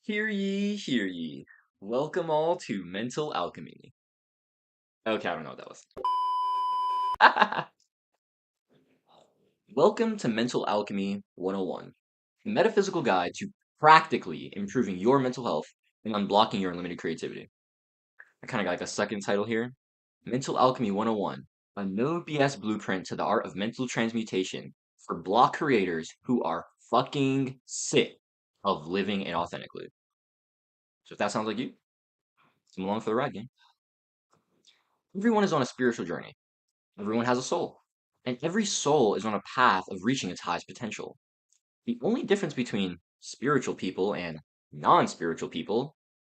Hear ye, hear ye. Welcome all to Mental Alchemy. Okay, I don't know what that was. Welcome to Mental Alchemy 101, a metaphysical guide to practically improving your mental health and unblocking your unlimited creativity. I kind of got like a second title here. Mental Alchemy 101, a no BS blueprint to the art of mental transmutation for block creators who are fucking sick of living inauthentically. So if that sounds like you, come along for the ride, gang. Everyone is on a spiritual journey. Everyone has a soul. And every soul is on a path of reaching its highest potential. The only difference between spiritual people and non-spiritual people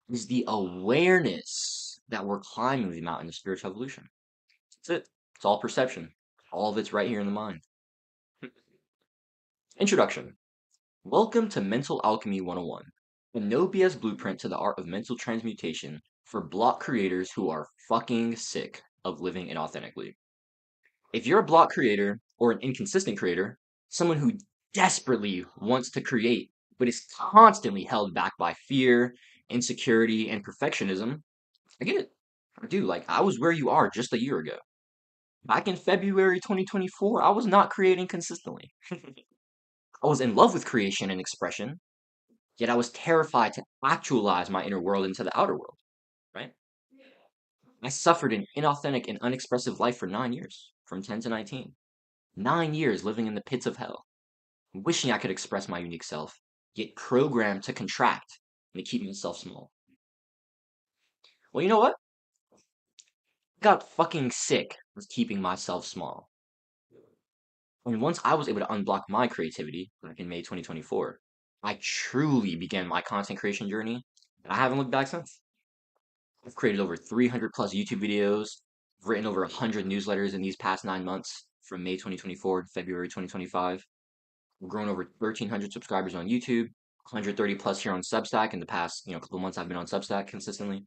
is the awareness that we're climbing the mountain of spiritual evolution. That's it. It's all perception. All of it's right here in the mind. Introduction. Welcome to Mental Alchemy 101, a no BS blueprint to the art of mental transmutation for block creators who are fucking sick of living inauthentically. If you're a block creator or an inconsistent creator, someone who desperately wants to create but is constantly held back by fear, insecurity, and perfectionism, I get it. I do. Like, I was where you are just a year ago. Back in February 2024, I was not creating consistently. I was in love with creation and expression, yet I was terrified to actualize my inner world into the outer world, right? I suffered an inauthentic and unexpressive life for 9 years, from 10 to 19. 9 years living in the pits of hell, wishing I could express my unique self, yet programmed to contract and to keep myself small. Well, you know what? I got fucking sick of keeping myself small. And once I was able to unblock my creativity, back in May 2024, I truly began my content creation journey, and I haven't looked back since. I've created over 300 plus YouTube videos, I've written over 100 newsletters in these past 9 months, from May 2024 to February 2025. We've grown over 1,300 subscribers on YouTube, 130 plus here on Substack. In the past, couple months, I've been on Substack consistently.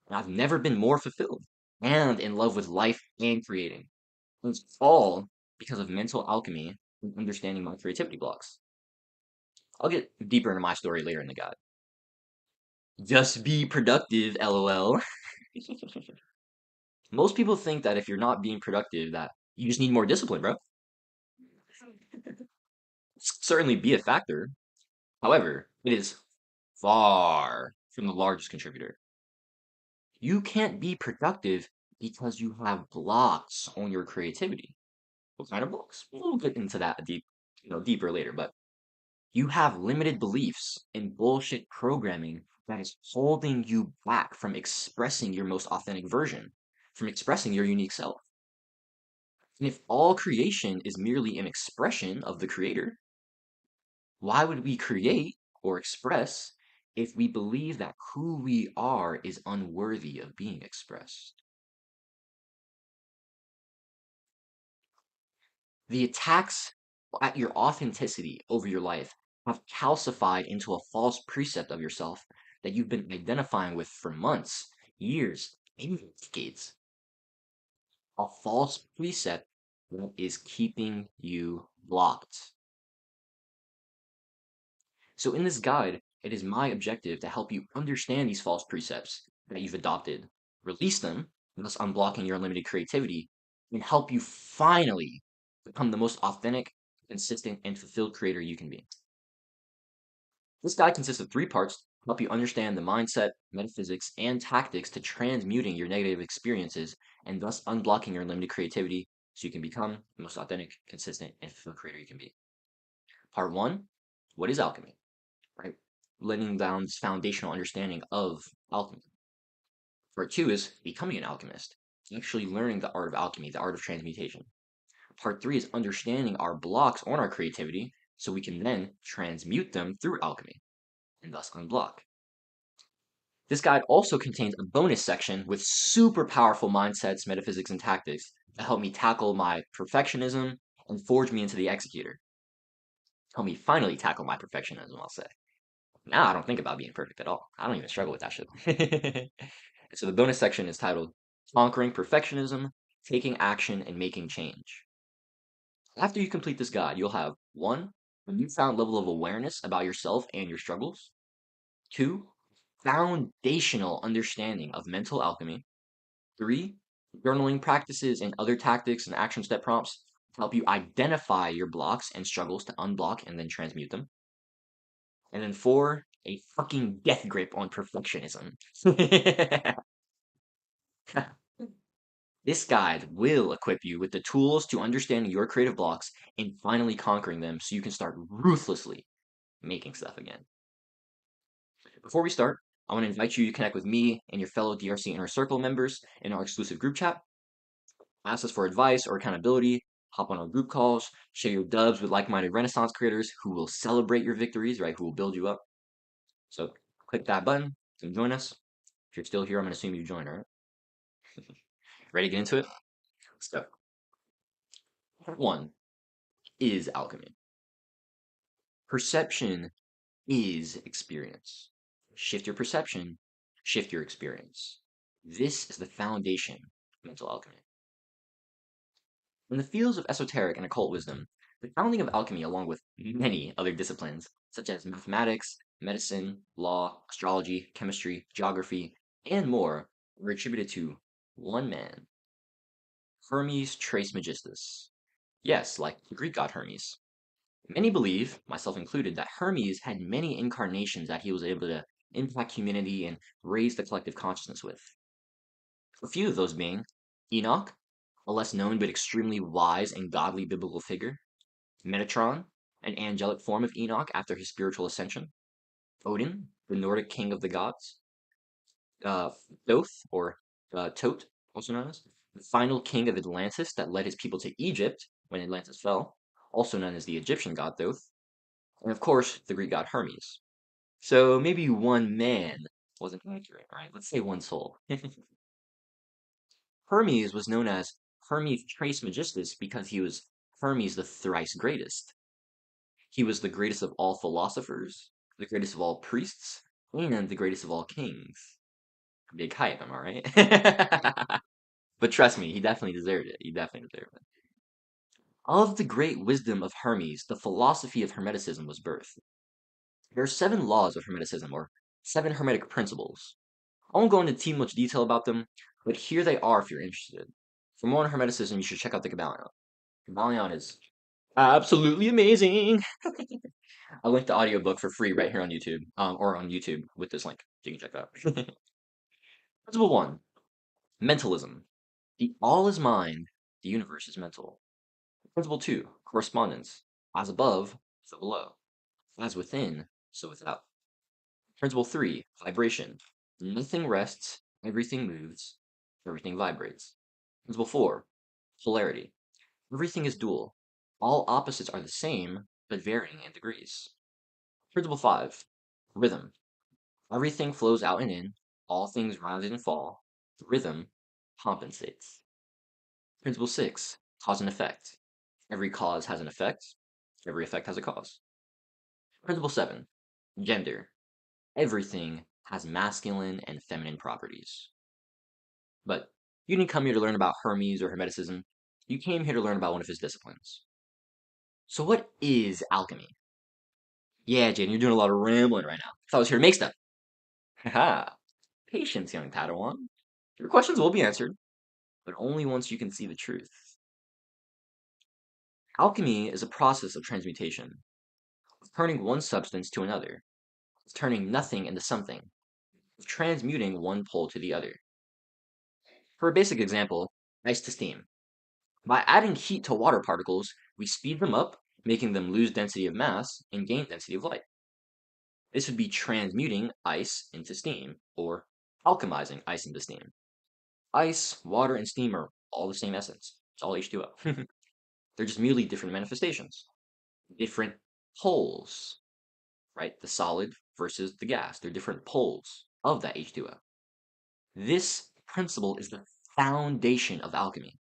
And I've never been more fulfilled and in love with life and creating. And it's all because of mental alchemy and understanding my creativity blocks. I'll get deeper into my story later in the guide. Just be productive, lol. Most people think that if you're not being productive, that you just need more discipline, bro. Certainly be a factor. However, it is far from the largest contributor. You can't be productive because you have blocks on your creativity. What kind of blocks? We'll get into that deeper later, but you have limited beliefs and bullshit programming that is holding you back from expressing your most authentic version, from expressing your unique self. And if all creation is merely an expression of the creator, why would we create or express if we believe that who we are is unworthy of being expressed? The attacks at your authenticity over your life have calcified into a false precept of yourself that you've been identifying with for months, years, maybe even decades. A false precept that is keeping you blocked. So, in this guide, it is my objective to help you understand these false precepts that you've adopted, release them, thus unblocking your unlimited creativity, and help you finally become the most authentic, consistent, and fulfilled creator you can be. This guide consists of 3 parts to help you understand the mindset, metaphysics, and tactics to transmuting your negative experiences and thus unblocking your unlimited creativity so you can become the most authentic, consistent, and fulfilled creator you can be. Part 1, what is alchemy? Right? Laying down this foundational understanding of alchemy. Part 2 is becoming an alchemist, actually learning the art of alchemy, the art of transmutation. Part 3 is understanding our blocks on our creativity so we can then transmute them through alchemy and thus unblock. This guide also contains a bonus section with super powerful mindsets, metaphysics, and tactics to help me tackle my perfectionism and forge me into the executor. Help me finally tackle my perfectionism, I'll say. Now I don't think about being perfect at all. I don't even struggle with that shit. So the bonus section is titled Conquering Perfectionism, Taking Action, and Making Change. After you complete this guide, you'll have 1, a newfound level of awareness about yourself and your struggles. 2, foundational understanding of mental alchemy. 3, journaling practices and other tactics and action step prompts to help you identify your blocks and struggles to unblock and then transmute them. And then 4, a fucking death grip on perfectionism. This guide will equip you with the tools to understand your creative blocks and finally conquering them so you can start ruthlessly making stuff again. Before we start, I want to invite you to connect with me and your fellow DRC Inner Circle members in our exclusive group chat. Ask us for advice or accountability, hop on our group calls, share your dubs with like-minded Renaissance creators who will celebrate your victories, right? Who will build you up. So click that button and join us. If you're still here, I'm going to assume you joined, all right? Ready to get into it? Let's go. Part 1 is alchemy. Perception is experience. Shift your perception, shift your experience. This is the foundation of mental alchemy. In the fields of esoteric and occult wisdom, the founding of alchemy, along with many other disciplines, such as mathematics, medicine, law, astrology, chemistry, geography, and more, were attributed to one man, Hermes Trismegistus. Yes, like the Greek god Hermes. Many believe, myself included, that Hermes had many incarnations that he was able to impact humanity and raise the collective consciousness with. A few of those being Enoch, a less known but extremely wise and godly biblical figure, Metatron, an angelic form of Enoch after his spiritual ascension, Odin, the Nordic king of the gods, uh, Thoth, or Tot, also known as, the final king of Atlantis that led his people to Egypt when Atlantis fell, also known as the Egyptian god Thoth, and of course, the Greek god Hermes. So maybe one man wasn't accurate, right? Let's say one soul. Hermes was known as Hermes Trismegistus because he was Hermes the thrice greatest. He was the greatest of all philosophers, the greatest of all priests, and the greatest of all kings. Big hype, am I right? But trust me, he definitely deserved it. He definitely deserved it. Of the great wisdom of Hermes, the philosophy of Hermeticism was birthed. There are 7 laws of Hermeticism, or 7 Hermetic principles. I won't go into too much detail about them, but here they are if you're interested. For more on Hermeticism, you should check out the Kabbalion. Kabbalion is absolutely amazing. I'll link the audiobook for free right here on YouTube, or on YouTube with this link. So you can check that out. Principle 1, mentalism. The all is mind, the universe is mental. Principle 2, correspondence. As above, so below. As within, so without. Principle 3, vibration. Nothing rests, everything moves, everything vibrates. Principle 4, polarity. Everything is dual. All opposites are the same, but varying in degrees. Principle 5, rhythm. Everything flows out and in, all things rise and fall. Rhythm compensates. Principle 6, cause and effect. Every cause has an effect, every effect has a cause. Principle 7, gender. Everything has masculine and feminine properties. But you didn't come here to learn about Hermes or Hermeticism. You came here to learn about one of his disciplines. So what is alchemy? Yeah, Jaden, you're doing a lot of rambling right now. I thought I was here to make stuff. Haha. Patience, young Padawan. Your questions will be answered, but only once you can see the truth. Alchemy is a process of transmutation, of turning one substance to another, of turning nothing into something, of transmuting one pole to the other. For a basic example, ice to steam. By adding heat to water particles, we speed them up, making them lose density of mass and gain density of light. This would be transmuting ice into steam, or alchemizing ice into steam. Ice, water, and steam are all the same essence. It's all H2O. They're just merely different manifestations, different poles, right? The solid versus the gas. They're different poles of that H2O. This principle is the foundation of alchemy.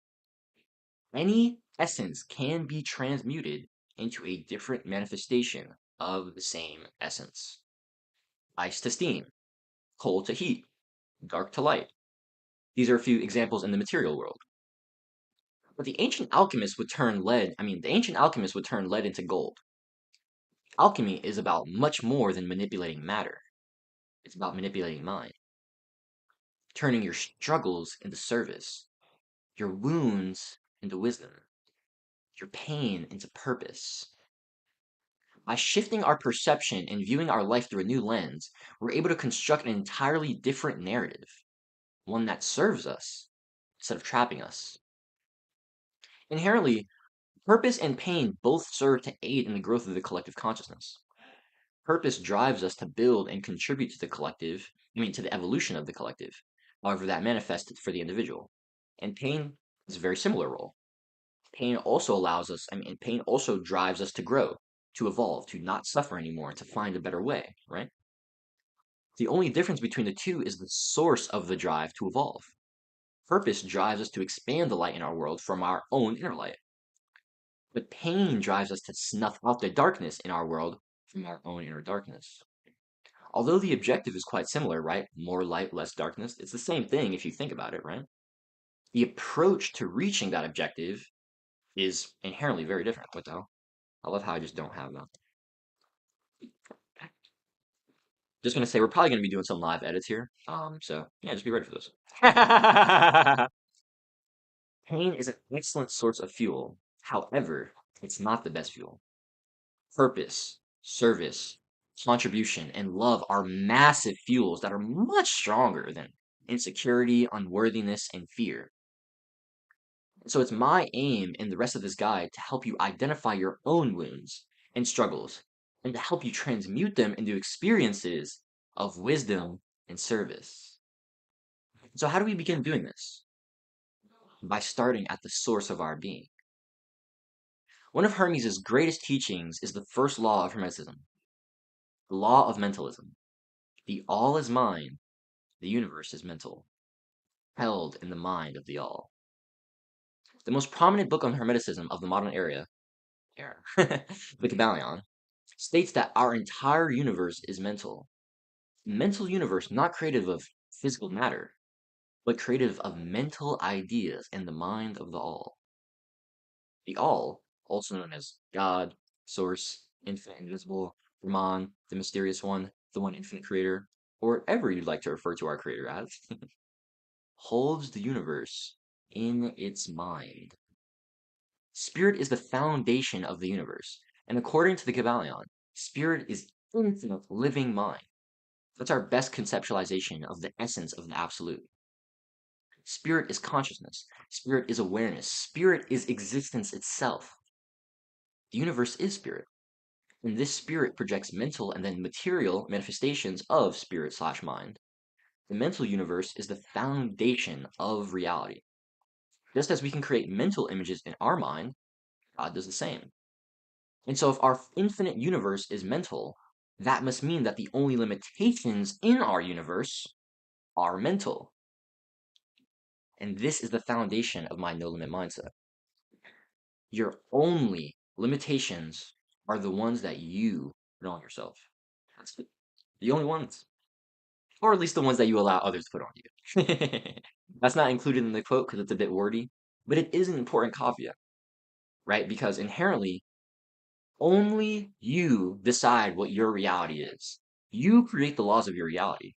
Any essence can be transmuted into a different manifestation of the same essence. Ice to steam, cold to heat, dark to light. These are a few examples in the material world. But the ancient alchemists would turn lead into gold. Alchemy is about much more than manipulating matter. It's about manipulating mind, turning your struggles into service, your wounds into wisdom, your pain into purpose. By shifting our perception and viewing our life through a new lens, we're able to construct an entirely different narrative, one that serves us instead of trapping us. Inherently, purpose and pain both serve to aid in the growth of the collective consciousness. Purpose drives us to build and contribute to the collective, to the evolution of the collective, however that manifests for the individual. And pain is a very similar role. Pain also pain also drives us to grow, to evolve, to not suffer anymore, to find a better way, right? The only difference between the two is the source of the drive to evolve. Purpose drives us to expand the light in our world from our own inner light. But pain drives us to snuff out the darkness in our world from our own inner darkness. Although the objective is quite similar, right? More light, less darkness. It's the same thing if you think about it, right? The approach to reaching that objective is inherently very different. What the hell? I love how I just don't have that. Just gonna say we're probably gonna be doing some live edits here. So yeah, just be ready for this. Pain is an excellent source of fuel. However, it's not the best fuel. Purpose, service, contribution, and love are massive fuels that are much stronger than insecurity, unworthiness, and fear. So it's my aim in the rest of this guide to help you identify your own wounds and struggles, and to help you transmute them into experiences of wisdom and service. So how do we begin doing this? By starting at the source of our being. One of Hermes' greatest teachings is the first law of Hermeticism, the law of mentalism. The all is mind, the universe is mental, held in the mind of the all. The most prominent book on Hermeticism of the modern era, the Kybalion, states that our entire universe is mental. Mental universe not creative of physical matter, but creative of mental ideas in the mind of the all. The all, also known as God, Source, Infinite, Invisible, Brahman, the Mysterious One, the One Infinite Creator, or whatever you'd like to refer to our Creator as, holds the universe in its mind. Spirit is the foundation of the universe, and according to the Kybalion, spirit is infinite living mind. That's our best conceptualization of the essence of the absolute. Spirit is consciousness. Spirit is awareness. Spirit is existence itself. The universe is spirit. And this spirit projects mental and then material manifestations of spirit/mind. The mental universe is the foundation of reality. Just as we can create mental images in our mind, God does the same. And so if our infinite universe is mental, that must mean that the only limitations in our universe are mental. And this is the foundation of my no limit mindset. Your only limitations are the ones that you put on yourself. That's it. The only ones. Or at least the ones that you allow others to put on you. That's not included in the quote because it's a bit wordy, but it is an important caveat, right? Because inherently, only you decide what your reality is. You create the laws of your reality.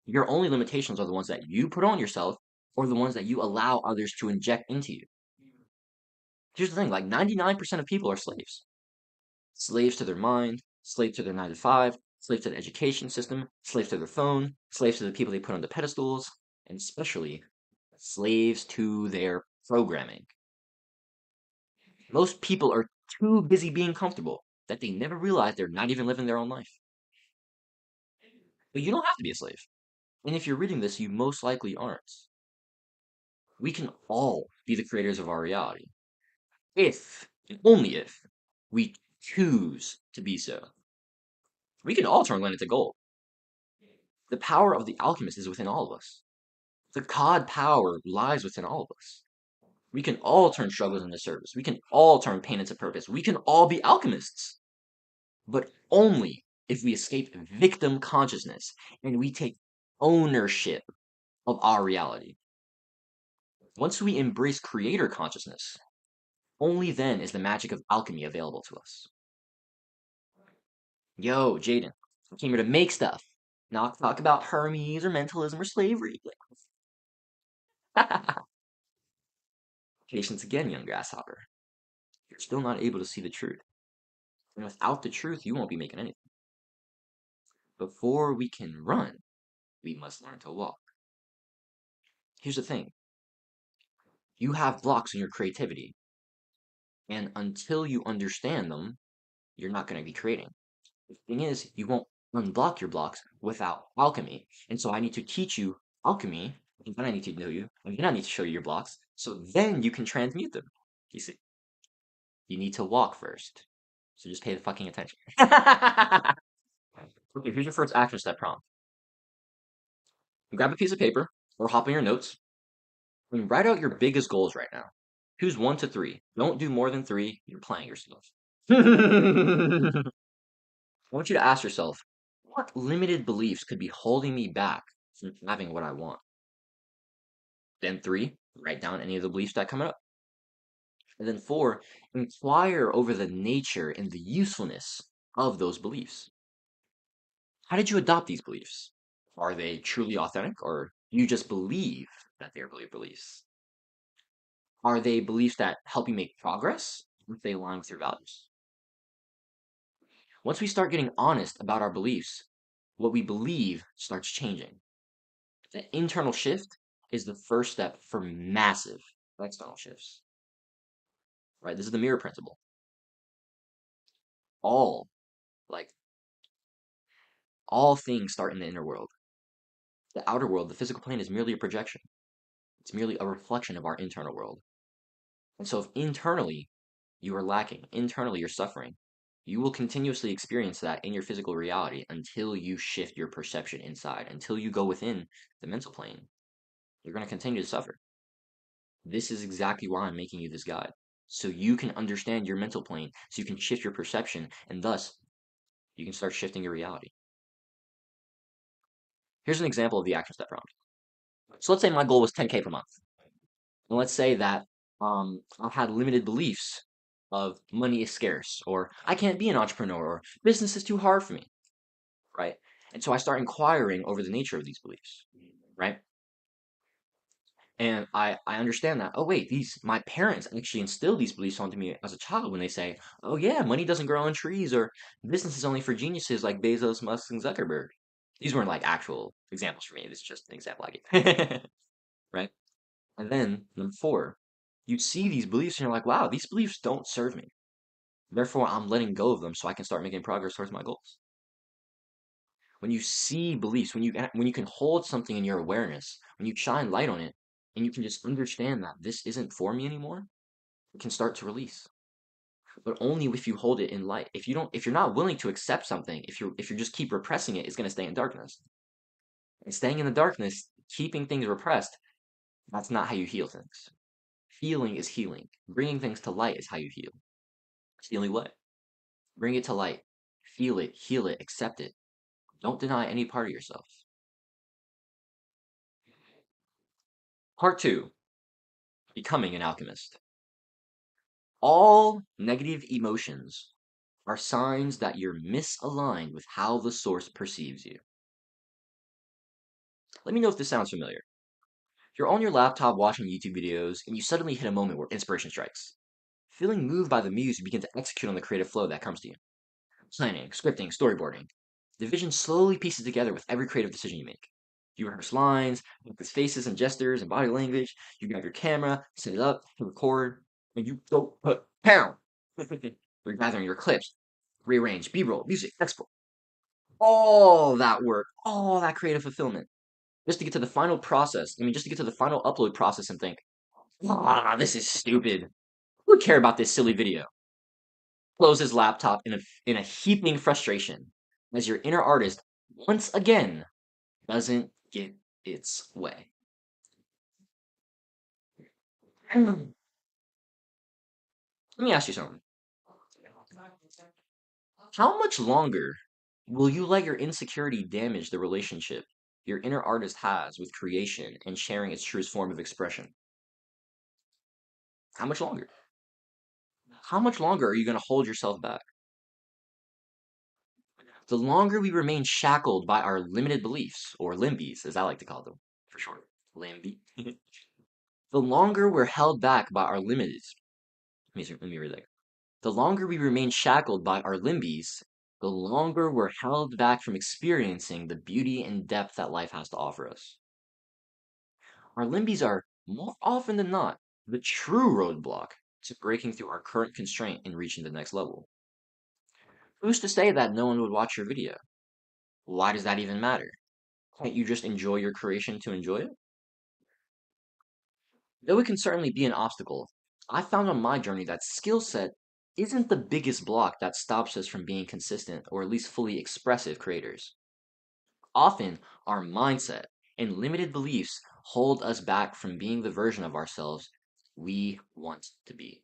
Your only limitations are the ones that you put on yourself or the ones that you allow others to inject into you. Here's the thing, like 99% of people are slaves. Slaves to their mind, slaves to their 9 to 5, slaves to the education system, slaves to their phone, slaves to the people they put on the pedestals, and especially slaves to their programming. Most people are too busy being comfortable that they never realize they're not even living their own life. But you don't have to be a slave. And if you're reading this, you most likely aren't. We can all be the creators of our reality. If, and only if, we choose to be so. We can all turn lead into gold. The power of the alchemist is within all of us. The God power lies within all of us. We can all turn struggles into service. We can all turn pain into purpose. We can all be alchemists. But only if we escape victim consciousness and we take ownership of our reality. Once we embrace creator consciousness, only then is the magic of alchemy available to us. Yo, Jaden, I came here to make stuff, Not talk about Hermes or mentalism or slavery. Patience again, young grasshopper. You're still not able to see the truth. And without the truth, you won't be making anything. Before we can run, we must learn to walk. Here's the thing. You have blocks in your creativity. And until you understand them, you're not going to be creating. The thing is, you won't unblock your blocks without alchemy. And so I need to teach you alchemy, and then I need to know you, and then I need to show you your blocks, so then you can transmute them. You see? You need to walk first. So just pay the fucking attention. Okay, here's your first action step prompt. Grab a piece of paper or hop on your notes and write out your biggest goals right now. Choose 1 to 3. Don't do more than 3. You're playing yourself. I want you to ask yourself, what limited beliefs could be holding me back from having what I want? Then 3, write down any of the beliefs that come up. And then 4, inquire over the nature and the usefulness of those beliefs. How did you adopt these beliefs? Are they truly authentic, or do you just believe that they're beliefs? Are they beliefs that help you make progress, or if they align with your values? Once we start getting honest about our beliefs, what we believe starts changing. The internal shift is the first step for massive external shifts. Right? This is the mirror principle. All, like, all things start in the inner world. The outer world, the physical plane, is merely a projection. It's merely a reflection of our internal world. And so if internally you are lacking, internally you're suffering, you will continuously experience that in your physical reality until you shift your perception inside, until you go within the mental plane. You're going to continue to suffer. This is exactly why I'm making you this guide. So you can understand your mental plane, so you can shift your perception, and thus you can start shifting your reality. Here's an example of the action step prompt. So let's say my goal was 10K per month. And let's say that I had limited beliefs of money is scarce, or I can't be an entrepreneur, or business is too hard for me, right? And so I start inquiring over the nature of these beliefs, right? And I understand that, oh wait, my parents actually instilled these beliefs onto me as a child when they say, oh yeah, money doesn't grow on trees, or business is only for geniuses like Bezos, Musk, and Zuckerberg. These weren't like actual examples for me. This is just an example I gave. Right? And then number 4, you see these beliefs and you're like, wow, these beliefs don't serve me. Therefore, I'm letting go of them so I can start making progress towards my goals. When you see beliefs, when you can hold something in your awareness, when you shine light on it, and you can just understand that this isn't for me anymore, it can start to release. But only if you hold it in light. If you're not willing to accept something, if you just keep repressing it, it's going to stay in darkness. And staying in the darkness, keeping things repressed, that's not how you heal things. Healing is healing. Bringing things to light is how you heal. It's the only way. Bring it to light. Feel it, heal it, accept it. Don't deny any part of yourself. Part 2, becoming an alchemist. All negative emotions are signs that you're misaligned with how the source perceives you. Let me know if this sounds familiar. You're on your laptop watching YouTube videos, and you suddenly hit a moment where inspiration strikes. Feeling moved by the muse, you begin to execute on the creative flow that comes to you. Planning, scripting, storyboarding. The vision slowly pieces together with every creative decision you make. You rehearse lines, with faces and gestures and body language. You grab your camera, set it up, to record, and you go pound. You're gathering your clips, rearrange, B-roll, music, export. All that work, all that creative fulfillment, just to get to the final process. Just to get to the final upload process and think, this is stupid. Who would care about this silly video? Close his laptop in a heaping frustration as your inner artist once again doesn't get its way. Let me ask you something. How much longer will you let your insecurity damage the relationship your inner artist has with creation and sharing its truest form of expression? How much longer? How much longer are you going to hold yourself back? The longer we remain shackled by our limited beliefs, or limbies, as I like to call them, for short. Limby. The longer we're held back by our limits. Let me read that. The longer we remain shackled by our limbies, the longer we're held back from experiencing the beauty and depth that life has to offer us. Our limbies are, more often than not, the true roadblock to breaking through our current constraint and reaching the next level. Who's to say that no one would watch your video? Why does that even matter? Can't you just enjoy your creation to enjoy it? Though it can certainly be an obstacle, I found on my journey that skill set isn't the biggest block that stops us from being consistent or at least fully expressive creators. Often, our mindset and limited beliefs hold us back from being the version of ourselves we want to be.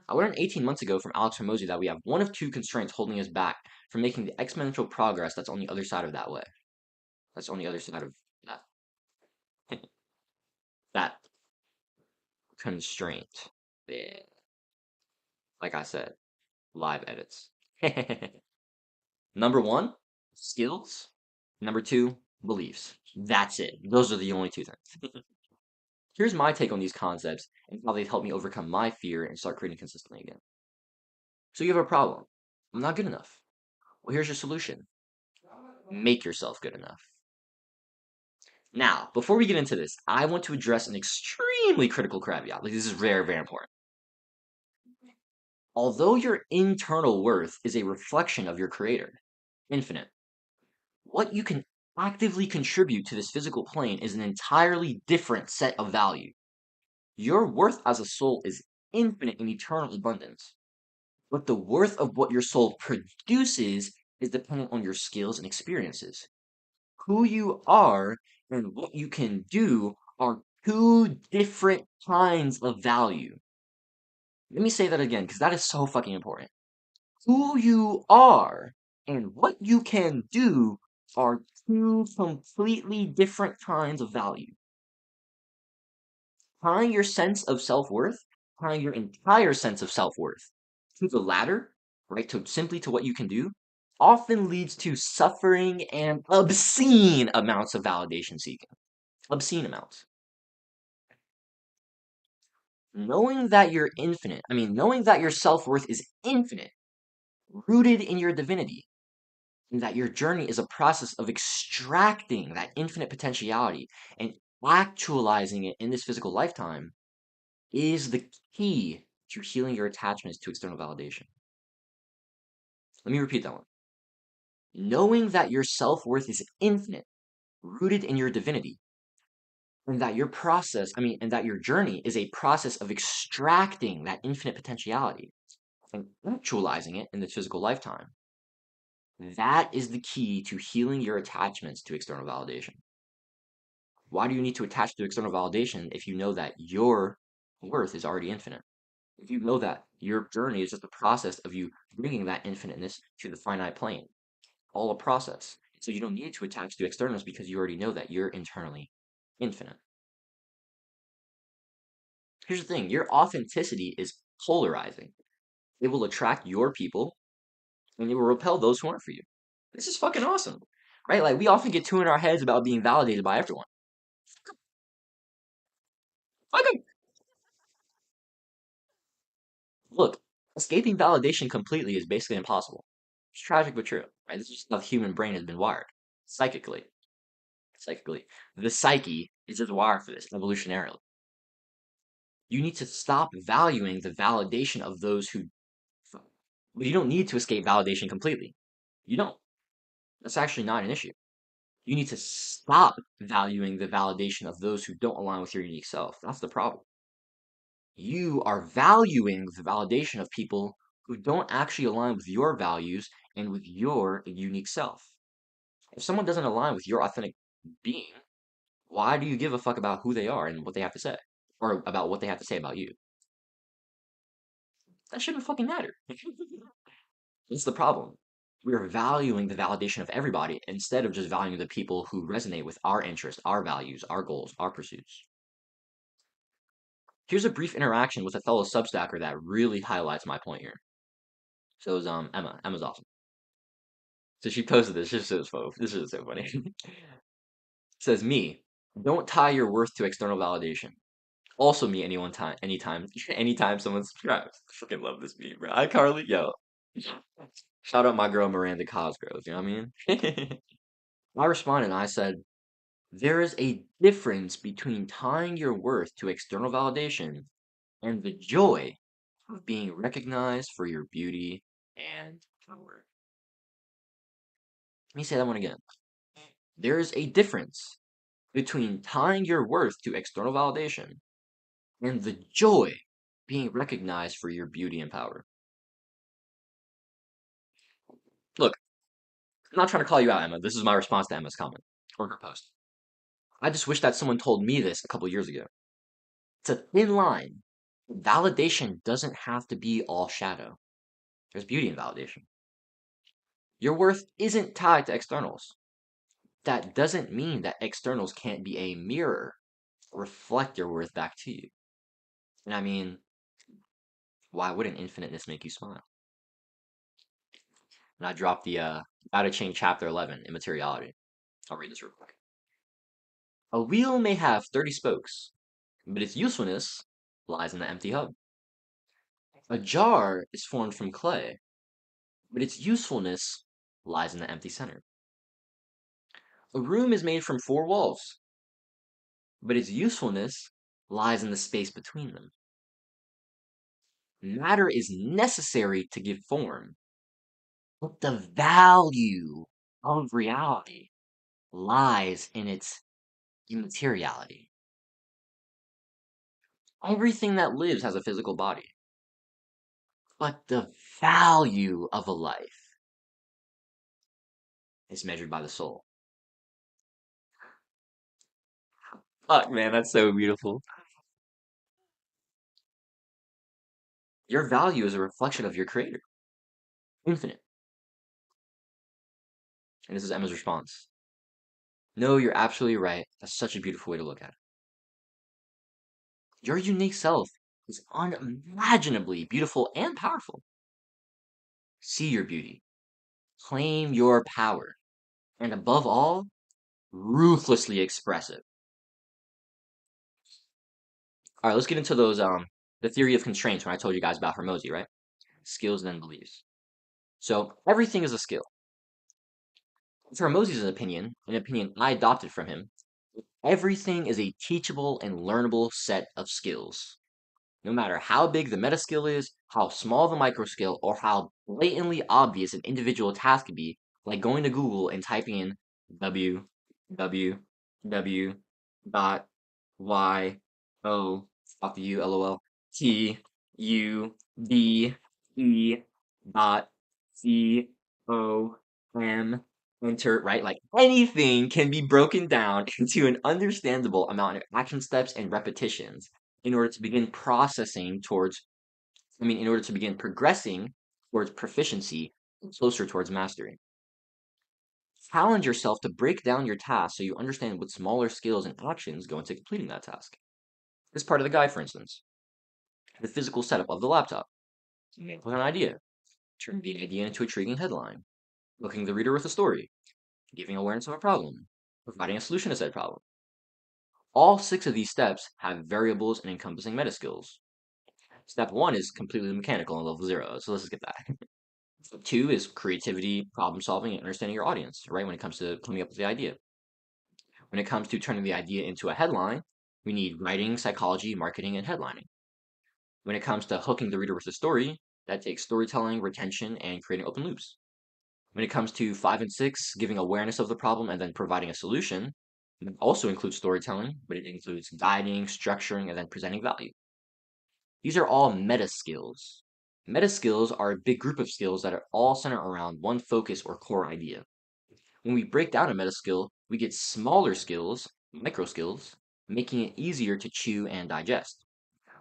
I learned 18 months ago from Alex Hormozy that we have one of two constraints holding us back from making the exponential progress that's on the other side of that way. That's on the other side of that. That constraint. Yeah. Like I said, live edits. Number one, skills. Number two, beliefs. That's it. Those are the only two things. Here's my take on these concepts and how they've helped me overcome my fear and start creating consistently again. So you have a problem. I'm not good enough. Well, here's your solution. Make yourself good enough. Now, before we get into this, I want to address an extremely critical caveat. Like, this is very, very important. Although your internal worth is a reflection of your creator, infinite, what you can actively contribute to this physical plane is an entirely different set of value. Your worth as a soul is infinite in eternal abundance, but the worth of what your soul produces is dependent on your skills and experiences. Who you are and what you can do are two different kinds of value. Let me say that again, because that is so fucking important. Who you are and what you can do are two completely different kinds of value. Tying your sense of self-worth, tying your entire sense of self-worth to the latter, right, to simply to what you can do, often leads to suffering and obscene amounts of validation seeking. Obscene amounts. Knowing that you're infinite, knowing that your self-worth is infinite, rooted in your divinity, and that your journey is a process of extracting that infinite potentiality and actualizing it in this physical lifetime is the key to healing your attachments to external validation. Let me repeat that one. Knowing that your self-worth is infinite, rooted in your divinity, and that and that your journey is a process of extracting that infinite potentiality and actualizing it in this physical lifetime. That is the key to healing your attachments to external validation. Why do you need to attach to external validation if you know that your worth is already infinite? If you know that your journey is just a process of you bringing that infiniteness to the finite plane, all a process. So you don't need to attach to externals because you already know that you're internally infinite. Here's the thing, your authenticity is polarizing. It will attract your people and it will repel those who aren't for you. This is fucking awesome, right? Like, we often get too in our heads about being validated by everyone. Fuck 'em. Look, escaping validation completely is basically impossible. It's tragic but true, right? This is just how the human brain has been wired, psychically. Psychically. The psyche is just wired for this, evolutionarily. You need to stop valuing the validation of those who. Well, you don't need to escape validation completely. You don't. That's actually not an issue. You need to stop valuing the validation of those who don't align with your unique self. That's the problem. You are valuing the validation of people who don't actually align with your values and with your unique self. If someone doesn't align with your authentic being, why do you give a fuck about who they are and what they have to say? Or about what they have to say about you? That shouldn't fucking matter. That's the problem. We are valuing the validation of everybody instead of just valuing the people who resonate with our interests, our values, our goals, our pursuits. Here's a brief interaction with a fellow Substacker that really highlights my point here. So it was Emma. Emma's awesome. So she posted this. This is so funny. It says me. Don't tie your worth to external validation. Also me anytime someone subscribes. I fucking love this meme, bro. iCarly, yo. Shout out my girl Miranda Cosgrove, you know what I mean? I responded and I said, there is a difference between tying your worth to external validation and the joy of being recognized for your beauty and power. Let me say that one again. There is a difference between tying your worth to external validation and the joy being recognized for your beauty and power. Look, I'm not trying to call you out, Emma. This is my response to Emma's comment or her post. I just wish that someone told me this a couple years ago. It's a thin line. Validation doesn't have to be all shadow. There's beauty in validation. Your worth isn't tied to externals. That doesn't mean that externals can't be a mirror, reflect your worth back to you. And I mean, why wouldn't infiniteness make you smile? And I dropped the How to Change Chapter 11, Immateriality. I'll read this real quick. A wheel may have 30 spokes, but its usefulness lies in the empty hub. A jar is formed from clay, but its usefulness lies in the empty center. A room is made from 4 walls, but its usefulness lies in the space between them. Matter is necessary to give form, but the value of reality lies in its immateriality. Everything that lives has a physical body, but the value of a life is measured by the soul. Fuck, man, that's so beautiful. Your value is a reflection of your creator, infinite. And this is Emma's response. No, you're absolutely right. That's such a beautiful way to look at it. Your unique self is unimaginably beautiful and powerful. See your beauty, claim your power, and above all, ruthlessly express it. All right, let's get into those the theory of constraints when I told you guys about Hormozy, right? Skills then beliefs. So everything is a skill. For Hormozy's opinion, an opinion I adopted from him, everything is a teachable and learnable set of skills. No matter how big the meta skill is, how small the micro skill, or how blatantly obvious an individual task could be, like going to Google and typing in www dot y o off the u lol t u b e dot c o m enter, right? Like anything can be broken down into an understandable amount of action steps and repetitions in order to begin in order to begin progressing towards proficiency and closer towards mastery. Challenge yourself to break down your task so you understand what smaller skills and actions go into completing that task. This part of the guide, for instance, the physical setup of the laptop. With an idea, turn the idea into a intriguing headline, hooking the reader with a story, giving awareness of a problem, providing a solution to said problem. All 6 of these steps have variables and encompassing meta skills. Step 1 is completely mechanical on level 0, so let's just get that. Step 2 is creativity, problem solving, and understanding your audience, right? When it comes to coming up with the idea. When it comes to turning the idea into a headline, we need writing, psychology, marketing, and headlining. When it comes to hooking the reader with a story, that takes storytelling, retention, and creating open loops. When it comes to 5 and 6, giving awareness of the problem and then providing a solution, it also includes storytelling, but it includes guiding, structuring, and then presenting value. These are all meta skills. Meta skills are a big group of skills that are all centered around one focus or core idea. When we break down a meta skill, we get smaller skills, micro skills, making it easier to chew and digest.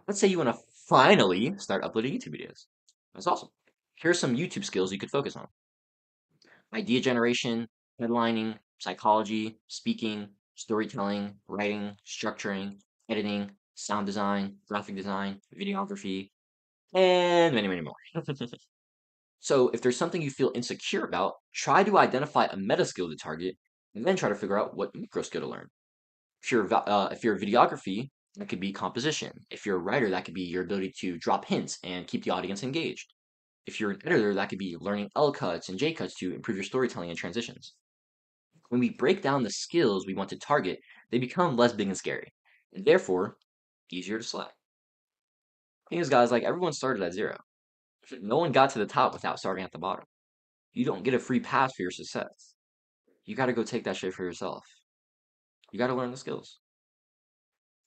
Let's say you want to finally start uploading YouTube videos. That's awesome. Here are some YouTube skills you could focus on: idea generation, headlining, psychology, speaking, storytelling, writing, structuring, editing, sound design, graphic design, videography, and many, many more. So if there's something you feel insecure about, try to identify a meta skill to target, and then try to figure out what micro skill to learn. If you're a videography, that could be composition. If you're a writer, that could be your ability to drop hints and keep the audience engaged. If you're an editor, that could be learning L cuts and J cuts to improve your storytelling and transitions. When we break down the skills we want to target, they become less big and scary, and therefore easier to select. Thing is, guys, like everyone started at zero. No one got to the top without starting at the bottom. You don't get a free pass for your success. You got to go take that shit for yourself. You got to learn the skills.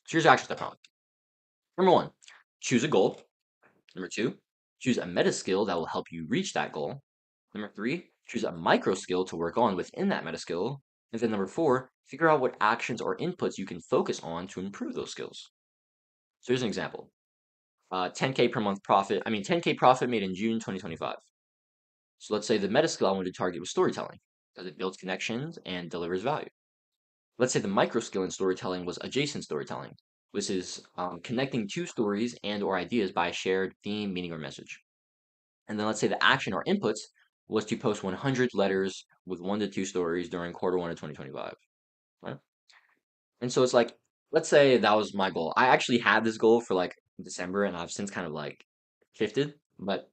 So here's your action step problem. Number one, choose a goal. Number two, choose a meta skill that will help you reach that goal. Number three, choose a micro skill to work on within that meta skill. And then number four, figure out what actions or inputs you can focus on to improve those skills. So here's an example. 10K per month profit. 10K profit made in June 2025. So let's say the meta skill I wanted to target was storytelling, because it builds connections and delivers value. Let's say the micro skill in storytelling was adjacent storytelling, which is connecting two stories and or ideas by a shared theme, meaning, or message. And then let's say the action or inputs was to post 100 letters with 1 to 2 stories during Q1 of 2025. Right? And so it's like, let's say that was my goal. I actually had this goal for like December, and I've since kind of like shifted. But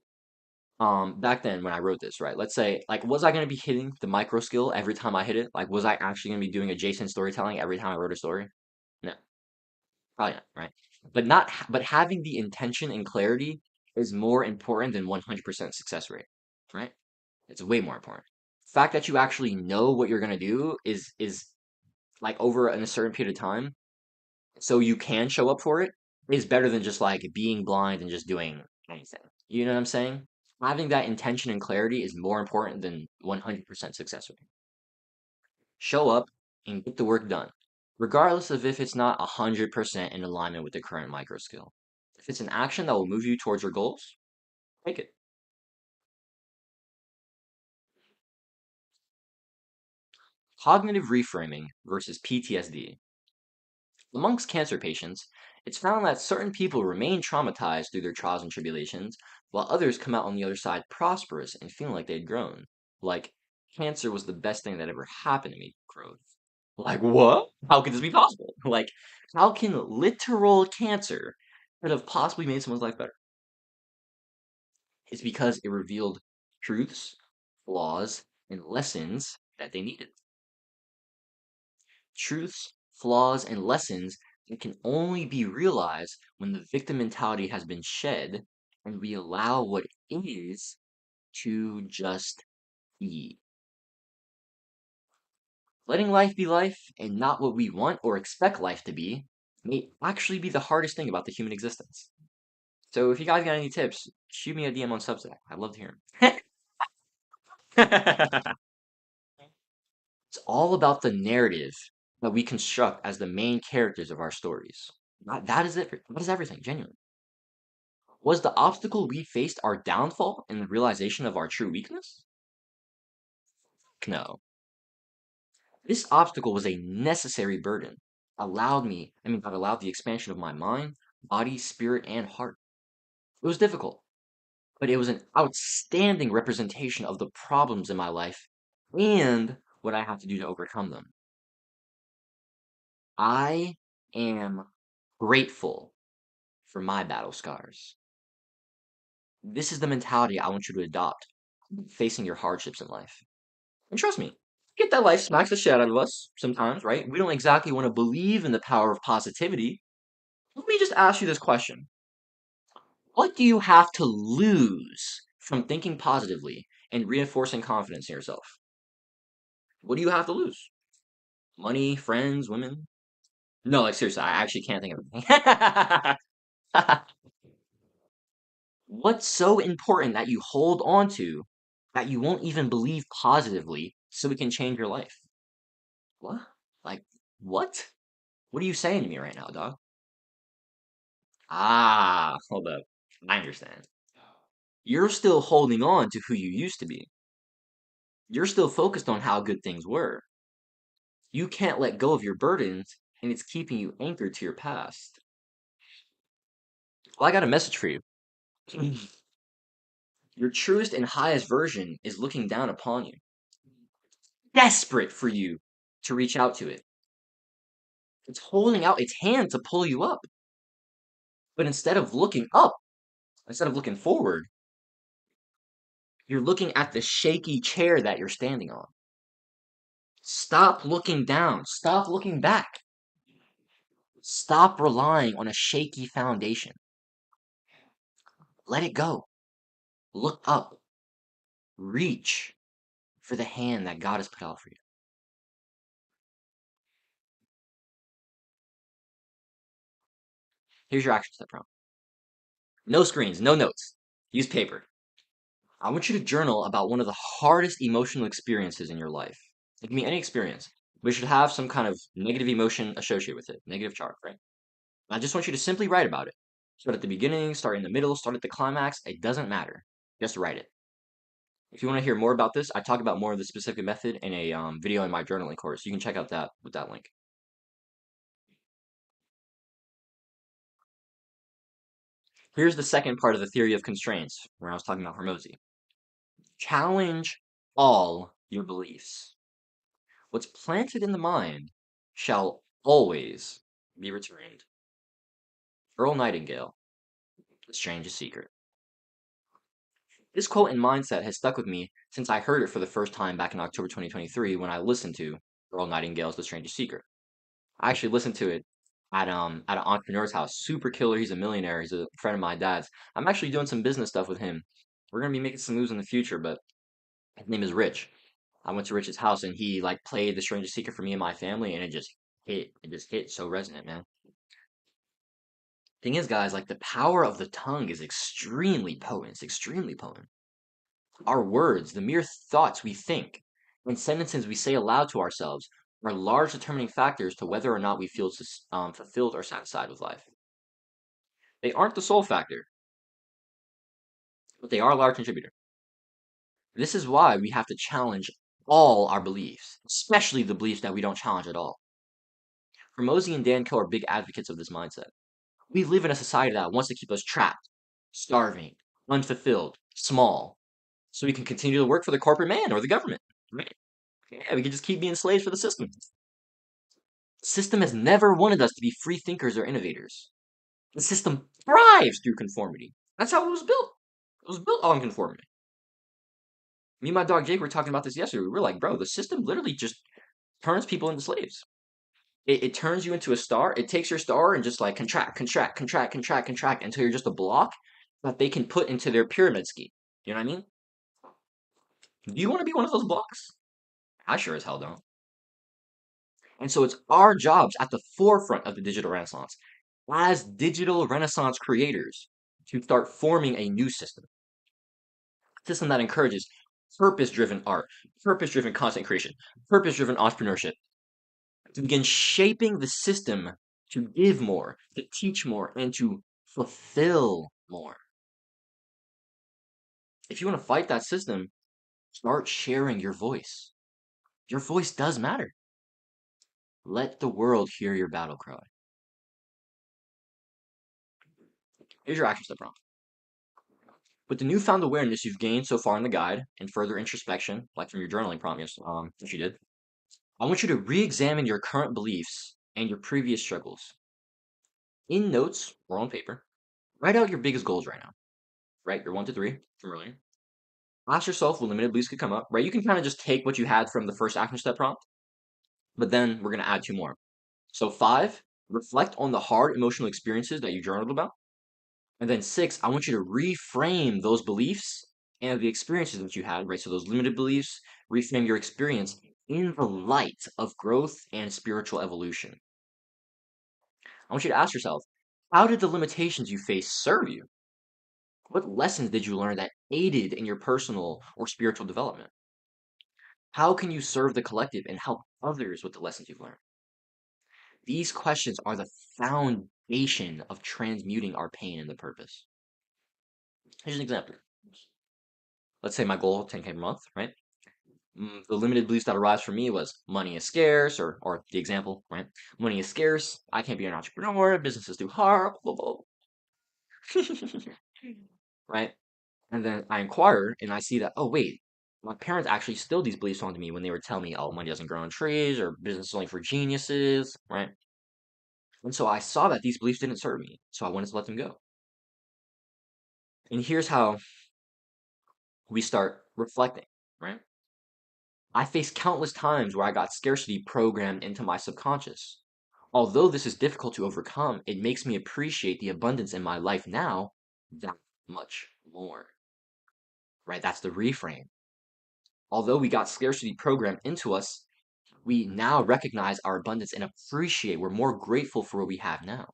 back then when I wrote this, right? Let's say like, was I going to be hitting the micro skill every time I hit it? Like, was I actually going to be doing adjacent storytelling every time I wrote a story? No, probably not, right? But having the intention and clarity is more important than 100% success rate, right? It's way more important. The fact that you actually know what you're gonna do is like over in a certain period of time, so you can show up for it, is better than just like being blind and just doing anything. You know what I'm saying? Having that intention and clarity is more important than 100% success rate. Show up and get the work done, regardless of if it's not 100% in alignment with the current micro skill. If it's an action that will move you towards your goals, take it. Cognitive reframing versus PTSD. Amongst cancer patients, it's found that certain people remain traumatized through their trials and tribulations, while others come out on the other side prosperous and feeling like they'd grown. Like, cancer was the best thing that ever happened to me, growth. Like, what? How could this be possible? Like, how can literal cancer could have possibly made someone's life better? It's because it revealed truths, flaws, and lessons that they needed. Truths, flaws, and lessons that can only be realized when the victim mentality has been shed and we allow what is to just be. Letting life be life and not what we want or expect life to be may actually be the hardest thing about the human existence. So if you guys got any tips, shoot me a DM on Substack. I'd love to hear them. It's all about the narrative that we construct as the main characters of our stories. That is it. That is everything, genuinely. Was the obstacle we faced our downfall and the realization of our true weakness? No. This obstacle was a necessary burden. That allowed the expansion of my mind, body, spirit, and heart. It was difficult, but it was an outstanding representation of the problems in my life and what I have to do to overcome them. I am grateful for my battle scars. This is the mentality I want you to adopt facing your hardships in life. And trust me, get that life smacks the shit out of us sometimes, right? We don't exactly want to believe in the power of positivity. Let me just ask you this question. What do you have to lose from thinking positively and reinforcing confidence in yourself? What do you have to lose? Money, friends, women? No, like seriously, I actually can't think of anything. What's so important that you hold on to that you won't even believe positively so it can change your life? What? Like, what? What are you saying to me right now, dog? Ah, hold up. I understand. You're still holding on to who you used to be. You're still focused on how good things were. You can't let go of your burdens, and it's keeping you anchored to your past. Well, I got a message for you. Your truest and highest version is looking down upon you, desperate for you to reach out to it. It's holding out its hand to pull you up. But instead of looking up, instead of looking forward, you're looking at the shaky chair that you're standing on. Stop looking down. Stop looking back. Stop relying on a shaky foundation. Let it go. Look up. Reach for the hand that God has put out for you. Here's your action step prompt. No screens, no notes. Use paper. I want you to journal about one of the hardest emotional experiences in your life. It can be any experience. We should have some kind of negative emotion associated with it, negative charge, right? I just want you to simply write about it. Start at the beginning, start in the middle, start at the climax. It doesn't matter. Just write it. If you want to hear more about this, I talk about more of the specific method in a video in my journaling course. You can check out that with that link. Here's the second part of the theory of constraints, where I was talking about Hormozy. Challenge all your beliefs. What's planted in the mind shall always be returned. Earl Nightingale, The Strangest Secret. This quote and mindset has stuck with me since I heard it for the first time back in October 2023 when I listened to Earl Nightingale's The Strangest Secret. I actually listened to it at an entrepreneur's house. Super killer. He's a millionaire. He's a friend of my dad's. I'm actually doing some business stuff with him. We're gonna be making some moves in the future, but his name is Rich. I went to Rich's house and he like played The Strangest Secret for me and my family, and it just hit. It just hit so resonant, man. Thing is, guys, like the power of the tongue is extremely potent. It's extremely potent. Our words, the mere thoughts we think, and sentences we say aloud to ourselves are large determining factors to whether or not we feel fulfilled or satisfied with life. They aren't the sole factor, but they are a large contributor. This is why we have to challenge all our beliefs, especially the beliefs that we don't challenge at all. Hormozy and Dan Coe are big advocates of this mindset. We live in a society that wants to keep us trapped, starving, unfulfilled, small, so we can continue to work for the corporate man or the government, right? Yeah, we can just keep being slaves for the system. The system has never wanted us to be free thinkers or innovators. The system thrives through conformity. That's how it was built. It was built on conformity. Me and my dog Jake were talking about this yesterday. We were like, bro, the system literally just turns people into slaves. It turns you into a star. It takes your star and just like contract until you're just a block that they can put into their pyramid scheme. You know what I mean? Do you want to be one of those blocks? I sure as hell don't. And so it's our jobs at the forefront of the digital renaissance, as digital renaissance creators, to start forming a new system. A system that encourages purpose-driven art, purpose-driven content creation, purpose-driven entrepreneurship, to begin shaping the system to give more, to teach more, and to fulfill more. If you want to fight that system, start sharing your voice. Your voice does matter. Let the world hear your battle cry. Here's your action step prompt. With the newfound awareness you've gained so far in the guide and further introspection, like from your journaling prompt, that you did, I want you to re-examine your current beliefs and your previous struggles. In notes or on paper, write out your biggest goals right now. Right, your 1 to 3 from earlier. Ask yourself what limited beliefs could come up. Right, you can kind of just take what you had from the first action step prompt, but then we're going to add 2 more. So 5, reflect on the hard emotional experiences that you journaled about. And then 6, I want you to reframe those beliefs and the experiences that you had, right? So those limited beliefs, reframe your experience in the light of growth and spiritual evolution. I want you to ask yourself, how did the limitations you face serve you? What lessons did you learn that aided in your personal or spiritual development? How can you serve the collective and help others with the lessons you've learned? These questions are the foundation of transmuting our pain into purpose. Here's an example. Let's say my goal, 10K per month, right? The limited beliefs that arise for me was money is scarce, or the example, right? Money is scarce. I can't be an entrepreneur. Business is too hard. Blah, blah, blah. Right? And then I inquire and I see that, oh, wait, my parents actually instilled these beliefs onto me when they would tell me, oh, money doesn't grow on trees or business is only for geniuses, right? And so I saw that these beliefs didn't serve me. So I wanted to let them go. And here's how we start reflecting, right? I faced countless times where I got scarcity programmed into my subconscious. Although this is difficult to overcome, it makes me appreciate the abundance in my life now that much more, right? That's the reframe. Although we got scarcity programmed into us, we now recognize our abundance and appreciate, we're more grateful for what we have now.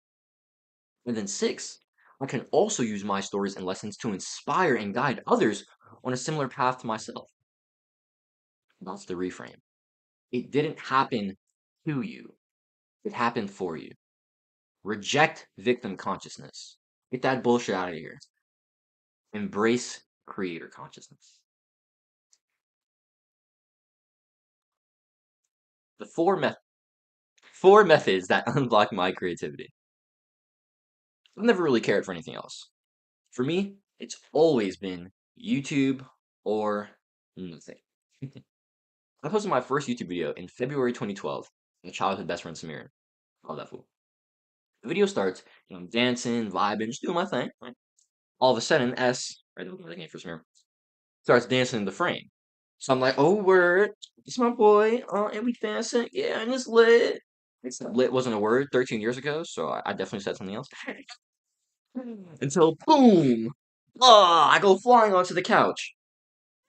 And then six, I can also use my stories and lessons to inspire and guide others on a similar path to myself. That's the reframe. It didn't happen to you, it happened for you. Reject victim consciousness. Get that bullshit out of here. Embrace creator consciousness. The four methods that unblock my creativity. I've never really cared for anything else. For me, it's always been YouTube or nothing. I posted my first YouTube video in February 2012. My childhood best friend Samir. All that fool. The video starts, I'm dancing, vibing, just doing my thing. Right? All of a sudden, right, the name for Samir, starts dancing in the frame. So I'm like, oh, word, it's my boy, and we dancing, yeah, and it's lit. Except lit wasn't a word 13 years ago, so I definitely said something else. Until boom, I go flying onto the couch.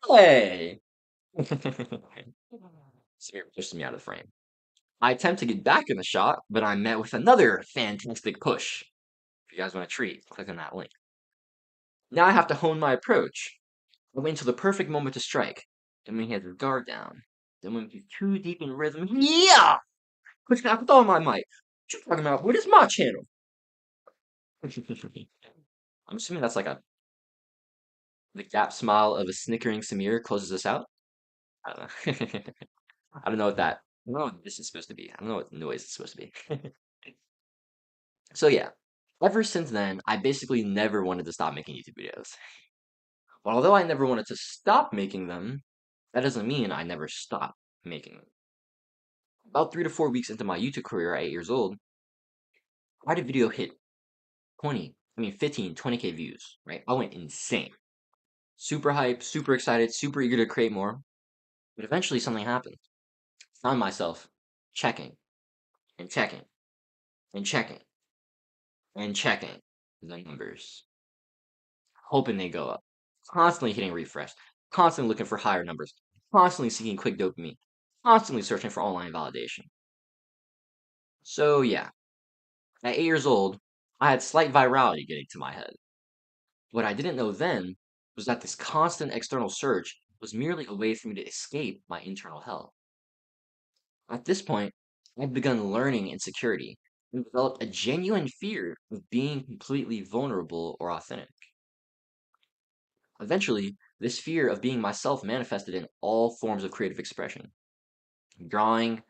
Hey! Samir pushes me out of the frame. I attempt to get back in the shot, but I'm met with another fantastic push. If you guys want a treat, click on that link. Now I have to hone my approach. I wait until the perfect moment to strike. Then when he has his guard down. Then when he's too deep in rhythm, yeah! Push back with all my might. What you talking about? What is my channel? I'm assuming that's like the gap smile of a snickering Samir closes us out. I don't know. I don't know what that. I don't know what this is supposed to be. I don't know what noise it's supposed to be. So yeah, ever since then, I basically never wanted to stop making YouTube videos. But although I never wanted to stop making them, that doesn't mean I never stopped making them. About 3 to 4 weeks into my YouTube career at 8 years old, I had a video hit 15, 20K views, right? I went insane. Super hyped, super excited, super eager to create more. But eventually something happened. Found myself checking and checking and checking and checking the numbers, hoping they go up. Constantly hitting refresh, constantly looking for higher numbers, constantly seeking quick dopamine, constantly searching for online validation. So yeah, at 8 years old, I had slight virality getting to my head. What I didn't know then was that this constant external search was merely a way for me to escape my internal hell. At this point, I'd begun learning insecurity and developed a genuine fear of being completely vulnerable or authentic. Eventually, this fear of being myself manifested in all forms of creative expression. Drawing,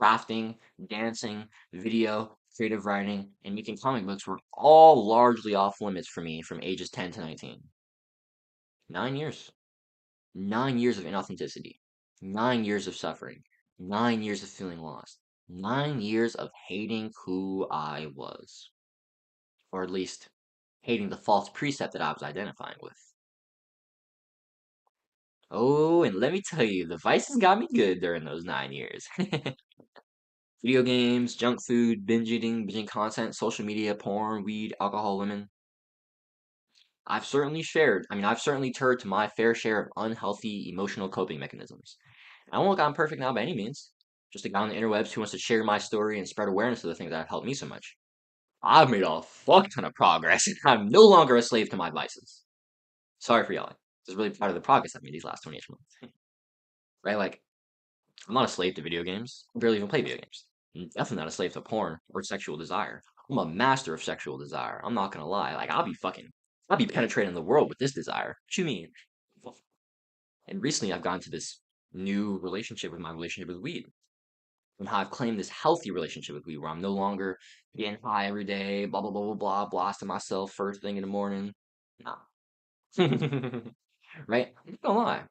crafting, dancing, video, creative writing, and making comic books were all largely off limits for me from ages 10 to 19. 9 years. 9 years of inauthenticity. 9 years of suffering. 9 years of feeling lost. 9 years of hating who I was. Or at least, hating the false precept that I was identifying with. Oh, and let me tell you, the vices got me good during those 9 years. Video games, junk food, binge eating, binging content, social media, porn, weed, alcohol, women. I've certainly turned to my fair share of unhealthy emotional coping mechanisms. I won't look I'm perfect now by any means. Just a guy on the interwebs who wants to share my story and spread awareness of the things that have helped me so much. I've made a fuck ton of progress, and I'm no longer a slave to my vices. Sorry for yelling. Just really proud of the progress I've made these last 28 months. Right? Like, I'm not a slave to video games. I barely even play video games. I'm definitely not a slave to porn or sexual desire. I'm a master of sexual desire. I'm not gonna lie. Like, I'll be penetrating the world with this desire. What you mean? And recently I've gone to this new relationship with my relationship with weed. And how I've claimed this healthy relationship with weed where I'm no longer getting high every day, blah blah blah blah blah, blasting myself first thing in the morning. Nah. Right? I'm not gonna lie.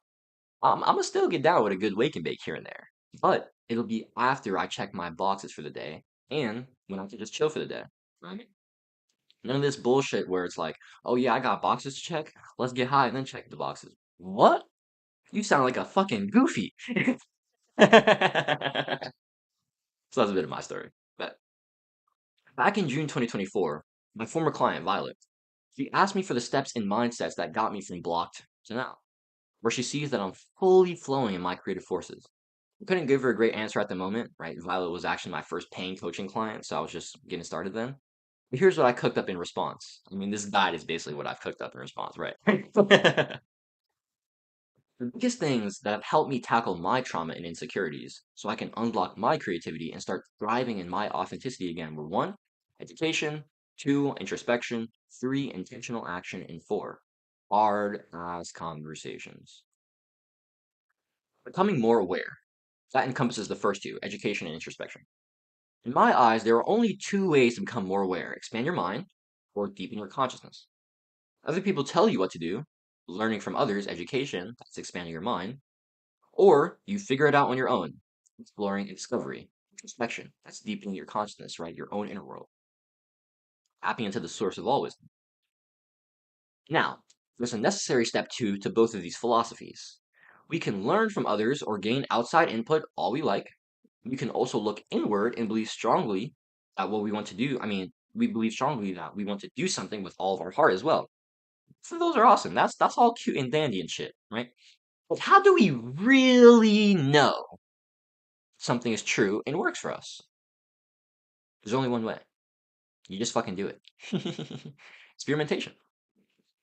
I'm gonna still get down with a good wake and bake here and there, but it'll be after I check my boxes for the day and when I can just chill for the day. Right? None of this bullshit where it's like, oh yeah, I got boxes to check. Let's get high and then check the boxes. What? You sound like a fucking goofy. So that's a bit of my story. But back in June 2024, my former client, Violet, she asked me for the steps and mindsets that got me from blocked to now, where she sees that I'm fully flowing in my creative forces. I couldn't give her a great answer at the moment, right? Violet was actually my first paying coaching client, so I was just getting started then. But here's what I cooked up in response. I mean, this guide is basically what I've cooked up in response, right? The biggest things that have helped me tackle my trauma and insecurities so I can unblock my creativity and start thriving in my authenticity again were one, education, two, introspection, three, intentional action, and four, hard as conversations. Becoming more aware. That encompasses the first two, education and introspection. In my eyes, there are only two ways to become more aware: expand your mind or deepen your consciousness. Other people tell you what to do, learning from others, education, that's expanding your mind, or you figure it out on your own, exploring and discovery, introspection, that's deepening your consciousness, right? Your own inner world, tapping into the source of all wisdom. Now, there's a necessary step two to both of these philosophies. We can learn from others or gain outside input all we like. We can also look inward and believe strongly that what we want to do, we believe strongly that we want to do something with all of our heart as well. So those are awesome. That's all cute and dandy and shit, right? But how do we really know something is true and works for us? There's only one way. You just fucking do it. Experimentation.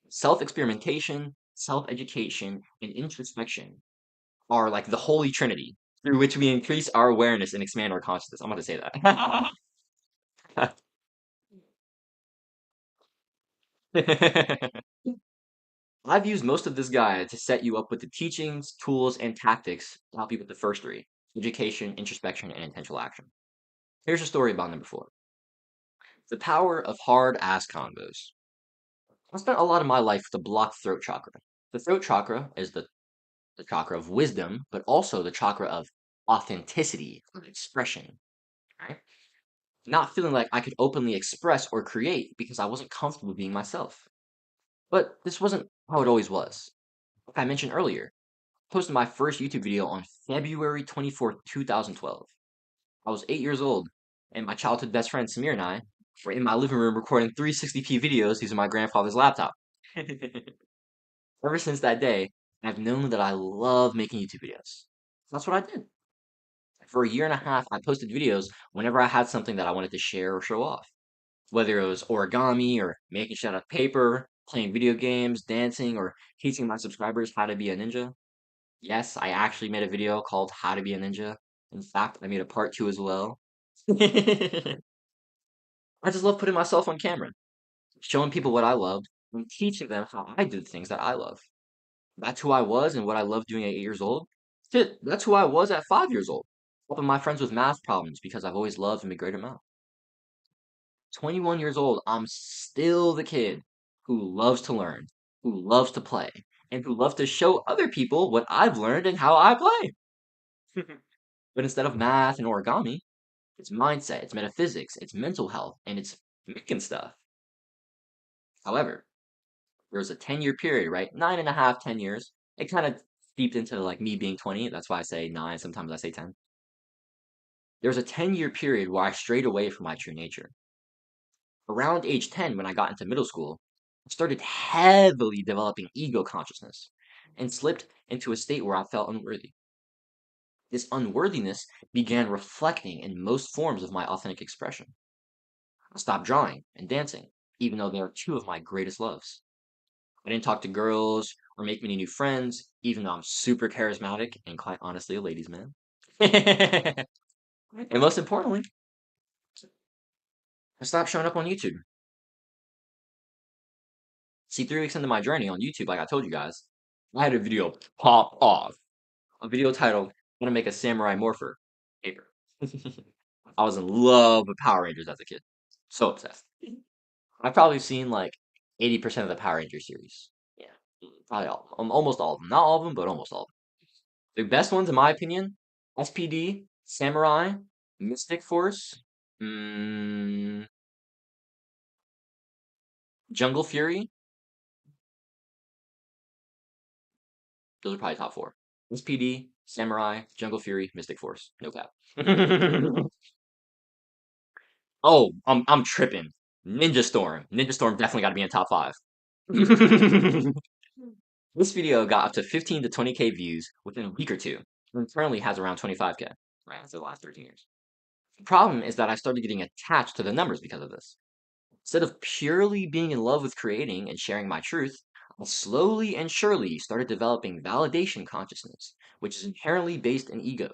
Self experimentation, self education, and introspection are like the holy trinity through which we increase our awareness and expand our consciousness. I'm going to say that. I've used most of this guide to set you up with the teachings, tools, and tactics to help you with the first three: education, introspection, and intentional action. Here's a story about number four: the power of hard ass combos. I spent a lot of my life with the blocked throat chakra. The throat chakra is the chakra of wisdom, but also the chakra of authenticity, of expression, right? Not feeling like I could openly express or create because I wasn't comfortable being myself. But this wasn't how it always was. Like I mentioned earlier, I posted my first YouTube video on February 24th, 2012. I was 8 years old, and my childhood best friend Samir and I were in my living room recording 360p videos using my grandfather's laptop. Ever since that day, I've known that I love making YouTube videos. That's what I did. For a year and a half, I posted videos whenever I had something that I wanted to share or show off. Whether it was origami or making shit out of paper, playing video games, dancing, or teaching my subscribers how to be a ninja. Yes, I actually made a video called How to Be a Ninja. In fact, I made a part two as well. I just love putting myself on camera, showing people what I loved, and teaching them how I did things that I love. That's who I was and what I loved doing at 8 years old. Shit, that's who I was at 5 years old, helping my friends with math problems because I've always loved and been great at math. 21 years old, I'm still the kid who loves to learn, who loves to play, and who loves to show other people what I've learned and how I play. But instead of math and origami, it's mindset, it's metaphysics, it's mental health, and it's making stuff. However, there was a 10-year period, right? 9.5, 10 years. It kind of steeped into like me being 20. That's why I say nine. Sometimes I say 10. There was a 10-year period where I strayed away from my true nature. Around age 10, when I got into middle school, I started heavily developing ego consciousness and slipped into a state where I felt unworthy. This unworthiness began reflecting in most forms of my authentic expression. I stopped drawing and dancing, even though they are two of my greatest loves. I didn't talk to girls or make many new friends, even though I'm super charismatic and quite honestly a ladies' man. And most importantly, I stopped showing up on YouTube. See, 3 weeks into my journey on YouTube, like I told you guys, I had a video pop off. A video titled "How to Make a Samurai Morpher" paper. I was in love with Power Rangers as a kid. So obsessed. I've probably seen like 80% of the Power Rangers series. Yeah. Probably almost all of them. Not all of them, but almost all of them. The best ones, in my opinion, SPD, Samurai, Mystic Force, mm, Jungle Fury. Those are probably top four. SPD, Samurai, Jungle Fury, Mystic Force. No cap. Oh, I'm tripping. Ninja Storm. Ninja Storm definitely got to be in top five. This video got up to 15 to 20K views within a week or two, and currently has around 25K, right, after the last 13 years. The problem is that I started getting attached to the numbers because of this. Instead of purely being in love with creating and sharing my truth, I slowly and surely started developing validation consciousness, which is inherently based in ego.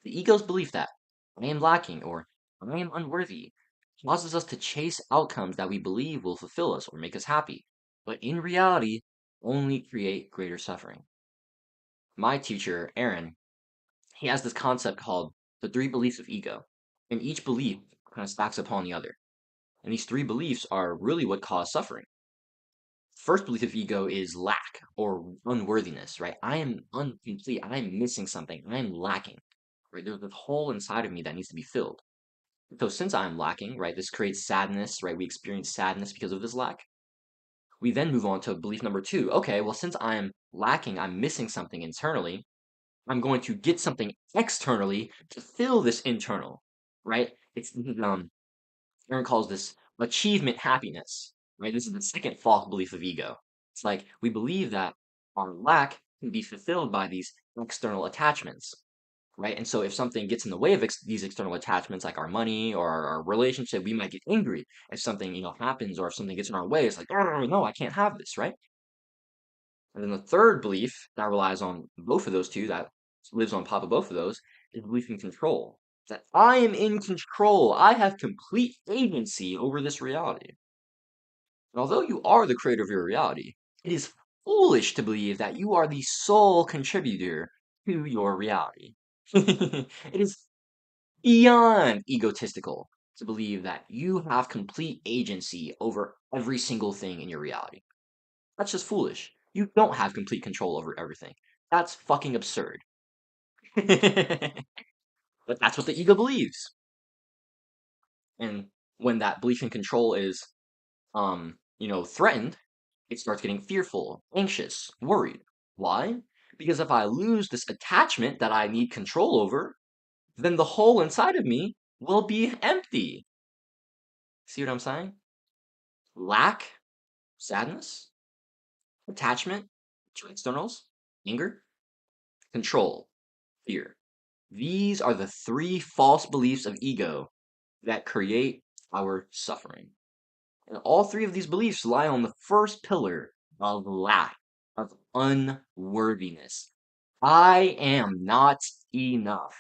The ego's belief that I am lacking or I am unworthy causes us to chase outcomes that we believe will fulfill us or make us happy, but in reality, only create greater suffering. My teacher, Aaron, he has this concept called the three beliefs of ego, and each belief kind of stacks upon the other. And these three beliefs are really what cause suffering. First belief of ego is lack or unworthiness, right? I am incomplete. I am missing something. I am lacking, right? There's this hole inside of me that needs to be filled. So since I'm lacking, right, this creates sadness, right? We experience sadness because of this lack. We then move on to belief number two. Okay, well, since I'm lacking, I'm missing something internally, I'm going to get something externally to fill this internal, right? It's Aaron calls this achievement happiness, right? This is the second false belief of ego. It's like we believe that our lack can be fulfilled by these external attachments, right? And so if something gets in the way of these external attachments, like our money or our relationship, we might get angry if something happens, or if something gets in our way. It's like, oh no, I can't have this, right? And then the third belief that relies on both of those two, that lives on top of both of those, is belief in control. That I am in control. I have complete agency over this reality. And although you are the creator of your reality, it is foolish to believe that you are the sole contributor to your reality. It is beyond egotistical to believe that you have complete agency over every single thing in your reality. That's just foolish. You don't have complete control over everything. That's fucking absurd. But that's what the ego believes. And when that belief in control is threatened, it starts getting fearful, anxious, worried. Why? Because if I lose this attachment that I need control over, then the hole inside of me will be empty. See what I'm saying? Lack, sadness, attachment to externals, anger, control, fear. These are the three false beliefs of ego that create our suffering. And all three of these beliefs lie on the first pillar of lack, of unworthiness. I am not enough.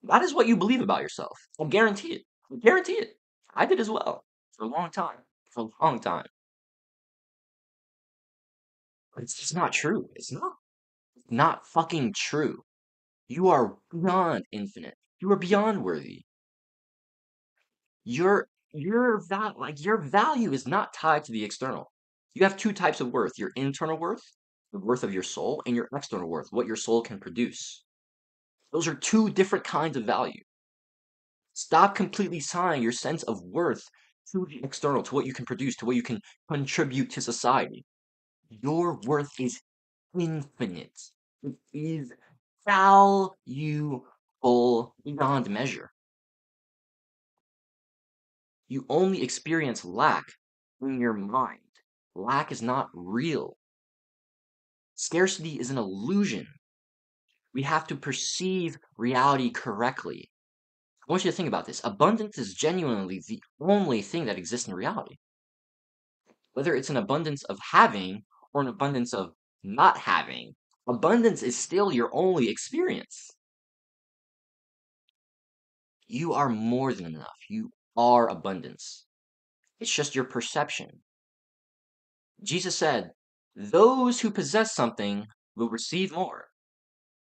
That is what you believe about yourself. I guarantee it. I guarantee it. I did as well for a long time. For a long time. But it's just not true. It's not fucking true. You are beyond infinite. You are beyond worthy. Your value is not tied to the external. You have two types of worth: your internal worth, the worth of your soul, and your external worth, what your soul can produce. Those are two different kinds of value. Stop completely tying your sense of worth to the external, to what you can produce, to what you can contribute to society. Your worth is infinite. It is valuable beyond measure. You only experience lack in your mind. Lack is not real. Scarcity is an illusion. We have to perceive reality correctly. I want you to think about this. Abundance is genuinely the only thing that exists in reality. Whether it's an abundance of having or an abundance of not having, abundance is still your only experience. You are more than enough. You are abundance. It's just your perception. Jesus said, "Those who possess something will receive more,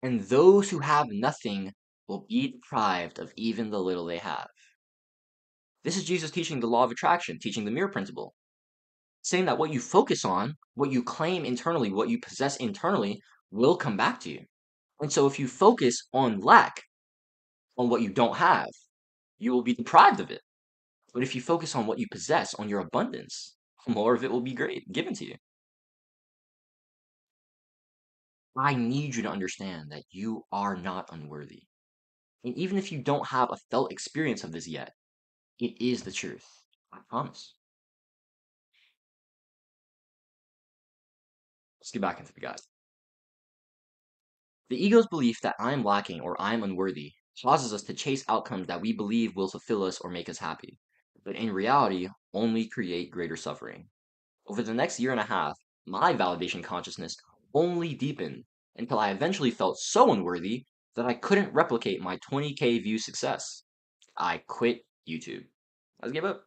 and those who have nothing will be deprived of even the little they have." This is Jesus teaching the law of attraction, teaching the mirror principle. saying that what you focus on, what you claim internally, what you possess internally, will come back to you. And so if you focus on lack, on what you don't have, you will be deprived of it. But if you focus on what you possess, on your abundance, more of it will be great, given to you. I need you to understand that you are not unworthy. And even if you don't have a felt experience of this yet, it is the truth. I promise. Let's get back into the guide. The ego's belief that I'm lacking or I'm unworthy causes us to chase outcomes that we believe will fulfill us or make us happy, but in reality, only create greater suffering. Over the next year and a half, my validation consciousness only deepened until I eventually felt so unworthy that I couldn't replicate my 20K view success. I quit YouTube. I just gave up.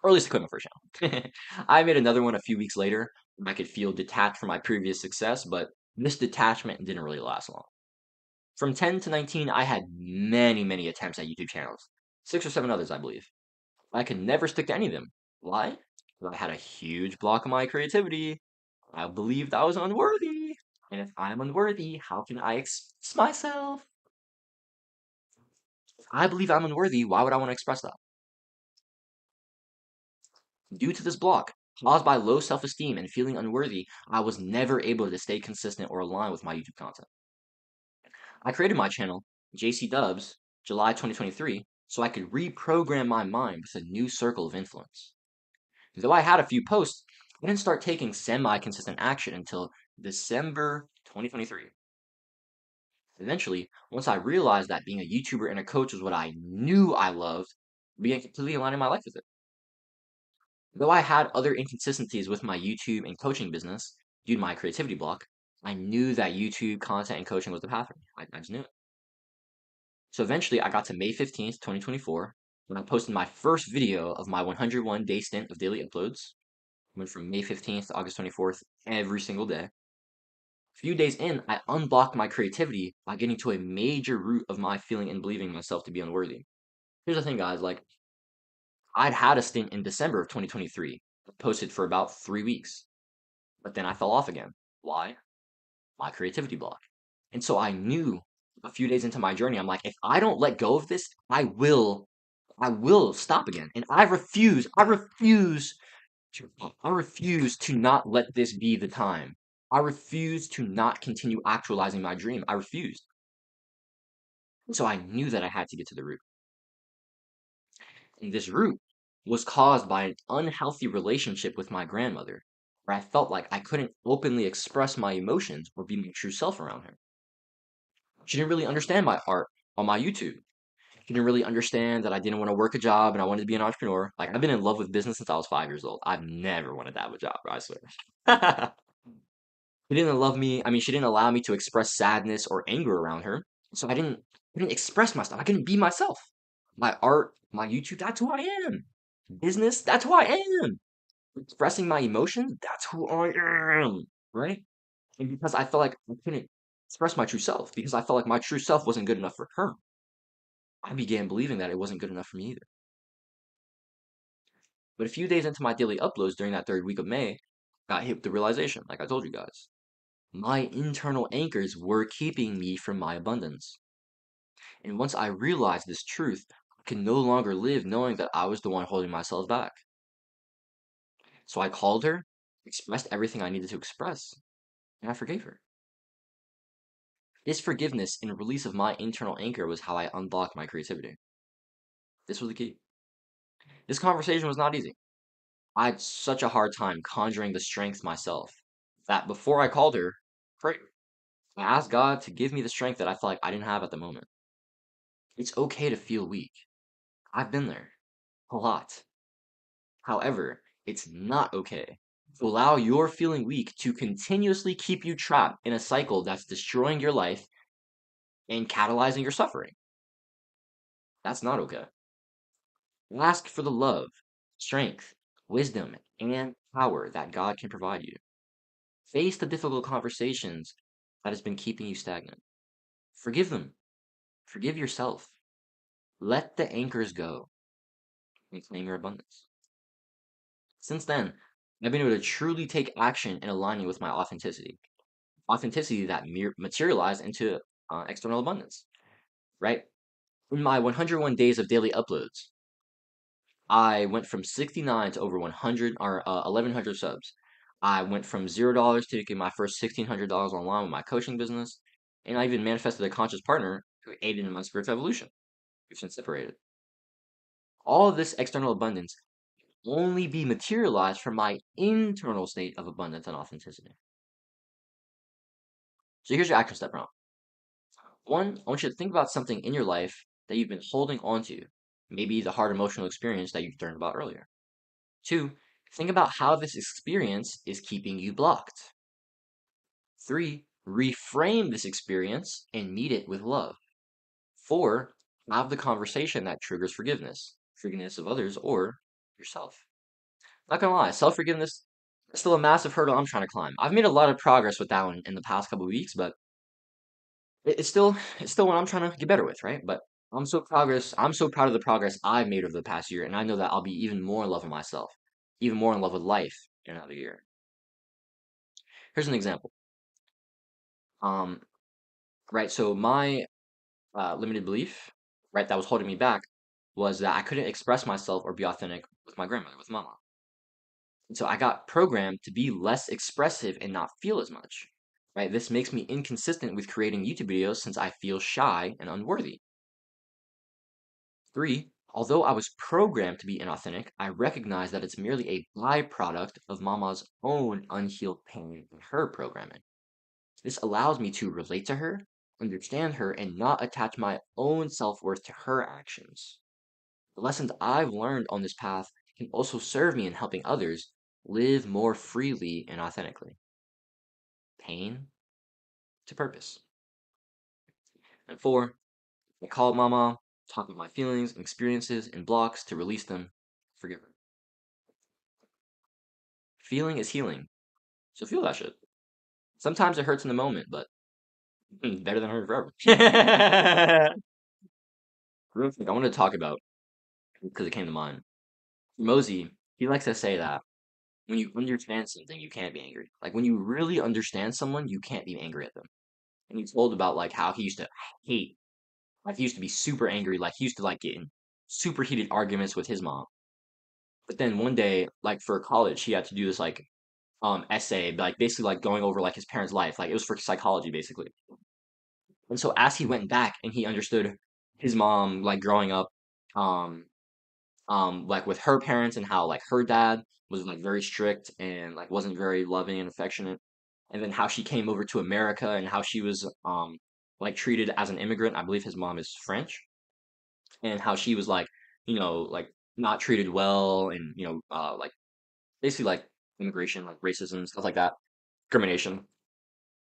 Or at least I quit my first channel. I made another one a few weeks later. I could feel detached from my previous success, but this detachment didn't really last long. From 10 to 19, I had many, many attempts at YouTube channels. 6 or 7 others, I believe. I could never stick to any of them. Why? Because I had a huge block of my creativity. I believed I was unworthy. And if I'm unworthy, how can I express myself? If I believe I'm unworthy, why would I want to express that? Due to this block, caused by low self-esteem and feeling unworthy, I was never able to stay consistent or align with my YouTube content. I created my channel, JC Dubs, July 2023, so I could reprogram my mind with a new circle of influence. Though I had a few posts, I didn't start taking semi-consistent action until December 2023. Eventually, once I realized that being a YouTuber and a coach was what I knew I loved, I began completely aligning my life with it. Though I had other inconsistencies with my YouTube and coaching business due to my creativity block, I knew that YouTube content and coaching was the path for me. I just knew it. So eventually, I got to May 15th, 2024, when I posted my first video of my 101-day stint of daily uploads. Went from May 15th to August 24th every single day. A few days in, I unblocked my creativity by getting to a major root of my feeling and believing myself to be unworthy. Here's the thing, guys. Like, I'd had a stint in December of 2023, posted for about 3 weeks, but then I fell off again. Why? My creativity block. And so I knew a few days into my journey, I'm like, if I don't let go of this, I will stop again. And I refuse to not let this be the time. I refuse to not continue actualizing my dream. I refused. So I knew that I had to get to the root. And this root was caused by an unhealthy relationship with my grandmother, where I felt like I couldn't openly express my emotions or be my true self around her. She didn't really understand my art on my YouTube. She didn't really understand that I didn't want to work a job and I wanted to be an entrepreneur. Like, I've been in love with business since I was 5 years old. I've never wanted to have a job, bro, I swear. She didn't love me. I mean, she didn't allow me to express sadness or anger around her. So I didn't express myself. I couldn't be myself. My art, my YouTube, that's who I am. Business, that's who I am. Expressing my emotions, that's who I am. Right? And because I felt like I couldn't express my true self, because I felt like my true self wasn't good enough for her, I began believing that it wasn't good enough for me either. But a few days into my daily uploads during that third week of May, I got hit with the realization, like I told you guys. My internal anchors were keeping me from my abundance. And once I realized this truth, I could no longer live knowing that I was the one holding myself back. So I called her, expressed everything I needed to express, and I forgave her. This forgiveness and release of my internal anchor was how I unblocked my creativity. This was the key. This conversation was not easy. I had such a hard time conjuring the strength myself that before I called her, pray, I asked God to give me the strength that I felt like I didn't have at the moment. It's okay to feel weak. I've been there a lot. However, it's not okay to allow your feeling weak to continuously keep you trapped in a cycle that's destroying your life and catalyzing your suffering. That's not okay. Ask for the love, strength, wisdom, and power that God can provide you. Face the difficult conversations that has been keeping you stagnant. Forgive them. Forgive yourself. Let the anchors go and claim your abundance. Since then, I've been able to truly take action in aligning with my authenticity that materialized into external abundance, right? In my 101 days of daily uploads, I went from 69 to over 100 or 1100 subs. I went from $0 to making my first $1,600 online with my coaching business, and I even manifested a conscious partner who aided in my spiritual evolution. We've since separated. All of this external abundance only be materialized from my internal state of abundance and authenticity. So here's your action step prompt. One, I want you to think about something in your life that you've been holding on to, maybe the hard emotional experience that you've learned about earlier. Two, think about how this experience is keeping you blocked. Three, reframe this experience and meet it with love. Four, have the conversation that triggers forgiveness of others or yourself. Not gonna lie, self forgiveness is still a massive hurdle I'm trying to climb. I've made a lot of progress with that one in the past couple of weeks, but it's still what I'm trying to get better with, right? But I'm so proud of the progress I've made over the past year, and I know that I'll be even more in love with myself, even more in love with life in another year. Here's an example. Um, right, so my limited belief, right, that was holding me back was that I couldn't express myself or be authentic with my grandmother, with mama. And so I got programmed to be less expressive and not feel as much. Right? This makes me inconsistent with creating YouTube videos since I feel shy and unworthy. Three, although I was programmed to be inauthentic, I recognize that it's merely a byproduct of Mama's own unhealed pain and her programming. This allows me to relate to her, understand her, and not attach my own self worth to her actions. The lessons I've learned on this path can also serve me in helping others live more freely and authentically. Pain to purpose. And four, I called Mama, talked about my feelings and experiences and blocks to release them, forgive her. Feeling is healing, so feel that shit. Sometimes it hurts in the moment, but better than hurt forever. Real quick, I wanted to talk about, because it came to mind. Mosey, he likes to say that when you understand something, you can't be angry. Like when you really understand someone, you can't be angry at them. And he told about like how he used to hate, like he used to be super angry, like he used to like get in super heated arguments with his mom. But then one day, like for college, he had to do this like essay, like basically like going over like his parents' life. Like it was for psychology basically. And so as he went back and he understood his mom like growing up um like with her parents and how like her dad was like very strict and like wasn't very loving and affectionate, and then how she came over to America and how she was like treated as an immigrant. I believe his mom is French, and how she was like, like not treated well, and like basically like immigration, like racism, stuff like that, discrimination.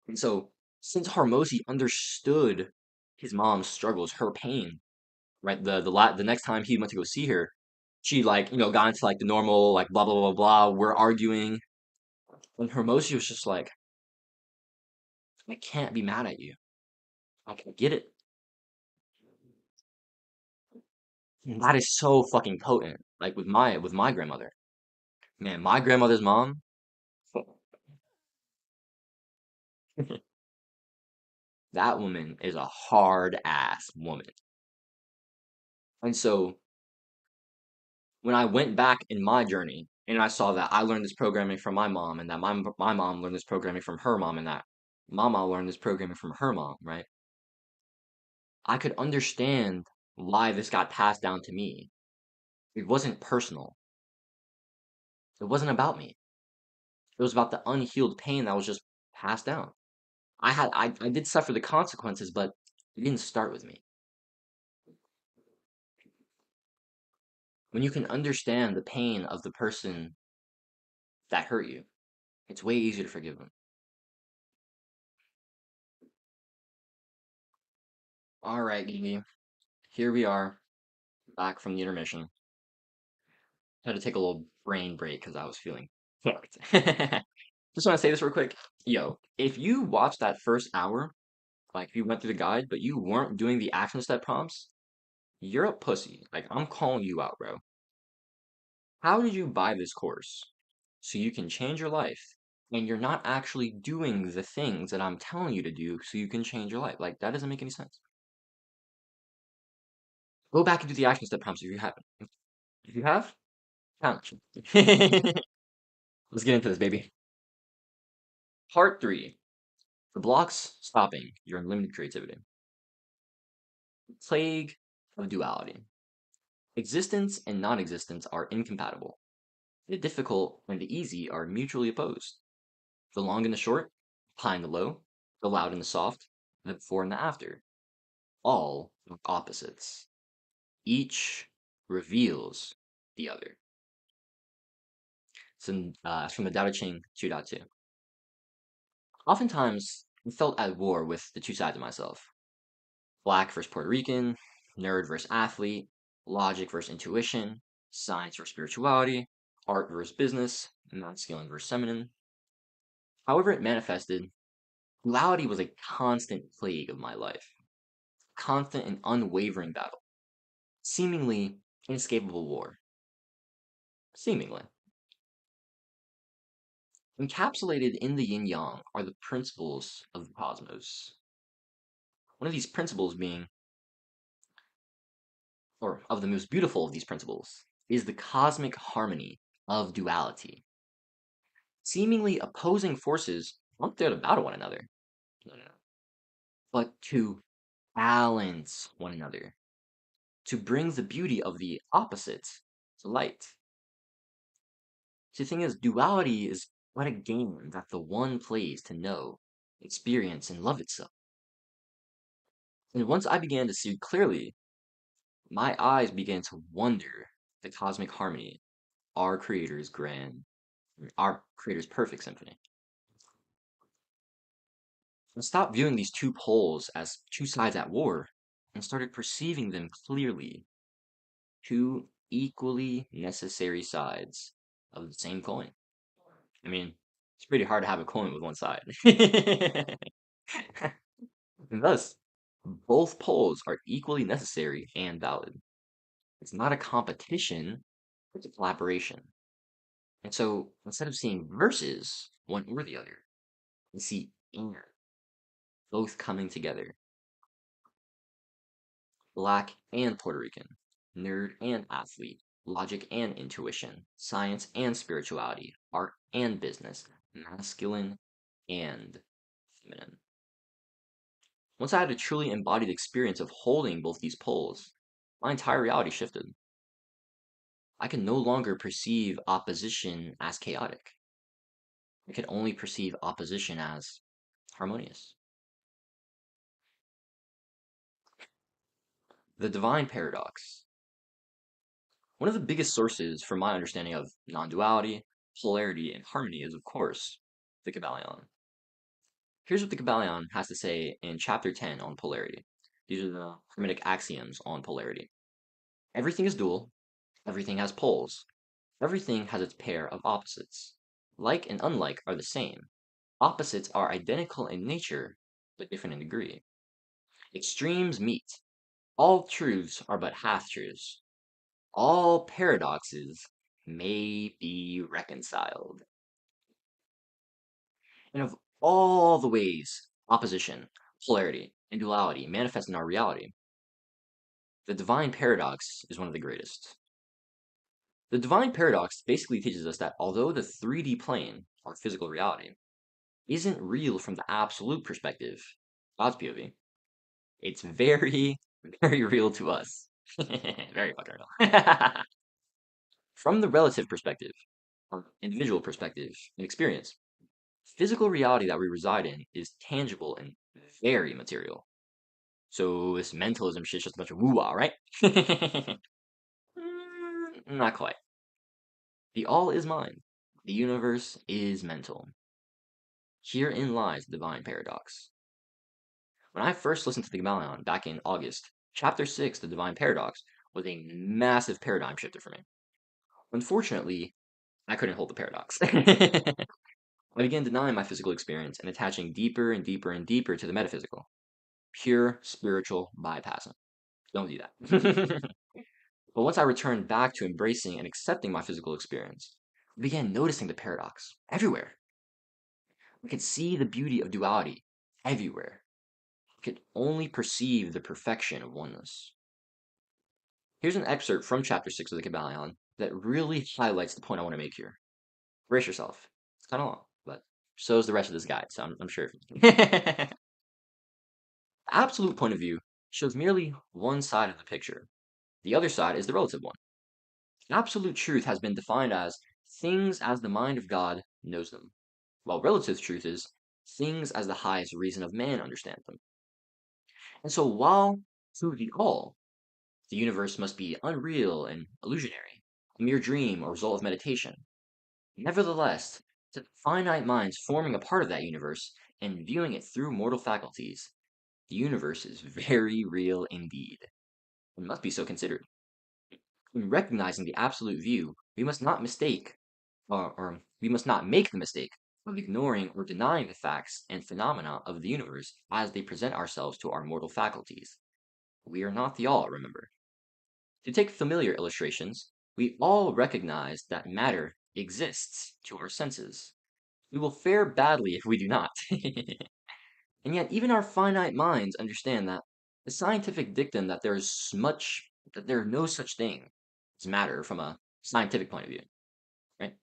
And so since Hormozy understood his mom's struggles, her pain, right? The next time he went to go see her, she like, got into like the normal like blah blah blah blah, we're arguing. And Hormozy was just like, I can't be mad at you. I can get it. And that is so fucking potent. Like with my grandmother. Man, my grandmother's mom, that woman is a hard ass woman. And so when I went back in my journey and I saw that I learned this programming from my mom and that my mom learned this programming from her mom and that mama learned this programming from her mom, right? I could understand why this got passed down to me. It wasn't personal. It wasn't about me. It was about the unhealed pain that was just passed down. I did suffer the consequences, but it didn't start with me. When you can understand the pain of the person that hurt you, it's way easier to forgive them. All right, Gigi. Here we are, back from the intermission. Had to take a little brain break because I was feeling fucked. Just want to say this real quick. Yo, if you watched that first hour, like if you went through the guide, but you weren't doing the action step prompts, you're a pussy. Like I'm calling you out, bro. How did you buy this course? So you can change your life, and you're not actually doing the things that I'm telling you to do so you can change your life. Like, that doesn't make any sense. Go back and do the action step prompts if you haven't. If you have, challenge. Let's get into this, baby. Part 3. The blocks stopping your unlimited creativity. Plague of duality. Existence and non-existence are incompatible. The difficult and the easy are mutually opposed. The long and the short, high and the low, the loud and the soft, the before and the after, all are opposites. Each reveals the other. It's from the Tao Te Ching 2.2. Oftentimes, I felt at war with the two sides of myself. Black versus Puerto Rican, nerd versus athlete, logic versus intuition, science versus spirituality, art versus business, masculine versus feminine. However it manifested, duality was a constant plague of my life, constant and unwavering battle, seemingly inescapable war. Seemingly. Encapsulated in the yin yang are the principles of the cosmos. One of these principles being, or of the most beautiful of these principles, is the cosmic harmony of duality. Seemingly opposing forces aren't there to battle one another, no, no, no, but to balance one another, to bring the beauty of the opposites to light. See, the thing is, duality is but a game that the one plays to know, experience, and love itself. And once I began to see clearly, my eyes began to wonder the cosmic harmony, our Creator's our Creator's perfect symphony. I stopped viewing these two poles as two sides at war and started perceiving them clearly, two equally necessary sides of the same coin. I mean, it's pretty hard to have a coin with one side. And thus, both poles are equally necessary and valid. It's not a competition, it's a collaboration. And so instead of seeing versus one or the other, we see and both coming together. Black and Puerto Rican, nerd and athlete, logic and intuition, science and spirituality, art and business, masculine and feminine. Once I had a truly embodied experience of holding both these poles, my entire reality shifted. I could no longer perceive opposition as chaotic. I could only perceive opposition as harmonious. The divine paradox. One of the biggest sources for my understanding of non duality, polarity, and harmony is, of course, the Kybalion. Here's what the Kybalion has to say in chapter 10 on polarity. These are the Hermetic axioms on polarity. Everything is dual, everything has poles, everything has its pair of opposites. Like and unlike are the same. Opposites are identical in nature, but different in degree. Extremes meet. All truths are but half truths. All paradoxes may be reconciled. And of all the ways opposition, polarity, and duality manifest in our reality, the divine paradox is one of the greatest. The divine paradox basically teaches us that although the 3D plane, our physical reality, isn't real from the absolute perspective, God's POV, it's very, very real to us. Very fucking real. From the relative perspective, or individual perspective and experience, physical reality that we reside in is tangible and very material. So this mentalism shit's just a bunch of woo-wah, right? Not quite. The all is mind. The universe is mental. Herein lies the divine paradox. When I first listened to the Kybalion back in August, chapter 6, the divine paradox, was a massive paradigm shifter for me. Unfortunately, I couldn't hold the paradox. I began denying my physical experience and attaching deeper and deeper and deeper to the metaphysical. Pure spiritual bypassing. Don't do that. But once I returned back to embracing and accepting my physical experience, I began noticing the paradox everywhere. I could see the beauty of duality everywhere. I could only perceive the perfection of oneness. Here's an excerpt from chapter 6 of the Kybalion that really highlights the point I want to make here. Brace yourself. It's kind of long, but so is the rest of this guide, so I'm sure. The absolute point of view shows merely one side of the picture. The other side is the relative one. Absolute truth has been defined as things as the mind of God knows them, while relative truth is things as the highest reason of man understands them. And so while through the all, the universe must be unreal and illusionary, a mere dream or result of meditation, nevertheless, to finite minds forming a part of that universe and viewing it through mortal faculties, the universe is very real indeed, and must be so considered. In recognizing the absolute view, we must not mistake, or we must not make the mistake of ignoring or denying the facts and phenomena of the universe as they present ourselves to our mortal faculties. We are not the all, remember. To take familiar illustrations, we all recognize that matter exists to our senses. We will fare badly if we do not. And yet, even our finite minds understand that the scientific dictum that there is no such thing as matter from a scientific point of view, right?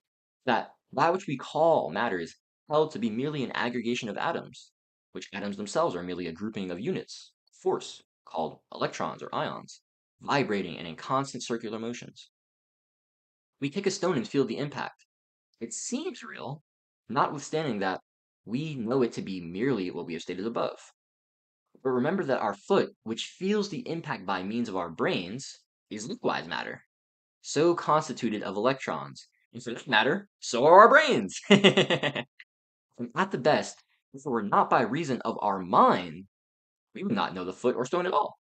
That which we call matter is held to be merely an aggregation of atoms, which atoms themselves are merely a grouping of units, force, called electrons or ions, vibrating and in constant circular motions. We kick a stone and feel the impact. It seems real, notwithstanding that we know it to be merely what we have stated above. But remember that our foot, which feels the impact by means of our brains, is likewise matter, so constituted of electrons, and for that matter, so are our brains. And at the best, if it were not by reason of our mind, we would not know the foot or stone at all.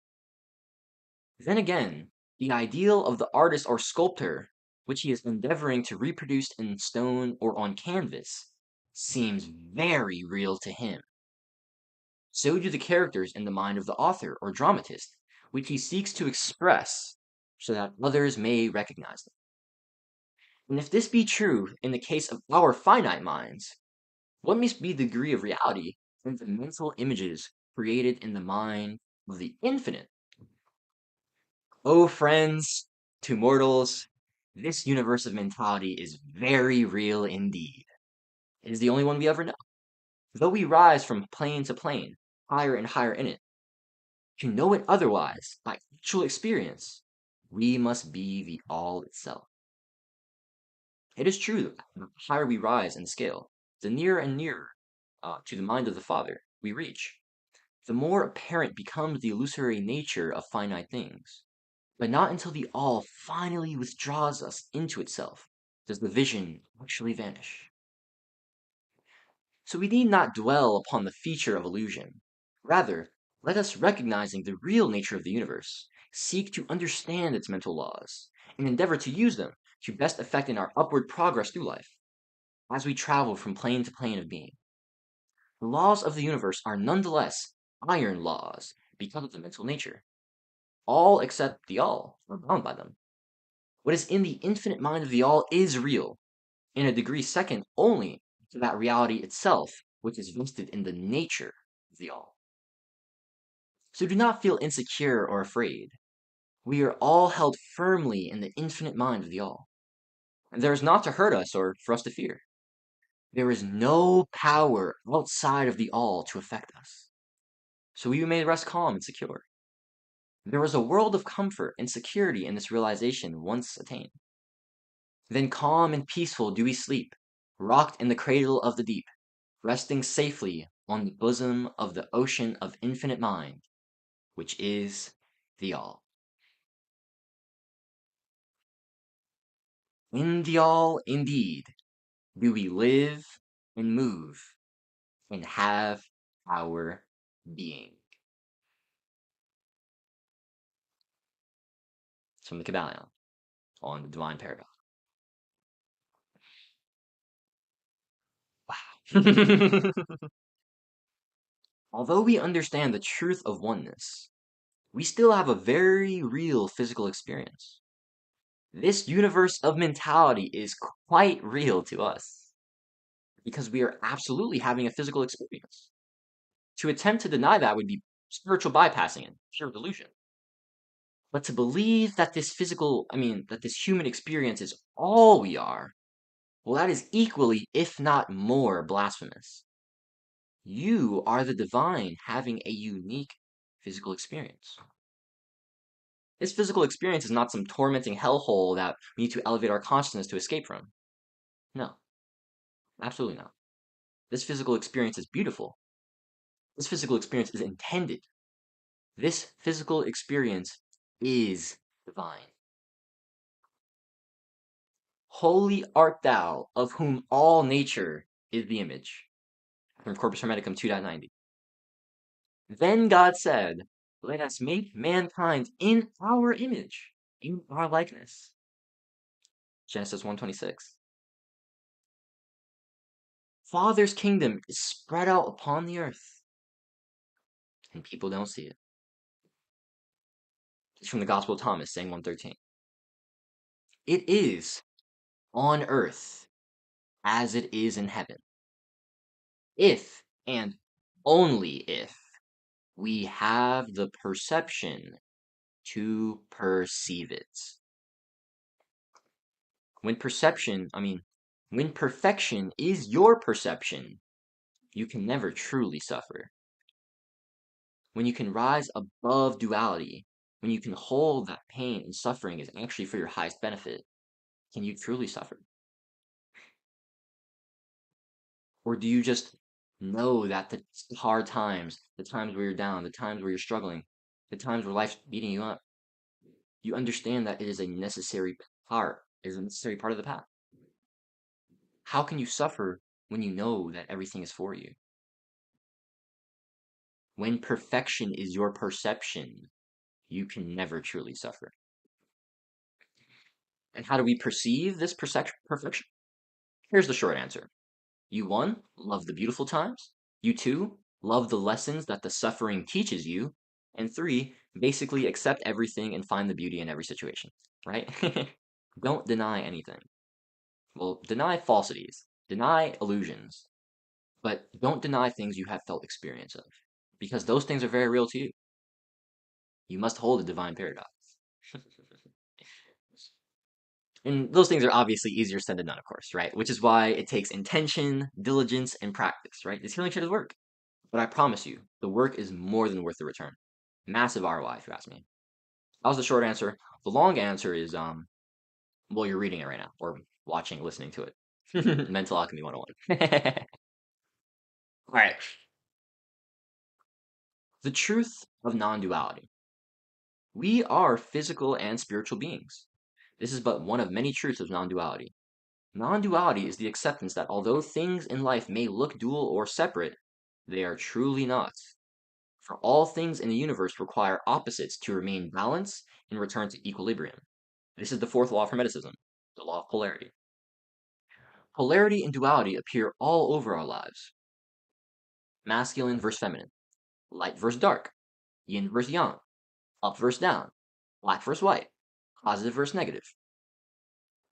Then again, the ideal of the artist or sculptor, which he is endeavoring to reproduce in stone or on canvas, seems very real to him. So do the characters in the mind of the author or dramatist, which he seeks to express so that others may recognize them. And if this be true in the case of our finite minds, what must be the degree of reality in the mental images created in the mind of the infinite? Oh, friends, to mortals, this universe of mentality is very real indeed. It is the only one we ever know. Though we rise from plane to plane, higher and higher in it, to know it otherwise, by actual experience, we must be the all itself. It is true that the higher we rise in the scale, the nearer and nearer to the mind of the Father we reach, the more apparent becomes the illusory nature of finite things. But not until the all finally withdraws us into itself does the vision actually vanish. So we need not dwell upon the feature of illusion. Rather, let us, recognizing the real nature of the universe, seek to understand its mental laws, and endeavor to use them to best effect in our upward progress through life, as we travel from plane to plane of being. The laws of the universe are nonetheless iron laws because of the mental nature. All except the all are bound by them. What is in the infinite mind of the all is real, in a degree second only to that reality itself, which is vested in the nature of the all. So do not feel insecure or afraid. We are all held firmly in the infinite mind of the all. And there is naught to hurt us or for us to fear. There is no power outside of the all to affect us. So we may rest calm and secure. There is a world of comfort and security in this realization once attained. Then calm and peaceful do we sleep, rocked in the cradle of the deep, resting safely on the bosom of the ocean of infinite mind, which is the all. In the all, indeed, do we live and move and have our being. It's from the Kybalion on the divine paradox. Wow. Although we understand the truth of oneness, we still have a very real physical experience. This universe of mentality is quite real to us because we are absolutely having a physical experience. To attempt to deny that would be spiritual bypassing and pure delusion. But to believe that that this human experience is all we are, well, that is equally, if not more, blasphemous. You are the divine having a unique physical experience. This physical experience is not some tormenting hellhole that we need to elevate our consciousness to escape from. No, absolutely not. This physical experience is beautiful. This physical experience is intended. This physical experience is divine. Holy art thou, of whom all nature is the image. From Corpus Hermeticum 2.90. Then God said, let us make mankind in our image, in our likeness. Genesis 1:26. Father's kingdom is spread out upon the earth, and people don't see it. It's from the Gospel of Thomas, saying 1:13. It is on earth as it is in heaven. If and only if we have the perception to perceive it. When when perfection is your perception, you can never truly suffer. When you can rise above duality, when you can hold that pain and suffering is actually for your highest benefit, can you truly suffer? Or do you just know that the hard times, the times where you're down, the times where you're struggling, the times where life's beating you up, you understand that it is a necessary part of the path? How can you suffer when you know that everything is for you? When perfection is your perception, you can never truly suffer. And how do we perceive this perfection? Here's the short answer. You, one, love the beautiful times. You, two, love the lessons that the suffering teaches you. And three, basically accept everything and find the beauty in every situation, right? Don't deny anything. Well, deny falsities, deny illusions, but don't deny things you have felt experience of, because those things are very real to you. You must hold a divine paradox. And those things are obviously easier said than done, of course, right? Which is why it takes intention, diligence, and practice, right? This healing shit is work. But I promise you, the work is more than worth the return. Massive ROI, if you ask me. That was the short answer. The long answer is, well, you're reading it right now, or watching, listening to it. Mental Alchemy 101. All right. The truth of non-duality. We are physical and spiritual beings. This is but one of many truths of non-duality. Non-duality is the acceptance that although things in life may look dual or separate, they are truly not. For all things in the universe require opposites to remain balanced and return to equilibrium. This is the fourth law of Hermeticism, the law of polarity. Polarity and duality appear all over our lives. Masculine versus feminine, light versus dark, yin versus yang, up versus down, black versus white, positive versus negative.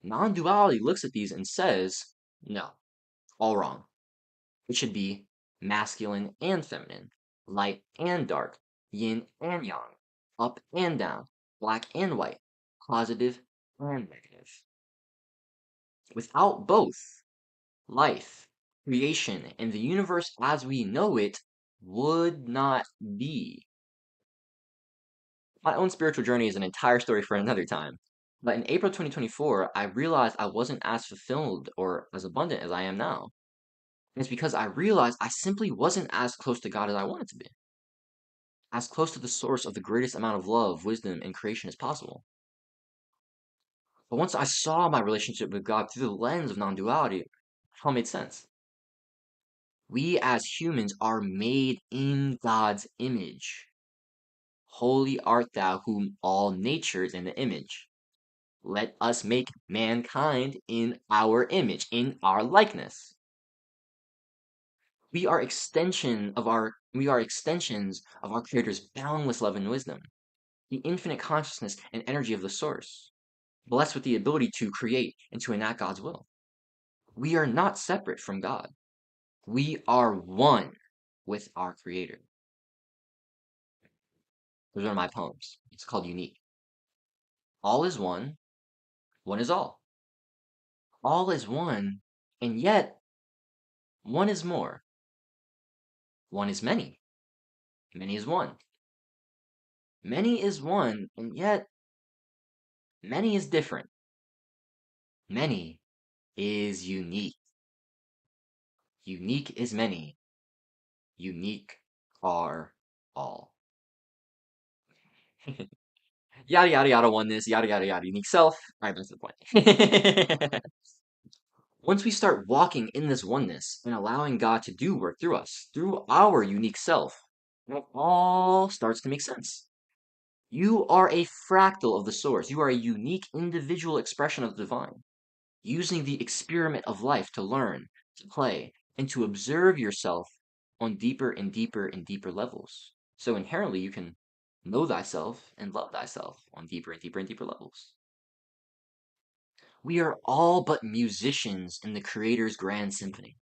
Non-duality looks at these and says, no, all wrong. It should be masculine and feminine, light and dark, yin and yang, up and down, black and white, positive and negative. Without both, life, creation, and the universe as we know it would not be. My own spiritual journey is an entire story for another time. But in April 2024, I realized I wasn't as fulfilled or as abundant as I am now. And it's because I realized I simply wasn't as close to God as I wanted to be. As close to the source of the greatest amount of love, wisdom, and creation as possible. But once I saw my relationship with God through the lens of non-duality, it all made sense. We as humans are made in God's image. Holy art thou whom all nature is in the image. Let us make mankind in our image, in our likeness. We are extensions of our Creator's boundless love and wisdom, the infinite consciousness and energy of the source. blessed with the ability to create and to enact God's will. We are not separate from God. We are one with our Creator. Those are my poems. It's called Unique. All is one is all. All is one, and yet one is more. One is many is one. Many is one, and yet many is different. Many is unique. Unique is many. Unique are all. Yada yada yada oneness, yada yada yada unique self. Alright, that's the point. Once we start walking in this oneness and allowing God to do work through us, through our unique self, it all starts to make sense. You are a fractal of the source. You are a unique individual expression of the divine, using the experiment of life to learn, to play, and to observe yourself on deeper and deeper and deeper levels. So inherently, you can know thyself and love thyself on deeper and deeper and deeper levels. We are all but musicians in the Creator's grand symphony,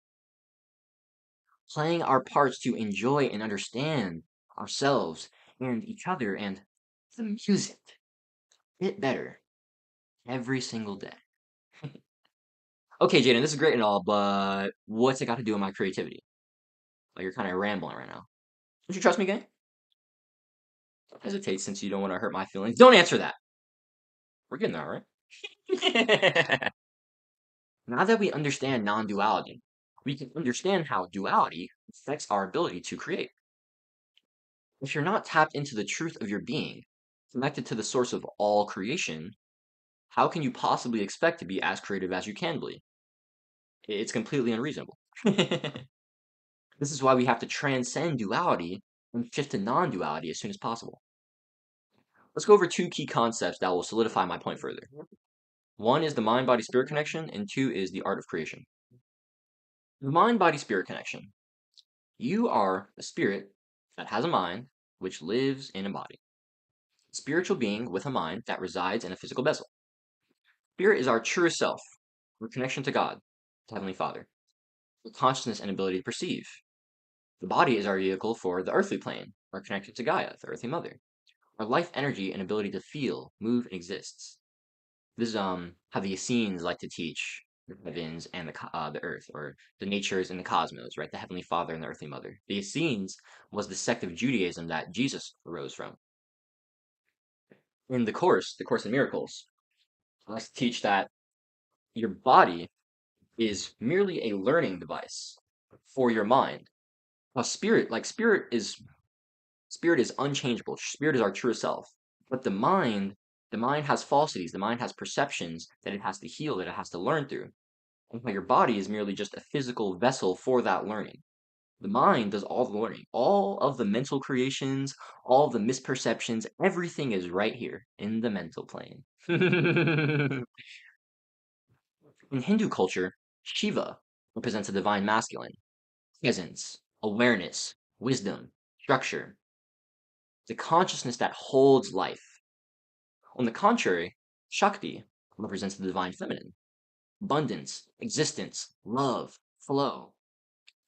playing our parts to enjoy and understand ourselves and each other and the music a bit better every single day. Okay, Jaden, this is great and all, but what's it got to do with my creativity? Like, you're kind of rambling right now. Don't you trust me, gang? Don't hesitate since you don't want to hurt my feelings. Don't answer that. We're getting there, right? Now that we understand non-duality, we can understand how duality affects our ability to create. If you're not tapped into the truth of your being, connected to the source of all creation, how can you possibly expect to be as creative as you can be? It's completely unreasonable. This is why we have to transcend duality and shift to non-duality as soon as possible. Let's go over two key concepts that will solidify my point further. One is the mind-body-spirit connection, and two is the art of creation. The mind-body-spirit connection. You are a spirit that has a mind, which lives in a body. A spiritual being with a mind that resides in a physical vessel. Spirit is our truest self, our connection to God, to Heavenly Father, our consciousness and ability to perceive. The body is our vehicle for the earthly plane, our connection to Gaia, the earthly mother. Our life energy and ability to feel, move, and exists. This is how the Essenes like to teach the heavens and the earth, or the natures and the cosmos, right? The Heavenly Father and the earthly mother. The Essenes was the sect of Judaism that Jesus arose from. In the Course in Miracles, I like to teach that your body is merely a learning device for your mind. A spirit, spirit is unchangeable. Spirit is our true self. But the mind has falsities. The mind has perceptions that it has to heal, that it has to learn through. And your body is merely just a physical vessel for that learning. The mind does all the learning. All of the mental creations, all the misperceptions, everything is right here in the mental plane. In Hindu culture, Shiva represents a divine masculine, presence, awareness, wisdom, structure, the consciousness that holds life. On the contrary, Shakti represents the divine feminine, abundance, existence, love, flow,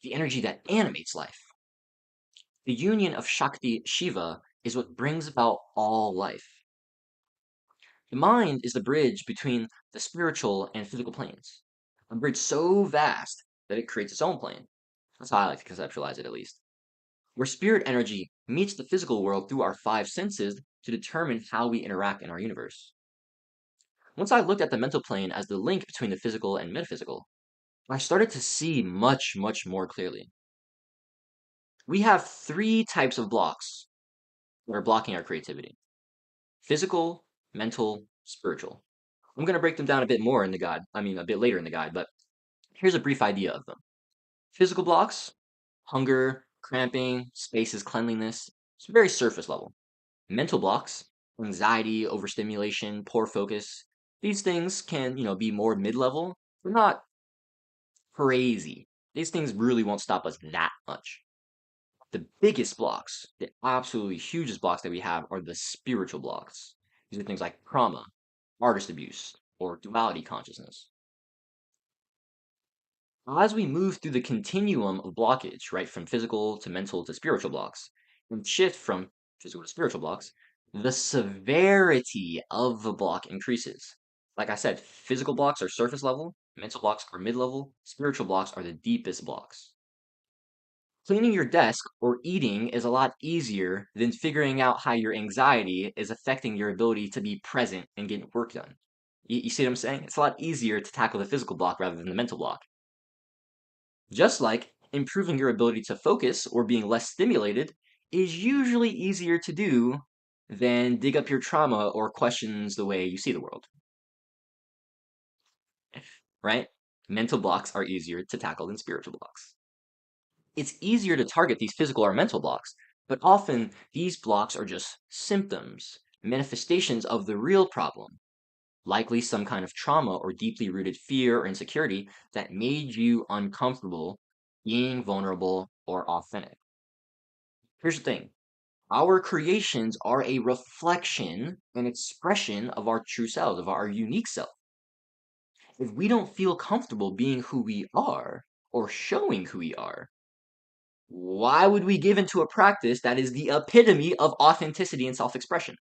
the energy that animates life. The union of Shakti Shiva is what brings about all life. The mind is the bridge between the spiritual and physical planes, a bridge so vast that it creates its own plane. That's how I like to conceptualize it, at least. Where spirit energy meets the physical world through our five senses to determine how we interact in our universe. Once I looked at the mental plane as the link between the physical and metaphysical, I started to see much, much more clearly. We have three types of blocks that are blocking our creativity: physical, mental, spiritual. I'm going to break them down a bit more in the guide, a bit later in the guide, but here's a brief idea of them. Physical blocks: hunger, cramping, spaces, cleanliness. It's very surface level. Mental blocks: anxiety, overstimulation, poor focus. These things can, be more mid-level. They're not crazy. These things really won't stop us that much. The biggest blocks, the absolutely hugest blocks that we have are the spiritual blocks. These are things like trauma, artist abuse, or duality consciousness. As we move through the continuum of blockage, right, from physical to mental to spiritual blocks, and shift from physical to spiritual blocks, the severity of the block increases. Like I said, physical blocks are surface level, mental blocks are mid level, spiritual blocks are the deepest blocks. Cleaning your desk or eating is a lot easier than figuring out how your anxiety is affecting your ability to be present and get work done. You see what I'm saying? It's a lot easier to tackle the physical block rather than the mental block. Just like improving your ability to focus or being less stimulated is usually easier to do than dig up your trauma or questions the way you see the world, right? Mental blocks are easier to tackle than spiritual blocks. It's easier to target these physical or mental blocks, but often these blocks are just symptoms, manifestations of the real problem, likely some kind of trauma or deeply rooted fear or insecurity that made you uncomfortable being vulnerable or authentic. Here's the thing. Our creations are a reflection, an expression of our true selves, of our unique self. If we don't feel comfortable being who we are or showing who we are, why would we give into a practice that is the epitome of authenticity and self-expression?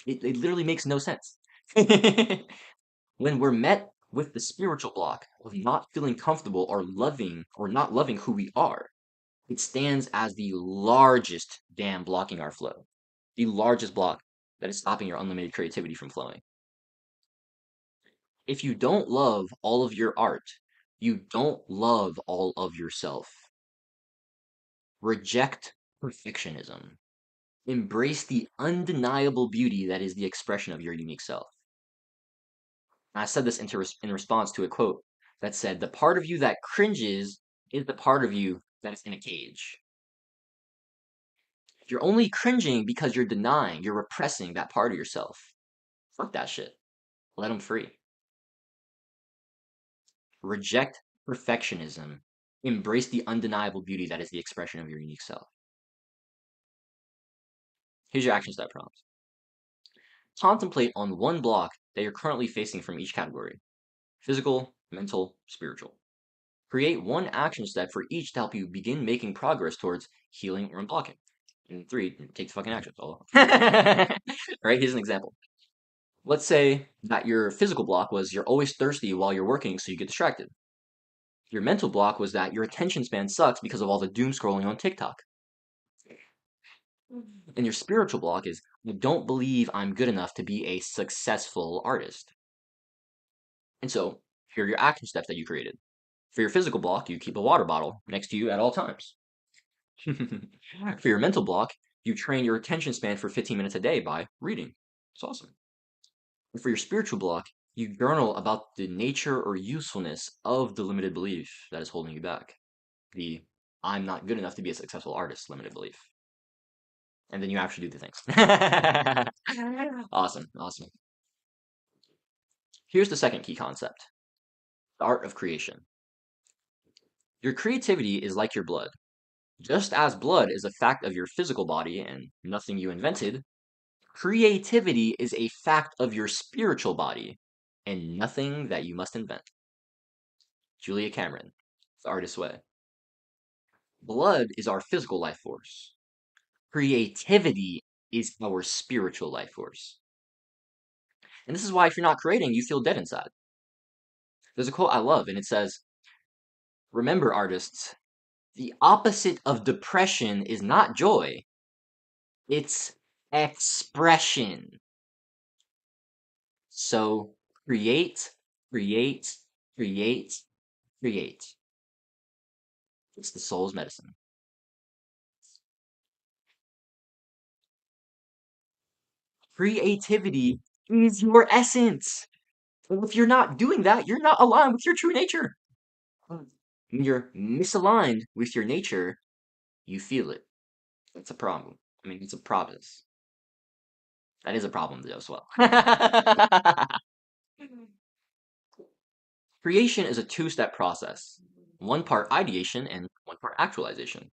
It literally makes no sense. When we're met with the spiritual block of not feeling comfortable or loving or not loving who we are, it stands as the largest dam blocking our flow, the largest block that is stopping your unlimited creativity from flowing. If you don't love all of your art, you don't love all of yourself. Reject perfectionism. Embrace the undeniable beauty that is the expression of your unique self. And I said this in response to a quote that said, "The part of you that cringes is the part of you that is in a cage." You're only cringing because you're denying, you're repressing that part of yourself. Fuck that shit. Let them free. Reject perfectionism. Embrace the undeniable beauty that is the expression of your unique self. Here's your action step prompt. Contemplate on one block that you're currently facing from each category: physical, mental, spiritual. Create one action step for each to help you begin making progress towards healing or unblocking. And 3, take the fucking action. All right, here's an example. Let's say that your physical block was you're always thirsty while you're working, so you get distracted. Your mental block was that your attention span sucks because of all the doom scrolling on TikTok. And your spiritual block is, I don't believe I'm good enough to be a successful artist. And so, here are your action steps that you created. For your physical block, you keep a water bottle next to you at all times. For your mental block, you train your attention span for 15 minutes a day by reading. It's awesome. And for your spiritual block, you journal about the nature or usefulness of the limited belief that is holding you back. The I'm not good enough to be a successful artist limited belief. And then you actually do the things. Awesome, awesome. Here's the second key concept: the art of creation. Your creativity is like your blood. Just as blood is a fact of your physical body and nothing you invented, creativity is a fact of your spiritual body and nothing that you must invent. Julia Cameron, The Artist's Way. Blood is our physical life force. Creativity is our spiritual life force. And this is why if you're not creating, you feel dead inside. There's a quote I love, and it says, "Remember, artists, the opposite of depression is not joy, it's expression." So create, create, create, create. It's the soul's medicine. Creativity is your essence. And if you're not doing that, you're not aligned with your true nature. When you're misaligned with your nature, you feel it. That's a problem. I mean, it's a process. That is a problem though as well. Creation is a two-step process. One part ideation and one part actualization.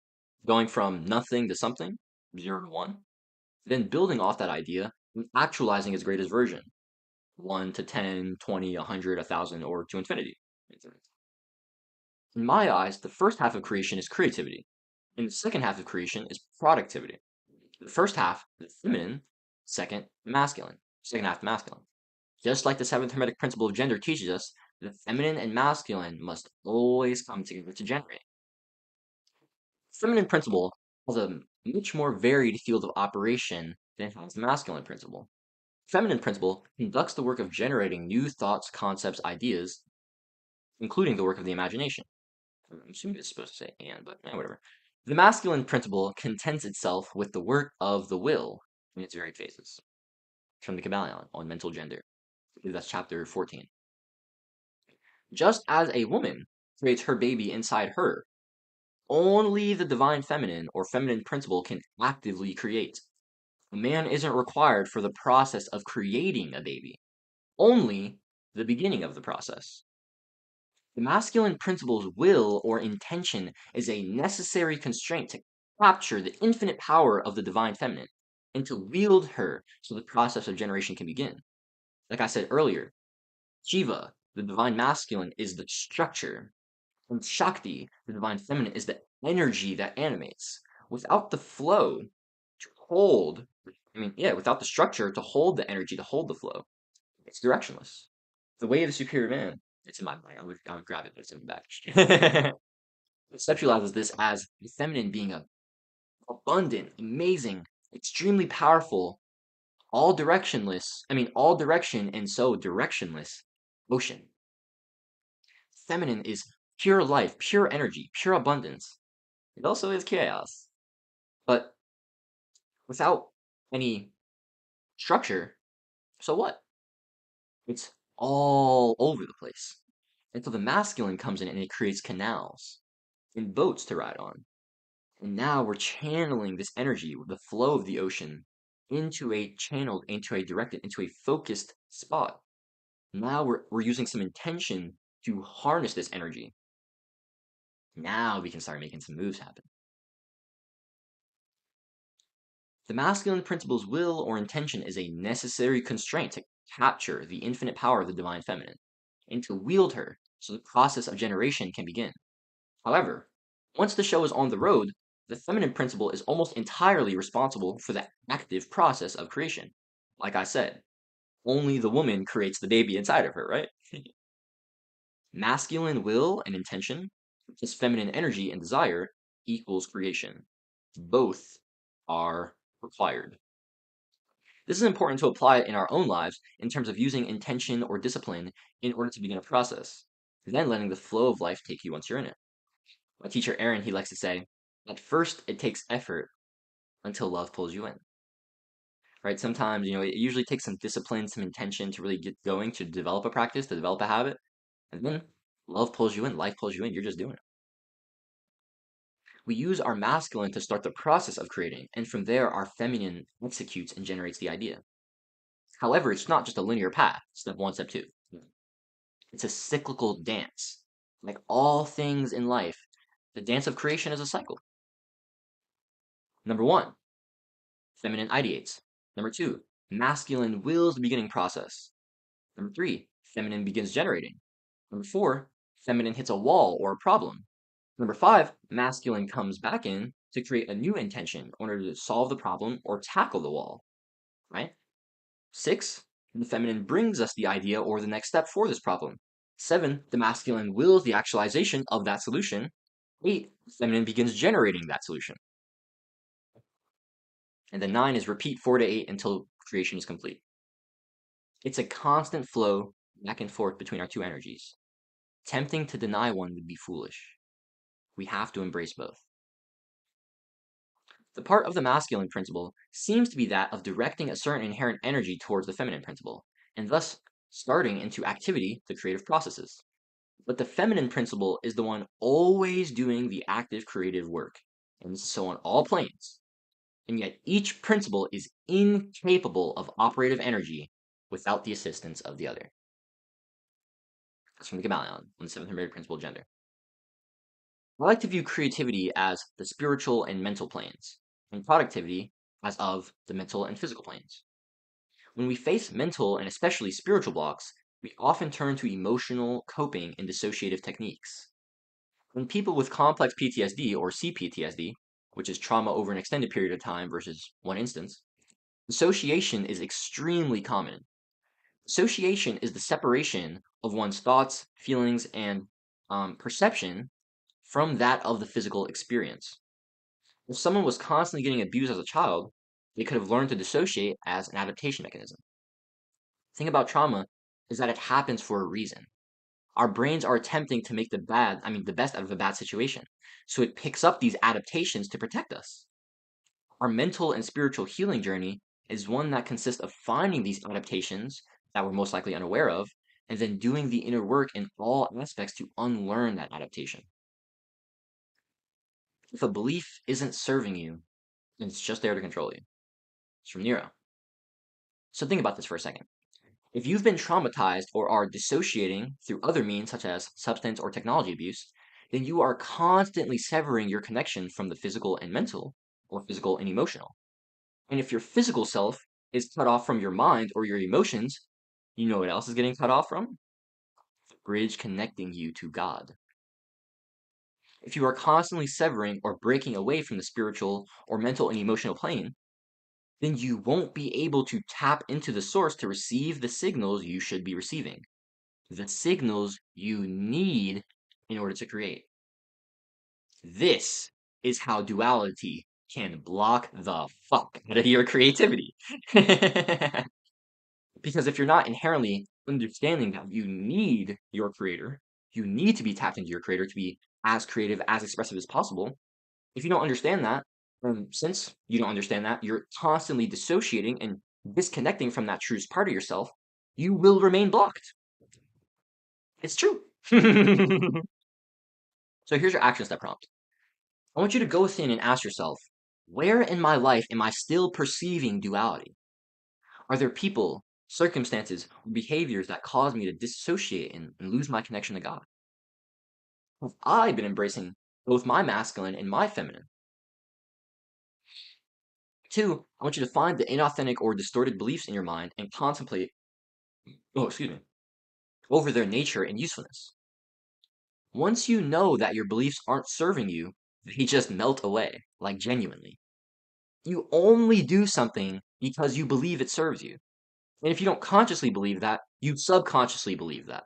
Going from nothing to something, 0 to 1, then building off that idea and actualizing its greatest version, 1 to 10, 20, 100, 1,000, or to infinity. In my eyes, the first half of creation is creativity, and the second half of creation is productivity. The first half, the feminine, second, the masculine, second half, the masculine. Just like the seventh hermetic principle of gender teaches us, the feminine and masculine must always come together to generate. The feminine principle has a much more varied field of operation than has the masculine principle. The feminine principle conducts the work of generating new thoughts, concepts, ideas, including the work of the imagination. I'm assuming it's supposed to say and, but whatever. The masculine principle contents itself with the work of the will in its varied phases. From the Kabbalion on mental gender. That's chapter 14. Just as a woman creates her baby inside her, only the divine feminine or feminine principle can actively create. A man isn't required for the process of creating a baby, only the beginning of the process. The masculine principle's will or intention is a necessary constraint to capture the infinite power of the divine feminine and to wield her so the process of generation can begin. Like I said earlier, Shiva, the divine masculine, is the structure, and Shakti, the divine feminine, is the energy that animates. Without the flow to hold, without the structure to hold the energy, to hold the flow, it's directionless. The way of the superior man, it's in my mind. I would grab it, but it's in the back. Conceptualizes this as the feminine being a abundant, amazing, extremely powerful, all direction and so directionless ocean. Feminine is pure life, pure energy, pure abundance. It also is chaos. But without any structure, so what? It's all over the place. And so the masculine comes in and it creates canals and boats to ride on. And now we're channeling this energy, the flow of the ocean, into a channeled, into a directed, into a focused spot. Now we're using some intention to harness this energy. Now we can start making some moves happen. The masculine principle's will or intention is a necessary constraint to capture the infinite power of the divine feminine, and to wield her so the process of generation can begin. However, once the show is on the road, the feminine principle is almost entirely responsible for the active process of creation. Like I said, only the woman creates the baby inside of her, right? Masculine will and intention, plus feminine energy and desire, equals creation. Both are required. This is important to apply in our own lives in terms of using intention or discipline in order to begin a process, then letting the flow of life take you once you're in it. My teacher Aaron, he likes to say, at first it takes effort until love pulls you in. Right? Sometimes, it usually takes some discipline, some intention to really get going, to develop a practice, to develop a habit, and then love pulls you in, life pulls you in, you're just doing it. We use our masculine to start the process of creating, and from there our feminine executes and generates the idea. However, it's not just a linear path, step one, step two. It's a cyclical dance. Like all things in life, the dance of creation is a cycle. Number one, feminine ideates. Number two, masculine wills the beginning process. Number three, feminine begins generating. Number four, feminine hits a wall or a problem. Number five, masculine comes back in to create a new intention in order to solve the problem or tackle the wall, right? Six, the feminine brings us the idea or the next step for this problem. Seven, the masculine wills the actualization of that solution. Eight, the feminine begins generating that solution. And then nine is repeat 4 to 8 until creation is complete. It's a constant flow back and forth between our two energies. Tempting to deny one would be foolish. We have to embrace both. The part of the masculine principle seems to be that of directing a certain inherent energy towards the feminine principle, and thus starting into activity the creative processes. But the feminine principle is the one always doing the active creative work, and so on all planes. And yet each principle is incapable of operative energy without the assistance of the other. That's from the Kabbalion on the seventh hermetic principle of gender. I like to view creativity as the spiritual and mental planes, and productivity as of the mental and physical planes. When we face mental and especially spiritual blocks, we often turn to emotional coping and dissociative techniques. In people with complex PTSD or CPTSD, which is trauma over an extended period of time versus one instance, dissociation is extremely common. Dissociation is the separation of one's thoughts, feelings, and perception from that of the physical experience. If someone was constantly getting abused as a child, they could have learned to dissociate as an adaptation mechanism. The thing about trauma is that it happens for a reason. Our brains are attempting to make the best out of a bad situation. So it picks up these adaptations to protect us. Our mental and spiritual healing journey is one that consists of finding these adaptations that we're most likely unaware of, and then doing the inner work in all aspects to unlearn that adaptation. If a belief isn't serving you, then it's just there to control you. It's from Nero. So think about this for a second. If you've been traumatized or are dissociating through other means such as substance or technology abuse, then you are constantly severing your connection from the physical and mental, or physical and emotional. And if your physical self is cut off from your mind or your emotions, you know what else is getting cut off from? The bridge connecting you to God. If you are constantly severing or breaking away from the spiritual or mental and emotional plane, then you won't be able to tap into the source to receive the signals you should be receiving, the signals you need in order to create. This is how duality can block the fuck out of your creativity. Because if you're not inherently understanding that you need your creator, you need to be tapped into your creator to be as creative, as expressive as possible. If you don't understand that, since you don't understand that, you're constantly dissociating and disconnecting from that truest part of yourself, you will remain blocked. It's true. So here's your action step prompt. I want you to go within and ask yourself, where in my life am I still perceiving duality? Are there people, circumstances, or behaviors that cause me to dissociate and lose my connection to God? Have I been embracing both my masculine and my feminine? 2, I want you to find the inauthentic or distorted beliefs in your mind and contemplate, over their nature and usefulness. Once you know that your beliefs aren't serving you, they just melt away, like genuinely. You only do something because you believe it serves you. And if you don't consciously believe that, you subconsciously believe that.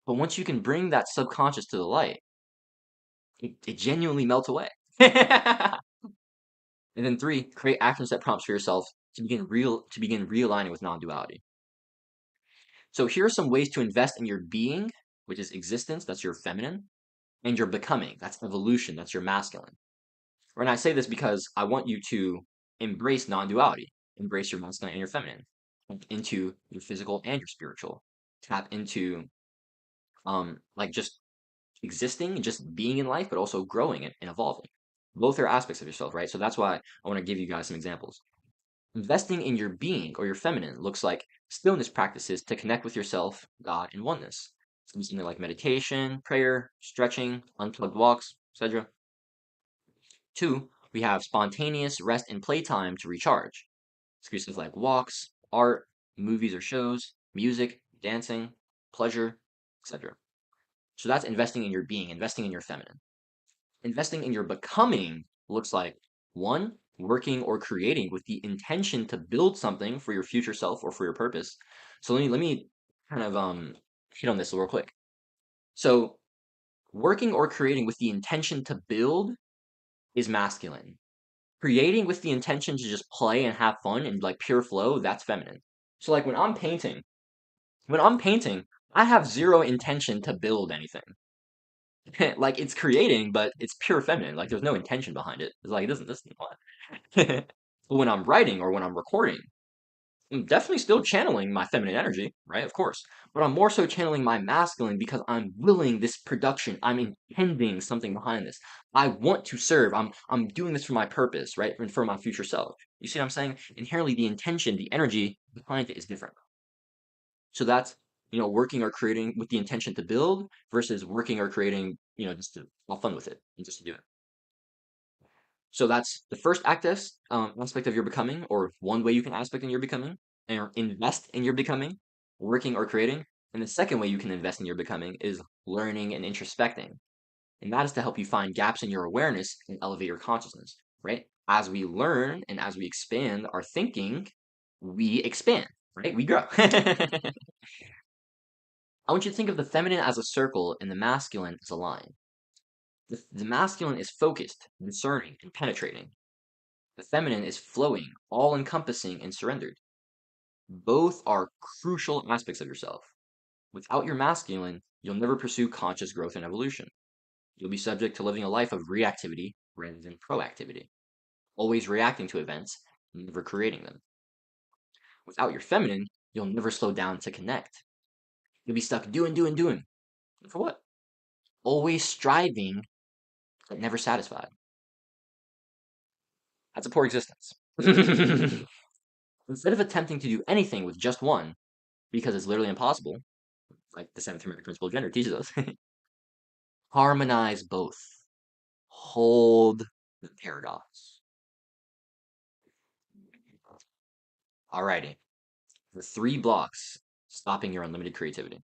But once you can bring that subconscious to the light, it genuinely melts away. And then 3, create action set prompts for yourself to begin realigning with non-duality. So here are some ways to invest in your being, which is existence, that's your feminine, and your becoming, that's evolution, that's your masculine. And I say this because I want you to embrace non-duality, embrace your masculine and your feminine, tap into your physical and your spiritual, tap into like just existing, just being in life, but also growing and evolving. Both are aspects of yourself, right? So that's why I want to give you guys some examples. Investing in your being or your feminine looks like stillness practices to connect with yourself, God, and oneness. Something like meditation, prayer, stretching, unplugged walks, etc. 2, we have spontaneous rest and playtime to recharge. Exclusive like walks, art, movies or shows, music, dancing, pleasure, etc. So that's investing in your being, investing in your feminine. Investing in your becoming looks like 1, working or creating with the intention to build something for your future self or for your purpose. So let me kind of hit on this real quick. So working or creating with the intention to build is masculine. Creating with the intention to just play and have fun and like pure flow, that's feminine. So like when I'm painting, I have zero intention to build anything. Like it's creating, but it's pure feminine. Like there's no intention behind it. It's like it doesn't what. But when I'm writing or when I'm recording, I'm definitely still channeling my feminine energy, right? Of course. But I'm more so channeling my masculine because I'm willing this production. I'm intending something behind this. I want to serve. I'm doing this for my purpose, right? And for my future self. You see what I'm saying? Inherently the intention, the energy behind it is different. So that's, working or creating with the intention to build versus working or creating, just to have fun with it and just to do it. So that's the first aspect of your becoming, or one way you can aspect in your becoming. invest in your becoming, working or creating. And the second way you can invest in your becoming is learning and introspecting. And that is to help you find gaps in your awareness and elevate your consciousness, right? As we learn and as we expand our thinking, we expand, right? We grow. I want you to think of the feminine as a circle and the masculine as a line. The masculine is focused, discerning, and penetrating. The feminine is flowing, all encompassing, and surrendered. Both are crucial aspects of yourself. Without your masculine, you'll never pursue conscious growth and evolution. You'll be subject to living a life of reactivity rather than proactivity, always reacting to events, never creating them. Without your feminine, you'll never slow down to connect. You'll be stuck doing. For what? Always striving, but never satisfied. That's a poor existence. Instead of attempting to do anything with just one, because it's literally impossible, like the seventh hermetic principle of gender teaches us, harmonize both. Hold the paradox. Alrighty. The 3 blocks stopping your unlimited creativity.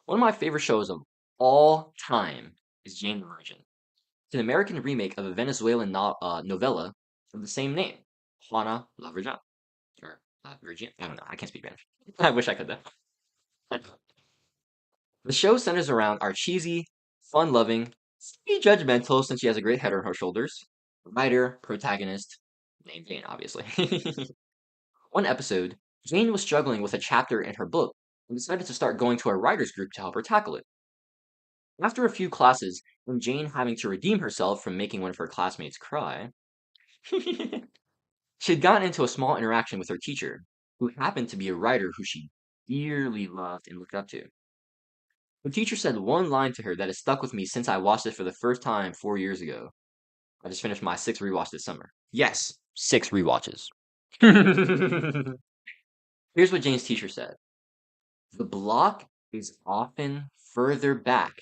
One of my favorite shows of all time is Jane the Virgin. It's an American remake of a Venezuelan novella of the same name, Juana la Virgen. Or La Virgin. I don't know. I can't speak Spanish. I wish I could, though. The show centers around our cheesy, fun-loving, judgmental since she has a great head on her shoulders, writer, protagonist, named Jane, obviously. One episode, Jane was struggling with a chapter in her book and decided to start going to a writer's group to help her tackle it. After a few classes, and Jane having to redeem herself from making one of her classmates cry, she had gotten into a small interaction with her teacher, who happened to be a writer who she dearly loved and looked up to. The teacher said one line to her that has stuck with me since I watched it for the first time 4 years ago. I just finished my 6th rewatch this summer. Yes, 6 rewatches. Here's what Jane's teacher said. The block is often further back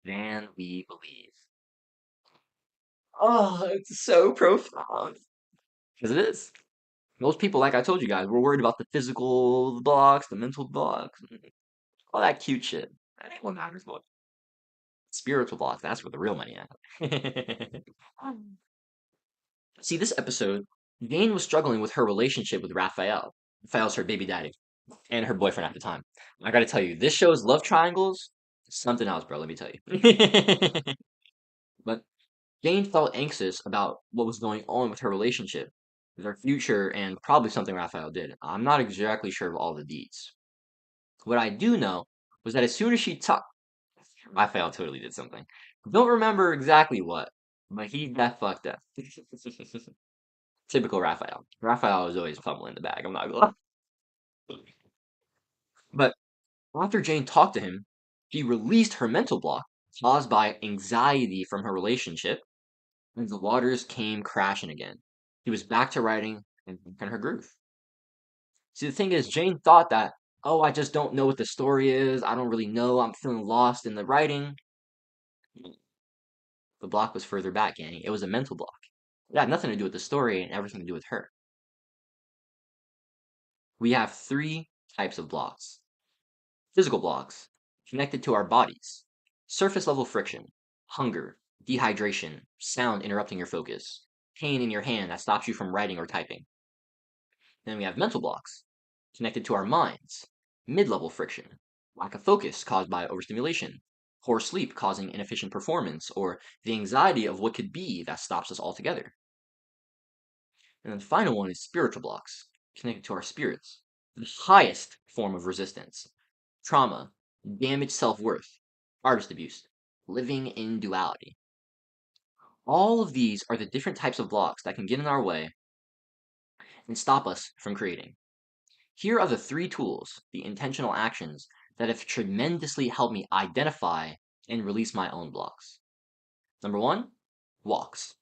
than we believe. Oh, it's so profound. Because it is. Most people, like I told you guys, we're worried about the physical blocks, the mental blocks, all that cute shit. That ain't what matters, boy. Spiritual blocks, that's where the real money at. See, this episode, Jane was struggling with her relationship with Raphael. Raphael's her baby daddy and her boyfriend at the time. I gotta tell you, this show's love triangles, something else, bro, let me tell you. But Jane felt anxious about what was going on with her relationship, their future, and probably something Raphael did. I'm not exactly sure of all the deeds. What I do know was that as soon as she talked, Raphael totally did something. Don't remember exactly what, but he got fucked up. Typical Raphael. Raphael was always fumbling the bag, I'm not gonna lie. But after Jane talked to him, he released her mental block caused by anxiety from her relationship, and the waters came crashing again. He was back to writing and in her groove. See, the thing is, Jane thought that, oh, I just don't know what the story is. I don't really know. I'm feeling lost in the writing. The block was further back, Annie. It was a mental block. It had nothing to do with the story and everything to do with her. We have 3 types of blocks. Physical blocks, connected to our bodies. Surface level friction, hunger, dehydration, sound interrupting your focus, pain in your hand that stops you from writing or typing. Then we have mental blocks, connected to our minds. Mid-level friction, lack of focus caused by overstimulation, poor sleep causing inefficient performance, or the anxiety of what could be that stops us altogether. And then the final one is spiritual blocks, connected to our spirits. The highest form of resistance. Trauma, damaged self-worth, artist abuse, living in duality. All of these are the different types of blocks that can get in our way and stop us from creating. Here are the 3 tools, the intentional actions, that have tremendously helped me identify and release my own blocks. Number 1, walks.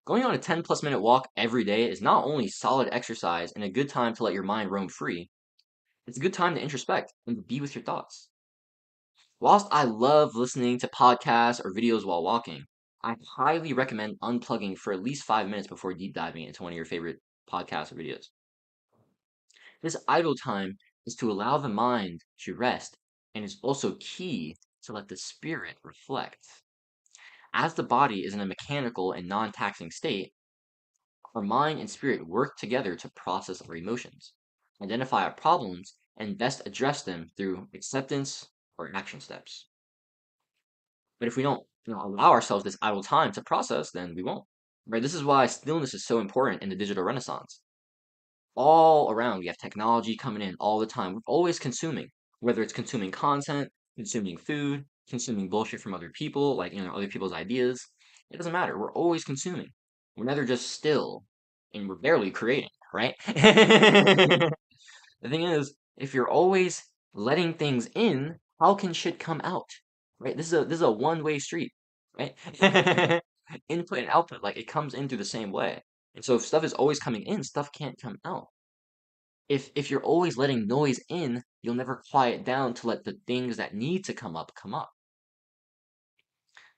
Going on a 10+ minute walk every day is not only solid exercise and a good time to let your mind roam free, it's a good time to introspect and to be with your thoughts. Whilst I love listening to podcasts or videos while walking, I highly recommend unplugging for at least 5 minutes before deep diving into one of your favorite podcasts or videos. This idle time is to allow the mind to rest and is also key to let the spirit reflect. As the body is in a mechanical and non taxing state, our mind and spirit work together to process our emotions, identify our problems, and best address them through acceptance or action steps. But if we don't allow ourselves this idle time to process, then we won't. Right? This is why stillness is so important in the digital renaissance. All around, we have technology coming in all the time. We're always consuming, whether it's consuming content, consuming food, consuming bullshit from other people, like other people's ideas. It doesn't matter. We're always consuming. We're never just still, and we're barely creating, right? The thing is, if you're always letting things in, how can shit come out? Right? This is a one-way street, right? Input and output, like it comes in through the same way. And so if stuff is always coming in, stuff can't come out. If you're always letting noise in, you'll never quiet down to let the things that need to come up come up.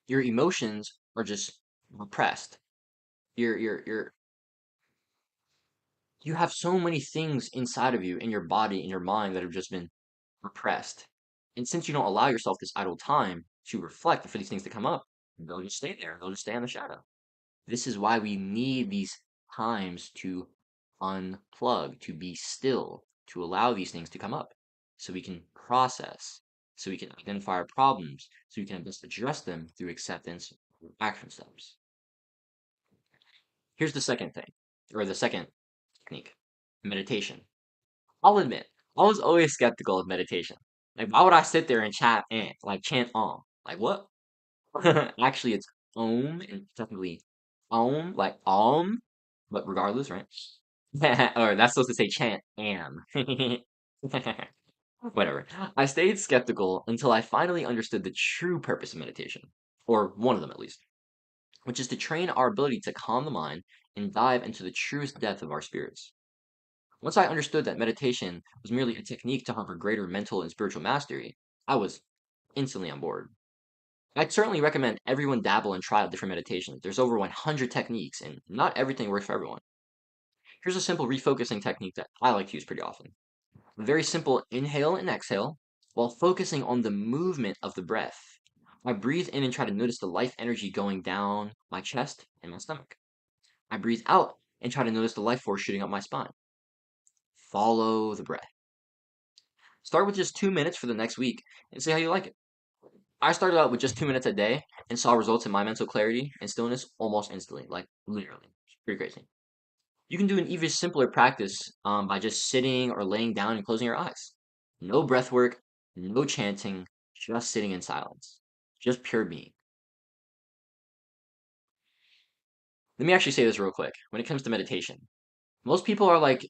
Your emotions are just repressed. You're you have so many things inside of you, in your body, in your mind that have just been repressed. And since you don't allow yourself this idle time to reflect for these things to come up, they'll just stay there. They'll just stay in the shadow. This is why we need these times to unplug, to be still, to allow these things to come up so we can process, so we can identify our problems, so we can best address them through acceptance or action steps. Here's the second thing, or the second technique, meditation. I'll admit, I was always skeptical of meditation. Like, why would I sit there and chant Om? Like, what? Actually, it's Om and technically Om, like Om, but regardless, right? Or that's supposed to say chant Am. Whatever. I stayed skeptical until I finally understood the true purpose of meditation, or one of them at least, which is to train our ability to calm the mind and dive into the truest depth of our spirits. Once I understood that meditation was merely a technique to hunt for greater mental and spiritual mastery, I was instantly on board. I'd certainly recommend everyone dabble and try out different meditations. There's over 100 techniques, and not everything works for everyone. Here's a simple refocusing technique that I like to use pretty often. A very simple inhale and exhale while focusing on the movement of the breath. I breathe in and try to notice the life energy going down my chest and my stomach. I breathe out and try to notice the life force shooting up my spine. Follow the breath. Start with just 2 minutes for the next week and see how you like it. I started out with just 2 minutes a day and saw results in my mental clarity and stillness almost instantly, like literally. It's pretty crazy. You can do an even simpler practice by just sitting or laying down and closing your eyes. No breath work, no chanting, just sitting in silence. Just pure being. Let me actually say this real quick. When it comes to meditation, most people are like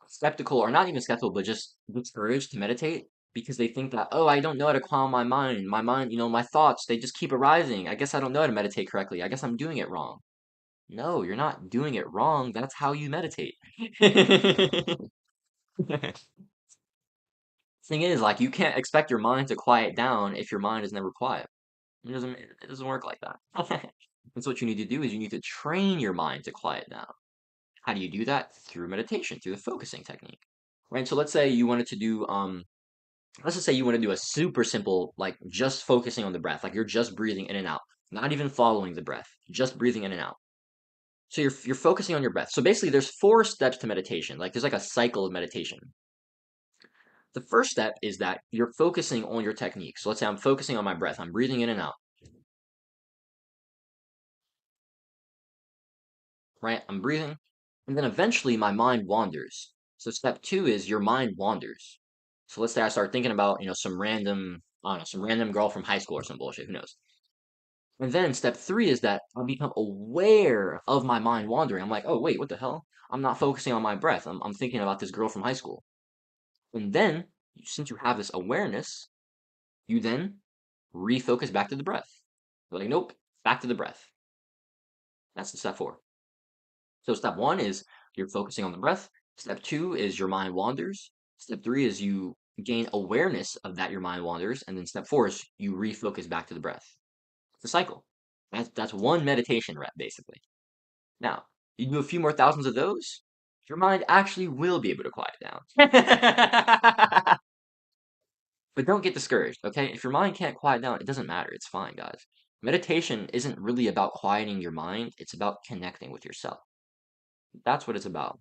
skeptical, or not even skeptical, but just discouraged to meditate because they think that, oh, I don't know how to calm my mind. My mind, my thoughts, they just keep arising. I guess I don't know how to meditate correctly. I guess I'm doing it wrong. No, you're not doing it wrong. That's how you meditate. Thing is, like, you can't expect your mind to quiet down if your mind is never quiet. It doesn't work like that. And so what you need to do is you need to train your mind to quiet down. How do you do that? Through meditation, through the focusing technique. Right? So let's say you wanted to do let's just say you want to do a super simple, like just focusing on the breath, like you're just breathing in and out, not even following the breath, just breathing in and out. So you're focusing on your breath. So basically there's 4 steps to meditation. Like there's like a cycle of meditation. The first step is that you're focusing on your technique. So let's say I'm focusing on my breath. I'm breathing in and out, right? I'm breathing. And then eventually my mind wanders. So step 2 is your mind wanders. So let's say I start thinking about, some random, I don't know, some random girl from high school or some bullshit, who knows? And then step 3 is that I become aware of my mind wandering. I'm like, oh, wait, what the hell? I'm not focusing on my breath. I'm thinking about this girl from high school. And then, since you have this awareness, you then refocus back to the breath. You're like, nope, back to the breath. That's the step 4. So step 1 is you're focusing on the breath. Step 2 is your mind wanders. Step 3 is you gain awareness of that your mind wanders. And then step 4 is you refocus back to the breath. It's a cycle. That's one meditation rep, basically. Now, you do a few more thousands of those, your mind actually will be able to quiet down. But don't get discouraged, okay? If your mind can't quiet down, it doesn't matter. It's fine, guys. Meditation isn't really about quieting your mind, it's about connecting with yourself. That's what it's about.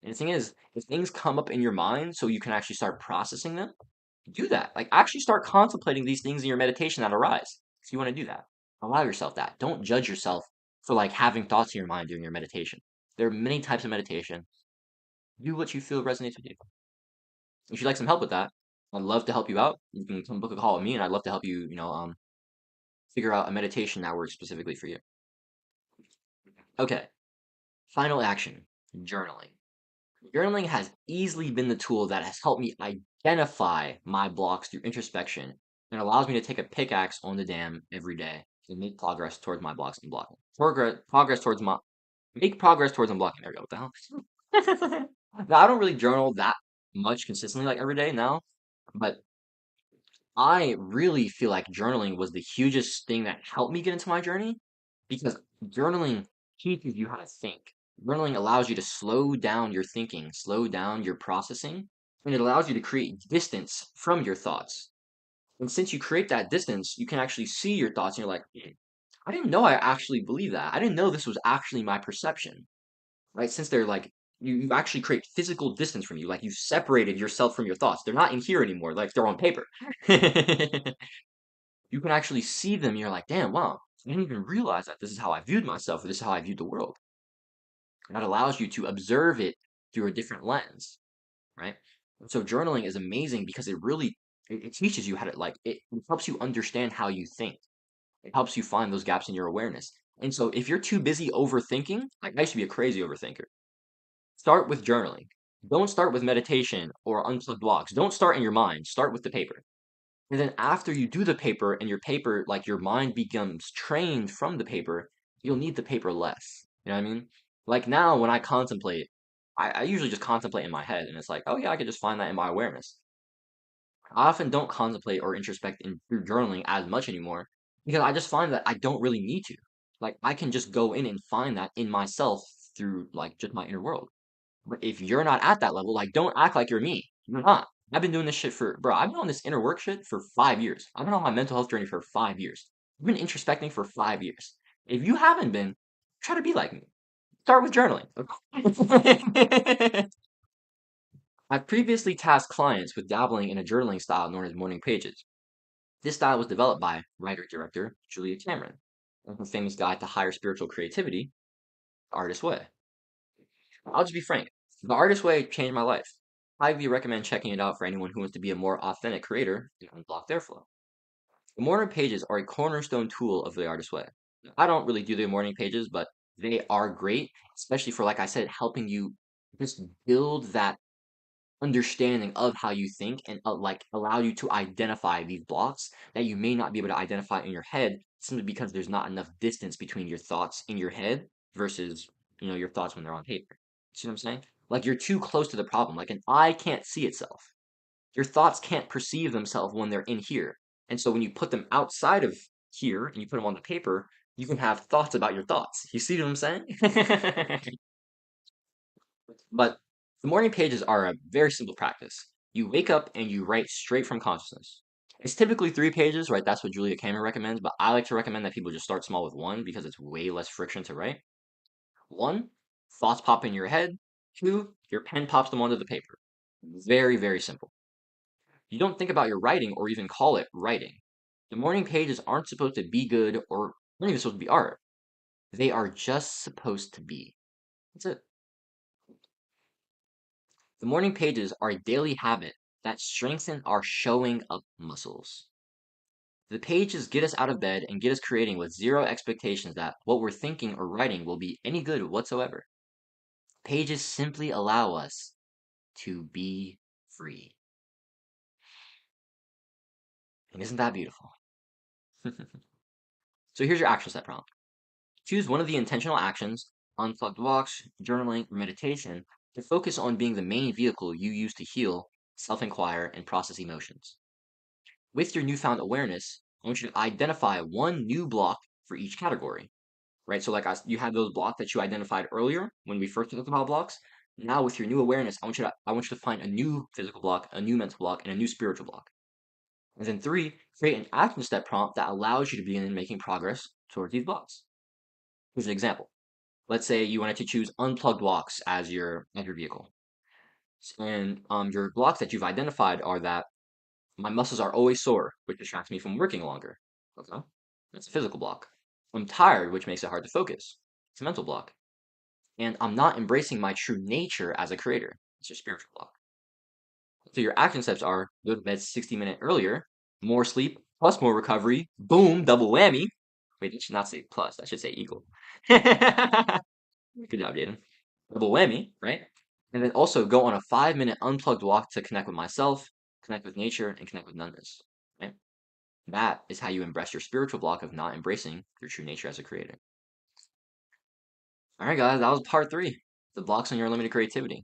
And the thing is, if things come up in your mind so you can actually start processing them, do that. Like, actually start contemplating these things in your meditation that arise. If you want to do that, allow yourself that. Don't judge yourself for like having thoughts in your mind during your meditation. There are many types of meditation. Do what you feel resonates with you. If you'd like some help with that, I'd love to help you out. You can come book a call with me, and I'd love to help you, figure out a meditation that works specifically for you. Okay, final action, journaling. Journaling has easily been the tool that has helped me identify my blocks through introspection and allows me to take a pickaxe on the dam every day to make progress towards my blocks and blocking. Progress towards my make progress towards unblocking. There we go. What the hell? Now, I don't really journal that much consistently, like every day now, but I really feel like journaling was the hugest thing that helped me get into my journey because journaling teaches you how to think. Journaling allows you to slow down your thinking, slow down your processing, and it allows you to create distance from your thoughts. And since you create that distance, you can actually see your thoughts and you're like, I didn't know I actually believe that. I didn't know this was actually my perception, right? Since they're like, you actually create physical distance from you. Like you separated yourself from your thoughts. They're not in here anymore. Like they're on paper. You can actually see them. And you're like, damn, wow. I didn't even realize that this is how I viewed myself, or this is how I viewed the world. And that allows you to observe it through a different lens, right? And so journaling is amazing because it teaches you how to it helps you understand how you think. It helps you find those gaps in your awareness. And so if you're too busy overthinking, like I used to be a crazy overthinker, start with journaling. Don't start with meditation or unplugged blocks. Don't start in your mind. Start with the paper. And then after you do the paper and your paper, like your mind becomes trained from the paper, you'll need the paper less. You know what I mean? Like now when I contemplate, I usually just contemplate in my head and it's like, oh yeah, I could just find that in my awareness. I often don't contemplate or introspect through journaling as much anymore because I just find that I don't really need to. Like I can just go in and find that in myself through like just my inner world. But if you're not at that level, like don't act like you're me. You're not. I've been doing this shit I've been on this inner work shit for 5 years. I've been on my mental health journey for 5 years. I've been introspecting for 5 years. If you haven't been, try to be like me. Start with journaling. I've previously tasked clients with dabbling in a journaling style known as morning pages. This style was developed by writer-director Julia Cameron, and her famous guide to higher spiritual creativity, The Artist's Way. I'll just be frank. The Artist Way changed my life. I highly recommend checking it out for anyone who wants to be a more authentic creator and unblock their flow. The morning pages are a cornerstone tool of the Artist Way. I don't really do the morning pages, but they are great, especially for, like I said, helping you just build that understanding of how you think and like allow you to identify these blocks that you may not be able to identify in your head simply because there's not enough distance between your thoughts in your head versus your thoughts when they're on paper. See what I'm saying? Like you're too close to the problem. Like an eye can't see itself. Your thoughts can't perceive themselves when they're in here. And so when you put them outside of here and you put them on the paper, you can have thoughts about your thoughts. You see what I'm saying? But the morning pages are a very simple practice. You wake up and you write straight from consciousness. It's typically 3 pages, right? That's what Julia Cameron recommends, but I like to recommend that people just start small with one because it's way less friction to write. One, thoughts pop in your head. Two, your pen pops them onto the paper. Very, very simple. You don't think about your writing or even call it writing. The morning pages aren't supposed to be good or not even supposed to be art. They are just supposed to be. That's it. The morning pages are a daily habit that strengthen our showing up muscles. The pages get us out of bed and get us creating with zero expectations that what we're thinking or writing will be any good whatsoever. Pages simply allow us to be free. And isn't that beautiful? So here's your action step prompt. Choose one of the intentional actions, unplugged walks, journaling, or meditation, to focus on being the main vehicle you use to heal, self-inquire, and process emotions. With your newfound awareness, I want you to identify one new block for each category, right? So like you had those blocks that you identified earlier when we first talked about blocks. Now, with your new awareness, I want you to find a new physical block, a new mental block, and a new spiritual block. And then 3, create an action step prompt that allows you to begin making progress towards these blocks. Here's an example. Let's say you wanted to choose unplugged blocks as your vehicle. And your blocks that you've identified are that my muscles are always sore, which distracts me from working longer. Okay. That's a physical block. I'm tired, which makes it hard to focus. It's a mental block. And I'm not embracing my true nature as a creator. It's your spiritual block. So your action steps are go to bed 60 minutes earlier, more sleep, plus more recovery. Boom, double whammy. Wait, it should not say plus. That should say equal. Good job, Jaden. Double whammy, right? And then also go on a 5-minute unplugged walk to connect with myself, connect with nature, and connect with nothingness. Right? That is how you embrace your spiritual block of not embracing your true nature as a creator. All right, guys, that was part 3. The blocks on your limited creativity.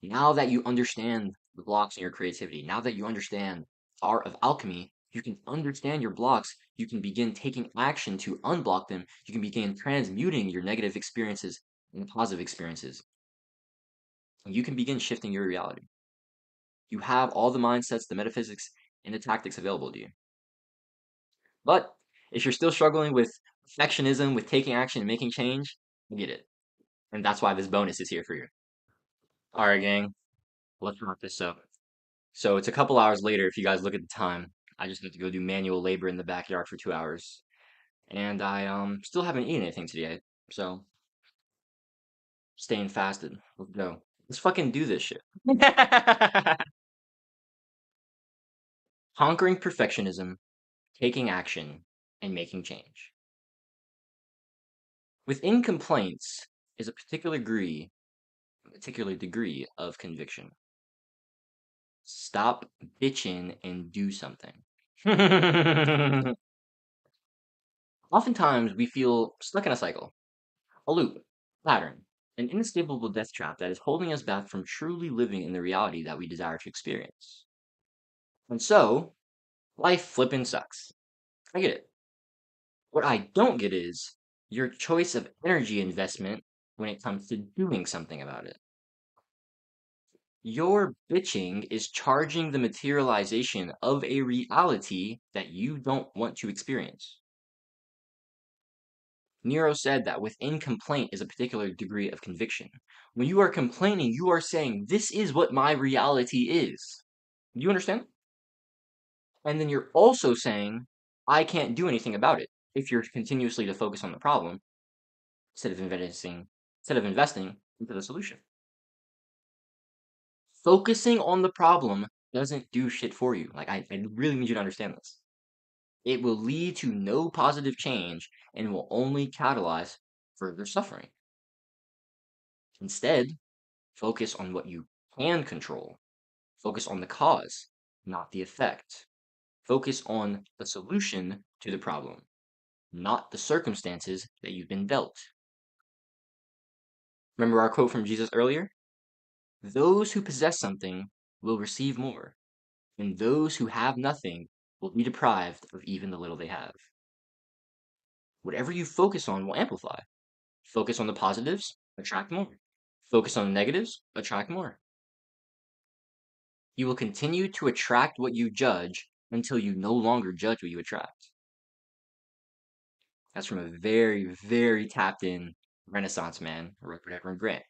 Now that you understand the blocks in your creativity, now that you understand the art of alchemy, you can understand your blocks. You can begin taking action to unblock them. You can begin transmuting your negative experiences into positive experiences. And you can begin shifting your reality. You have all the mindsets, the metaphysics, and the tactics available to you. But if you're still struggling with perfectionism, with taking action and making change, I get it. And that's why this bonus is here for you. All right, gang, let's wrap this up. So it's a couple hours later. If you guys look at the time, I just need to go do manual labor in the backyard for 2 hours, and I still haven't eaten anything today. So staying fasted. Let's go. Let's fucking do this shit. Conquering perfectionism, taking action, and making change. Within complaints is a particular degree of conviction. Stop bitching and do something. Oftentimes, we feel stuck in a cycle, a loop, pattern, an inescapable death trap that is holding us back from truly living in the reality that we desire to experience. And so, life flippin' sucks. I get it. What I don't get is your choice of energy investment when it comes to doing something about it. Your bitching is charging the materialization of a reality that you don't want to experience. Nero said that within complaint is a particular degree of conviction. When you are complaining, you are saying, this is what my reality is. Do you understand? And then you're also saying, I can't do anything about it. If you're continuously to focus on the problem instead of investing into the solution. Focusing on the problem doesn't do shit for you. Like I really need you to understand this. It will lead to no positive change and will only catalyze further suffering. Instead, focus on what you can control. Focus on the cause, not the effect. Focus on the solution to the problem, not the circumstances that you've been dealt. Remember our quote from Jesus earlier? Those who possess something will receive more, and those who have nothing will be deprived of even the little they have. Whatever you focus on will amplify. Focus on the positives, attract more. Focus on the negatives, attract more. You will continue to attract what you judge until you no longer judge what you attract. That's from a very, very tapped in Renaissance man, Reverend Grant.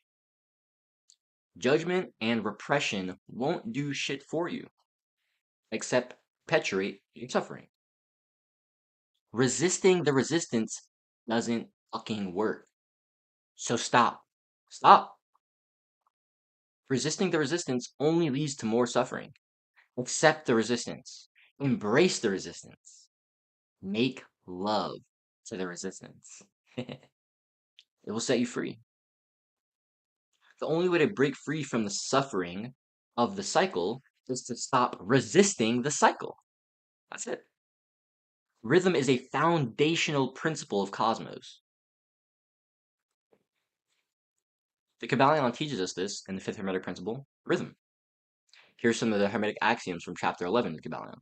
Judgment and repression won't do shit for you, except perpetuate your suffering. Resisting the resistance doesn't fucking work. So stop. Stop. Resisting the resistance only leads to more suffering. Accept the resistance. Embrace the resistance. Make love to the resistance. It will set you free. The only way to break free from the suffering of the cycle is to stop resisting the cycle. That's it. Rhythm is a foundational principle of cosmos. The Kybalion teaches us this in the fifth Hermetic principle, rhythm. Here's some of the Hermetic axioms from chapter 11 of the Kybalion.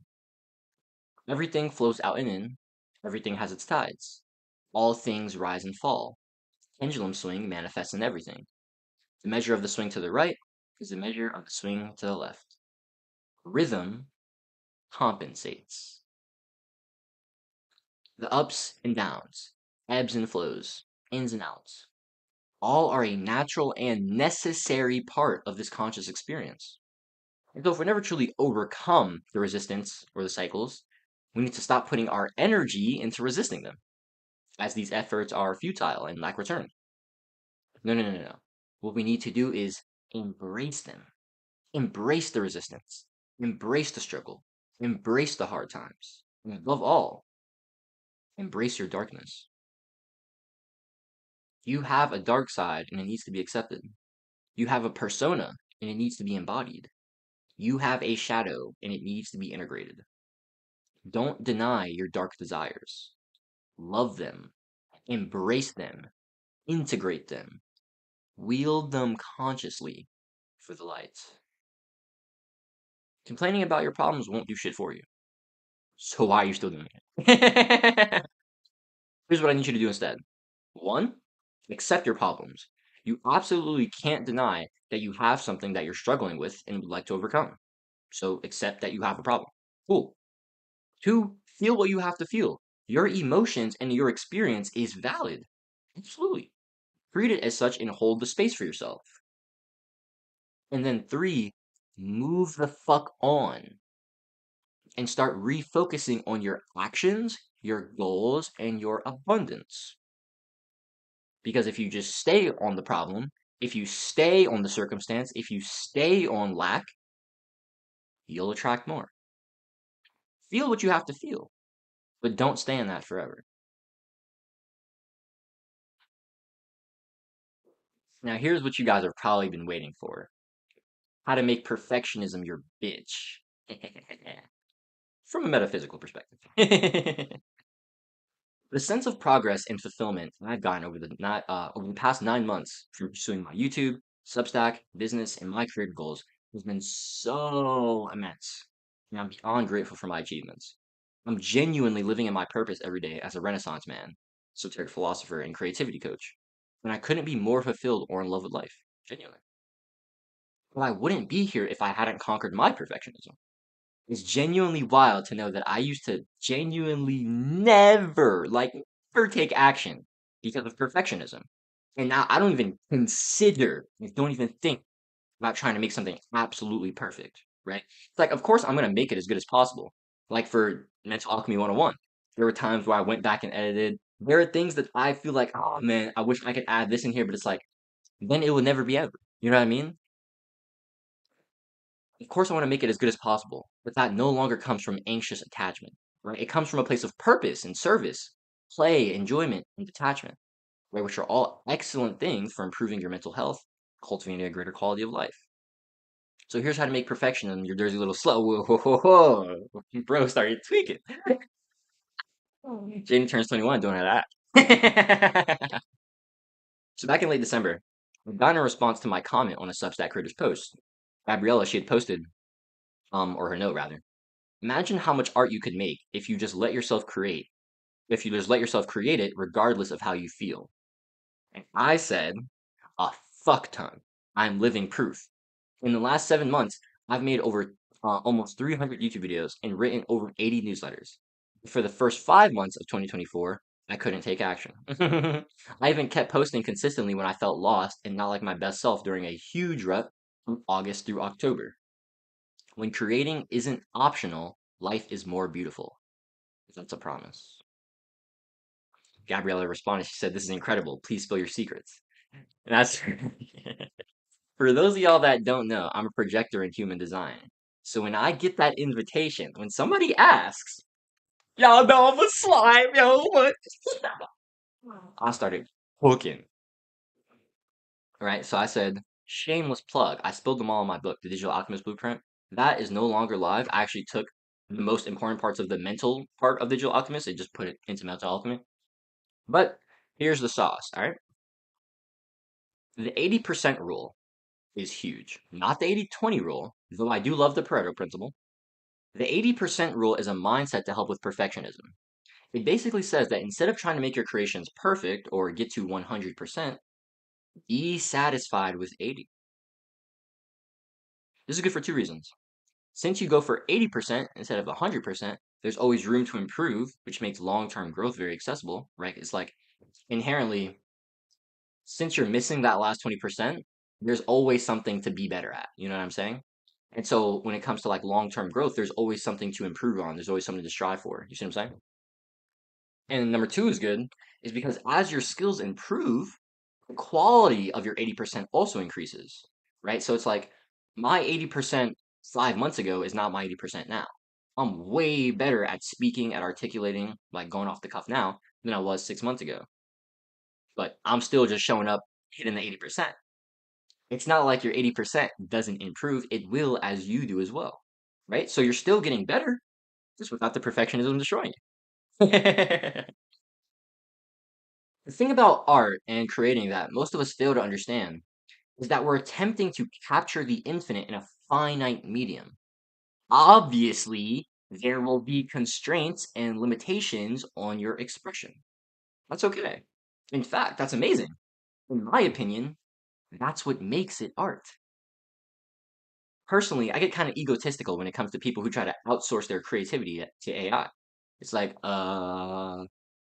Everything flows out and in. Everything has its tides. All things rise and fall. Pendulum swing manifests in everything. The measure of the swing to the right is the measure of the swing to the left. Rhythm compensates. The ups and downs, ebbs and flows, ins and outs, all are a natural and necessary part of this conscious experience. And so if we never truly overcome the resistance or the cycles, we need to stop putting our energy into resisting them, as these efforts are futile and lack return. No, no, no, no, no. What we need to do is embrace them. Embrace the resistance. Embrace the struggle. Embrace the hard times. And above all, embrace your darkness. You have a dark side and it needs to be accepted. You have a persona and it needs to be embodied. You have a shadow and it needs to be integrated. Don't deny your dark desires. Love them. Embrace them. Integrate them. Wield them consciously for the light. Complaining about your problems won't do shit for you. So why are you still doing it? Here's what I need you to do instead. 1, accept your problems. You absolutely can't deny that you have something that you're struggling with and would like to overcome. So accept that you have a problem. Cool. 2, feel what you have to feel. Your emotions and your experience is valid. Absolutely. Treat it as such and hold the space for yourself. And then 3, move the fuck on and start refocusing on your actions, your goals, and your abundance. Because if you just stay on the problem, if you stay on the circumstance, if you stay on lack, you'll attract more. Feel what you have to feel, but don't stay in that forever. Now, here's what you guys have probably been waiting for: how to make perfectionism your bitch. From a metaphysical perspective. The sense of progress and fulfillment I've gotten over the past 9 months from pursuing my YouTube, Substack, business, and my career goals has been so immense. And I'm beyond grateful for my achievements. I'm genuinely living in my purpose every day as a Renaissance man, esoteric philosopher, and creativity coach. And I couldn't be more fulfilled or in love with life. Genuinely. But I wouldn't be here if I hadn't conquered my perfectionism. It's genuinely wild to know that I used to genuinely never, like, never take action because of perfectionism. And now I don't even consider, like, don't even think about trying to make something absolutely perfect, right? It's like, of course, I'm going to make it as good as possible. Like for Mental Alchemy 101, there were times where I went back and edited. There are things that I feel like, oh man, I wish I could add this in here, but it's like, then it would never be ever. You know what I mean? Of course, I want to make it as good as possible, but that no longer comes from anxious attachment, right? It comes from a place of purpose and service, play, enjoyment, and detachment, right? Which are all excellent things for improving your mental health, cultivating a greater quality of life. So here's how to make perfectionism your dirty little slut. Whoa, whoa, whoa, whoa. Bro started tweaking. Jaden turns 21, don't have that. So back in late December, I got a response to my comment on a Substack creator's post. Gabriella, she had posted, or her note rather. Imagine how much art you could make if you just let yourself create. If you just let yourself create it regardless of how you feel. And I said, a fuck ton. I'm living proof. In the last 7 months, I've made over almost 300 YouTube videos and written over 80 newsletters. For the first 5 months of 2024, I couldn't take action. I even kept posting consistently when I felt lost and not like my best self during a huge rut from August through October. When creating isn't optional, life is more beautiful. That's a promise. Gabriella responded. She said, "This is incredible. Please spill your secrets." And that's for those of y'all that don't know, I'm a projector in human design. So when I get that invitation, when somebody asks, "Y'all know I'm a slime, yo, what?" I started hooking. All right, so I said, shameless plug. I spilled them all in my book, The Digital Alchemist Blueprint. That is no longer live. I actually took the most important parts of the mental part of Digital Alchemist and just put it into Mental Alchemy. But here's the sauce, all right? The 80% rule is huge. Not the 80-20 rule, though I do love the Pareto principle. The 80% rule is a mindset to help with perfectionism. It basically says that instead of trying to make your creations perfect or get to 100%, Be satisfied with 80. This is good for two reasons. Since you go for 80% instead of 100%, there's always room to improve, which makes long-term growth very accessible, right? It's like inherently, since you're missing that last 20%, there's always something to be better at. You know what I'm saying? And so when it comes to like long-term growth, there's always something to improve on. There's always something to strive for. You see what I'm saying? And number two is good, is because as your skills improve, the quality of your 80% also increases, right? So it's like my 80% 5 months ago is not my 80% now. I'm way better at speaking, at articulating, like going off the cuff now than I was 6 months ago. But I'm still just showing up hitting the 80%. It's not like your 80% doesn't improve. It will as you do as well, right? So you're still getting better, just without the perfectionism destroying you. The thing about art and creating that most of us fail to understand is that we're attempting to capture the infinite in a finite medium. Obviously, there will be constraints and limitations on your expression. That's okay. In fact, that's amazing. In my opinion, that's what makes it art. Personally, I get kind of egotistical when it comes to people who try to outsource their creativity to AI. It's like,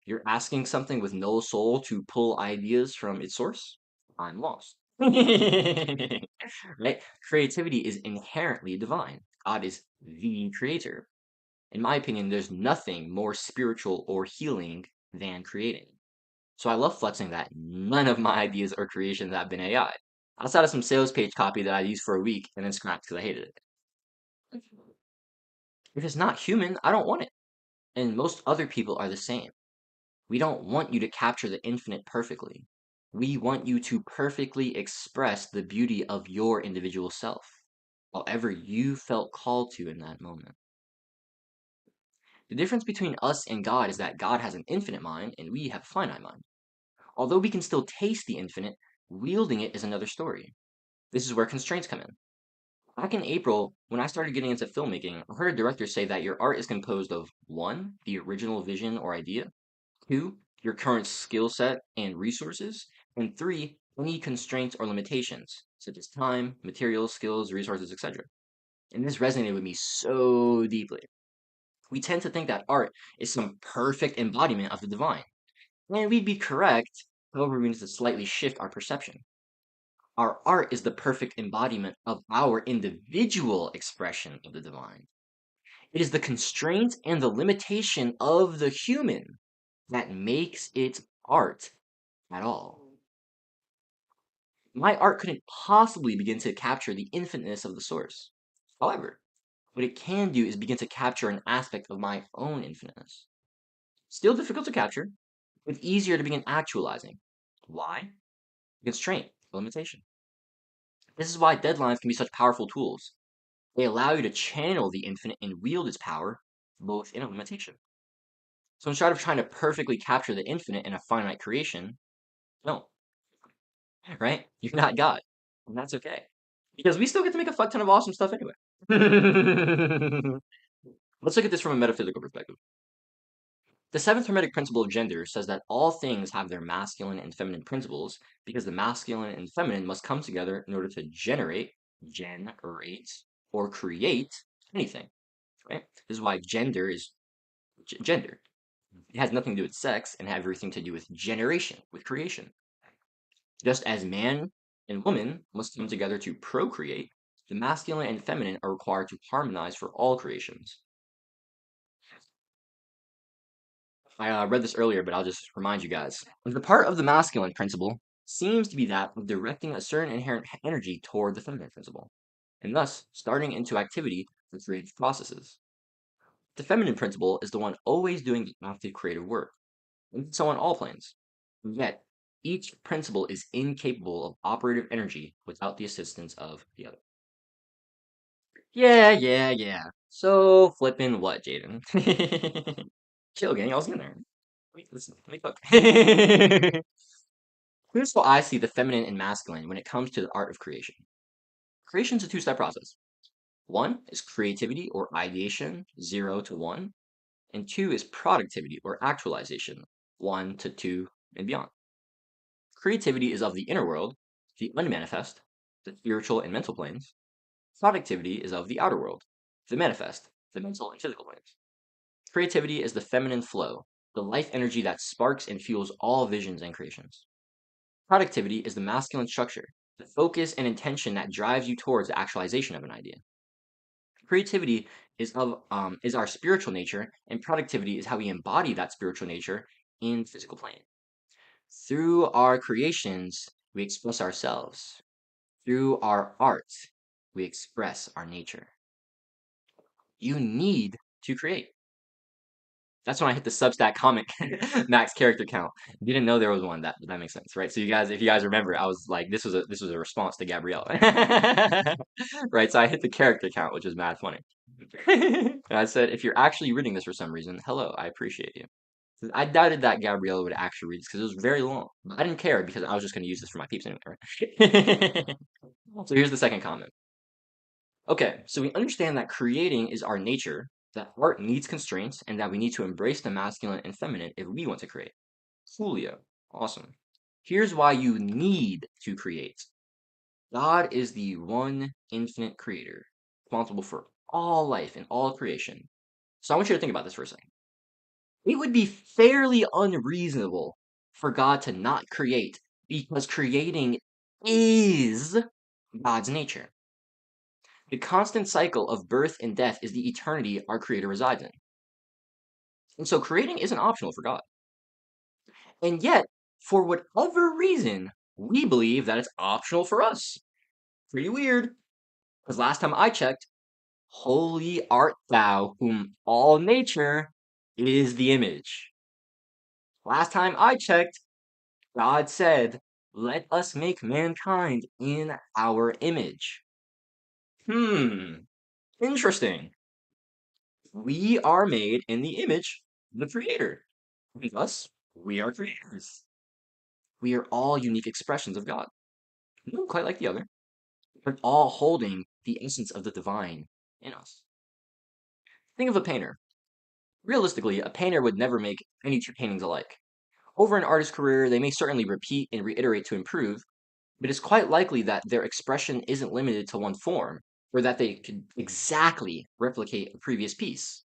you're asking something with no soul to pull ideas from its source? I'm lost. Right? Creativity is inherently divine. God is the creator. In my opinion, there's nothing more spiritual or healing than creating. So I love flexing that none of my ideas or creations have been AI. Outside of some sales page copy that I used for a week and then scrapped because I hated it. If it's not human, I don't want it. And most other people are the same. We don't want you to capture the infinite perfectly. We want you to perfectly express the beauty of your individual self, however you felt called to in that moment. The difference between us and God is that God has an infinite mind and we have a finite mind. Although we can still taste the infinite, wielding it is another story. This is where constraints come in. Back in April, when I started getting into filmmaking, I heard a director say that your art is composed of 1, the original vision or idea, 2, your current skill set and resources, and 3, any constraints or limitations, such as time, materials, skills, resources, etc. And this resonated with me so deeply. We tend to think that art is some perfect embodiment of the divine, and we'd be correct, however, we need to slightly shift our perception. Our art is the perfect embodiment of our individual expression of the divine. It is the constraint and the limitation of the human that makes it art at all. My art couldn't possibly begin to capture the infiniteness of the source. However, what it can do is begin to capture an aspect of my own infiniteness. Still difficult to capture, but easier to begin actualizing. Why? Constraint, limitation. This is why deadlines can be such powerful tools. They allow you to channel the infinite and wield its power, both in a limitation. So instead of trying to perfectly capture the infinite in a finite creation, no, right? You're not God. And that's okay. Because we still get to make a fuck ton of awesome stuff anyway. Let's look at this from a metaphysical perspective. The seventh hermetic principle of gender says that all things have their masculine and feminine principles because the masculine and feminine must come together in order to generate, or create anything. Right? This is why gender is gender. It has nothing to do with sex and everything to do with generation, with creation. Just as man and woman must come together to procreate, the masculine and feminine are required to harmonize for all creations. I read this earlier, but I'll just remind you guys. The part of the masculine principle seems to be that of directing a certain inherent energy toward the feminine principle, and thus starting into activity for creative processes. The feminine principle is the one always doing the active creative work, and so on all planes. Yet, each principle is incapable of operative energy without the assistance of the other. Yeah. So flippin' what, Jaden? Chill, gang. I was in there. Wait, listen. Let me cook. Here's how I see the feminine and masculine when it comes to the art of creation. Creation is a two-step process. One is creativity or ideation, 0 to 1, and 2 is productivity or actualization, 1 to 2 and beyond. Creativity is of the inner world, the unmanifest, the spiritual and mental planes. Productivity is of the outer world, the manifest, the mental and physical planes. Creativity is the feminine flow, the life energy that sparks and fuels all visions and creations. Productivity is the masculine structure, the focus and intention that drives you towards the actualization of an idea. Creativity is our spiritual nature, and productivity is how we embody that spiritual nature in physical plane. Through our creations, we express ourselves. Through our art, we express our nature. You need to create. That's when I hit the Substack comic max character count. Didn't know there was one. That makes sense, right? So you guys, if you guys remember, I was like, this was a response to Gabrielle, right? So I hit the character count, which is mad funny. And I said, if you're actually reading this for some reason, hello, I appreciate you. I doubted that Gabriella would actually read this because it was very long. But I didn't care because I was just going to use this for my peeps anyway, right? So here's the second comment. Okay, so we understand that creating is our nature, that art needs constraints, and that we need to embrace the masculine and feminine if we want to create. Coolio. Awesome. Here's why you need to create. God is the one infinite creator, responsible for all life and all creation. So I want you to think about this for a second. It would be fairly unreasonable for God to not create because creating is God's nature. The constant cycle of birth and death is the eternity our Creator resides in. And so creating isn't optional for God. And yet, for whatever reason, we believe that it's optional for us. Pretty weird. Because last time I checked, holy art thou, whom all nature is the image. Last time I checked, God said, let us make mankind in our image. Interesting. We are made in the image of the Creator. Thus, we are creators. We are all unique expressions of God. Not quite like the other, but all holding the essence of the divine in us. Think of a painter. Realistically, a painter would never make any two paintings alike. Over an artist's career, they may certainly repeat and reiterate to improve, but it's quite likely that their expression isn't limited to one form, or that they could exactly replicate a previous piece.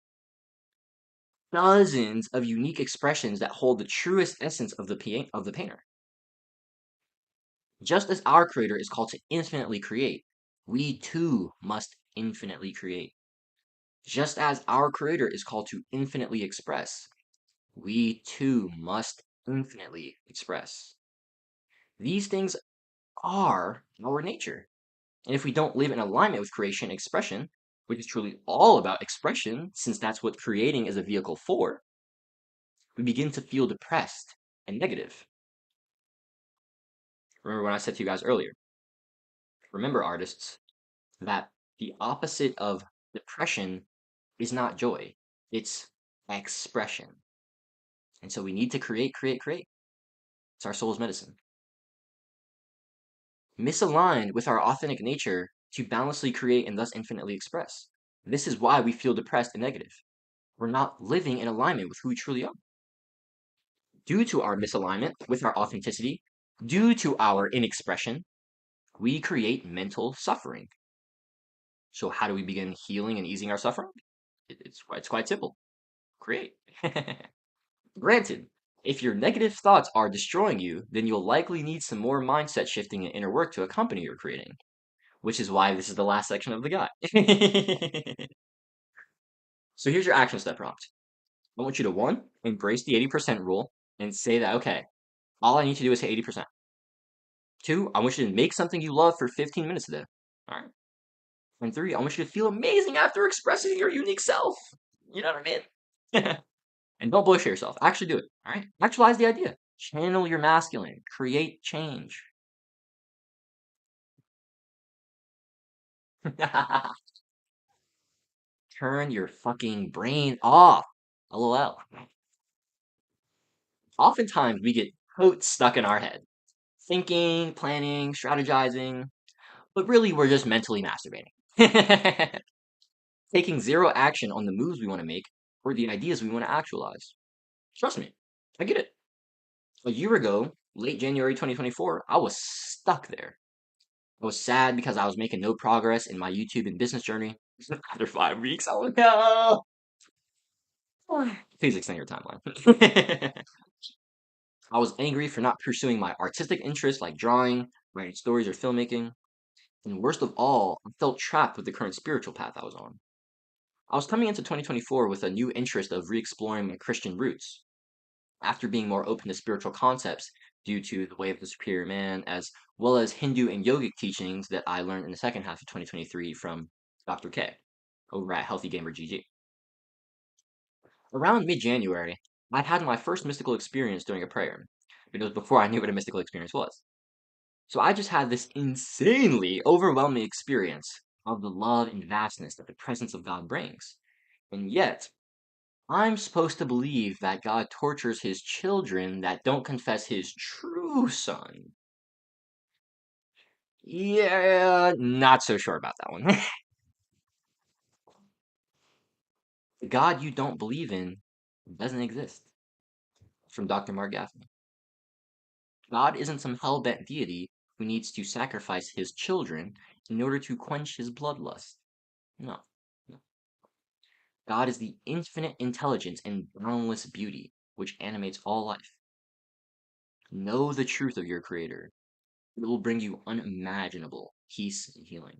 Dozens of unique expressions that hold the truest essence of the painter. Just as our Creator is called to infinitely create, we too must infinitely create. Just as our Creator is called to infinitely express, we too must infinitely express. These things are our nature. And if we don't live in alignment with creation and expression, which is truly all about expression, since that's what creating is a vehicle for, we begin to feel depressed and negative. Remember when I said to you guys earlier, remember artists, that the opposite of depression is not joy, it's expression. And so we need to create, create, create. It's our soul's medicine. Misaligned with our authentic nature to boundlessly create and thus infinitely express. This is why we feel depressed and negative. We're not living in alignment with who we truly are. Due to our misalignment with our authenticity, due to our inexpression, we create mental suffering. So how do we begin healing and easing our suffering? It's quite simple. Create. Granted, if your negative thoughts are destroying you, then you'll likely need some more mindset shifting and inner work to accompany your creating, which is why this is the last section of the guide. So here's your action step prompt. I want you to, one, embrace the 80% rule and say that, okay, all I need to do is hit 80%. Two, I want you to make something you love for 15 minutes a day. All right. And three, I want you to feel amazing after expressing your unique self. You know what I mean? And don't bullshit yourself. Actually do it. All right. Actualize the idea. Channel your masculine. Create change. Turn your fucking brain off. LOL. Oftentimes we get quotes stuck in our head. Thinking, planning, strategizing, but really we're just mentally masturbating. Taking zero action on the moves we want to make or the ideas we want to actualize. Trust me, I get it. A year ago, late January 2024, I was stuck there. I was sad because I was making no progress in my YouTube and business journey. After 5 weeks, I was no. Please extend your timeline. I was angry for not pursuing my artistic interests like drawing, writing stories, or filmmaking. And worst of all, I felt trapped with the current spiritual path I was on. I was coming into 2024 with a new interest of re-exploring my Christian roots, after being more open to spiritual concepts due to the way of the superior man, as well as Hindu and yogic teachings that I learned in the second half of 2023 from Dr. K over at Healthy Gamer GG. Around mid-January, I'd had my first mystical experience during a prayer. It was before I knew what a mystical experience was. So I just had this insanely overwhelming experience of the love and vastness that the presence of God brings. And yet, I'm supposed to believe that God tortures his children that don't confess his true son. Yeah, not so sure about that one. The God you don't believe in doesn't exist. From Dr. Mark Gaffney. God isn't some hell-bent deity who needs to sacrifice his children in order to quench his bloodlust. No. No. God is the infinite intelligence and boundless beauty which animates all life. Know the truth of your Creator. It will bring you unimaginable peace and healing.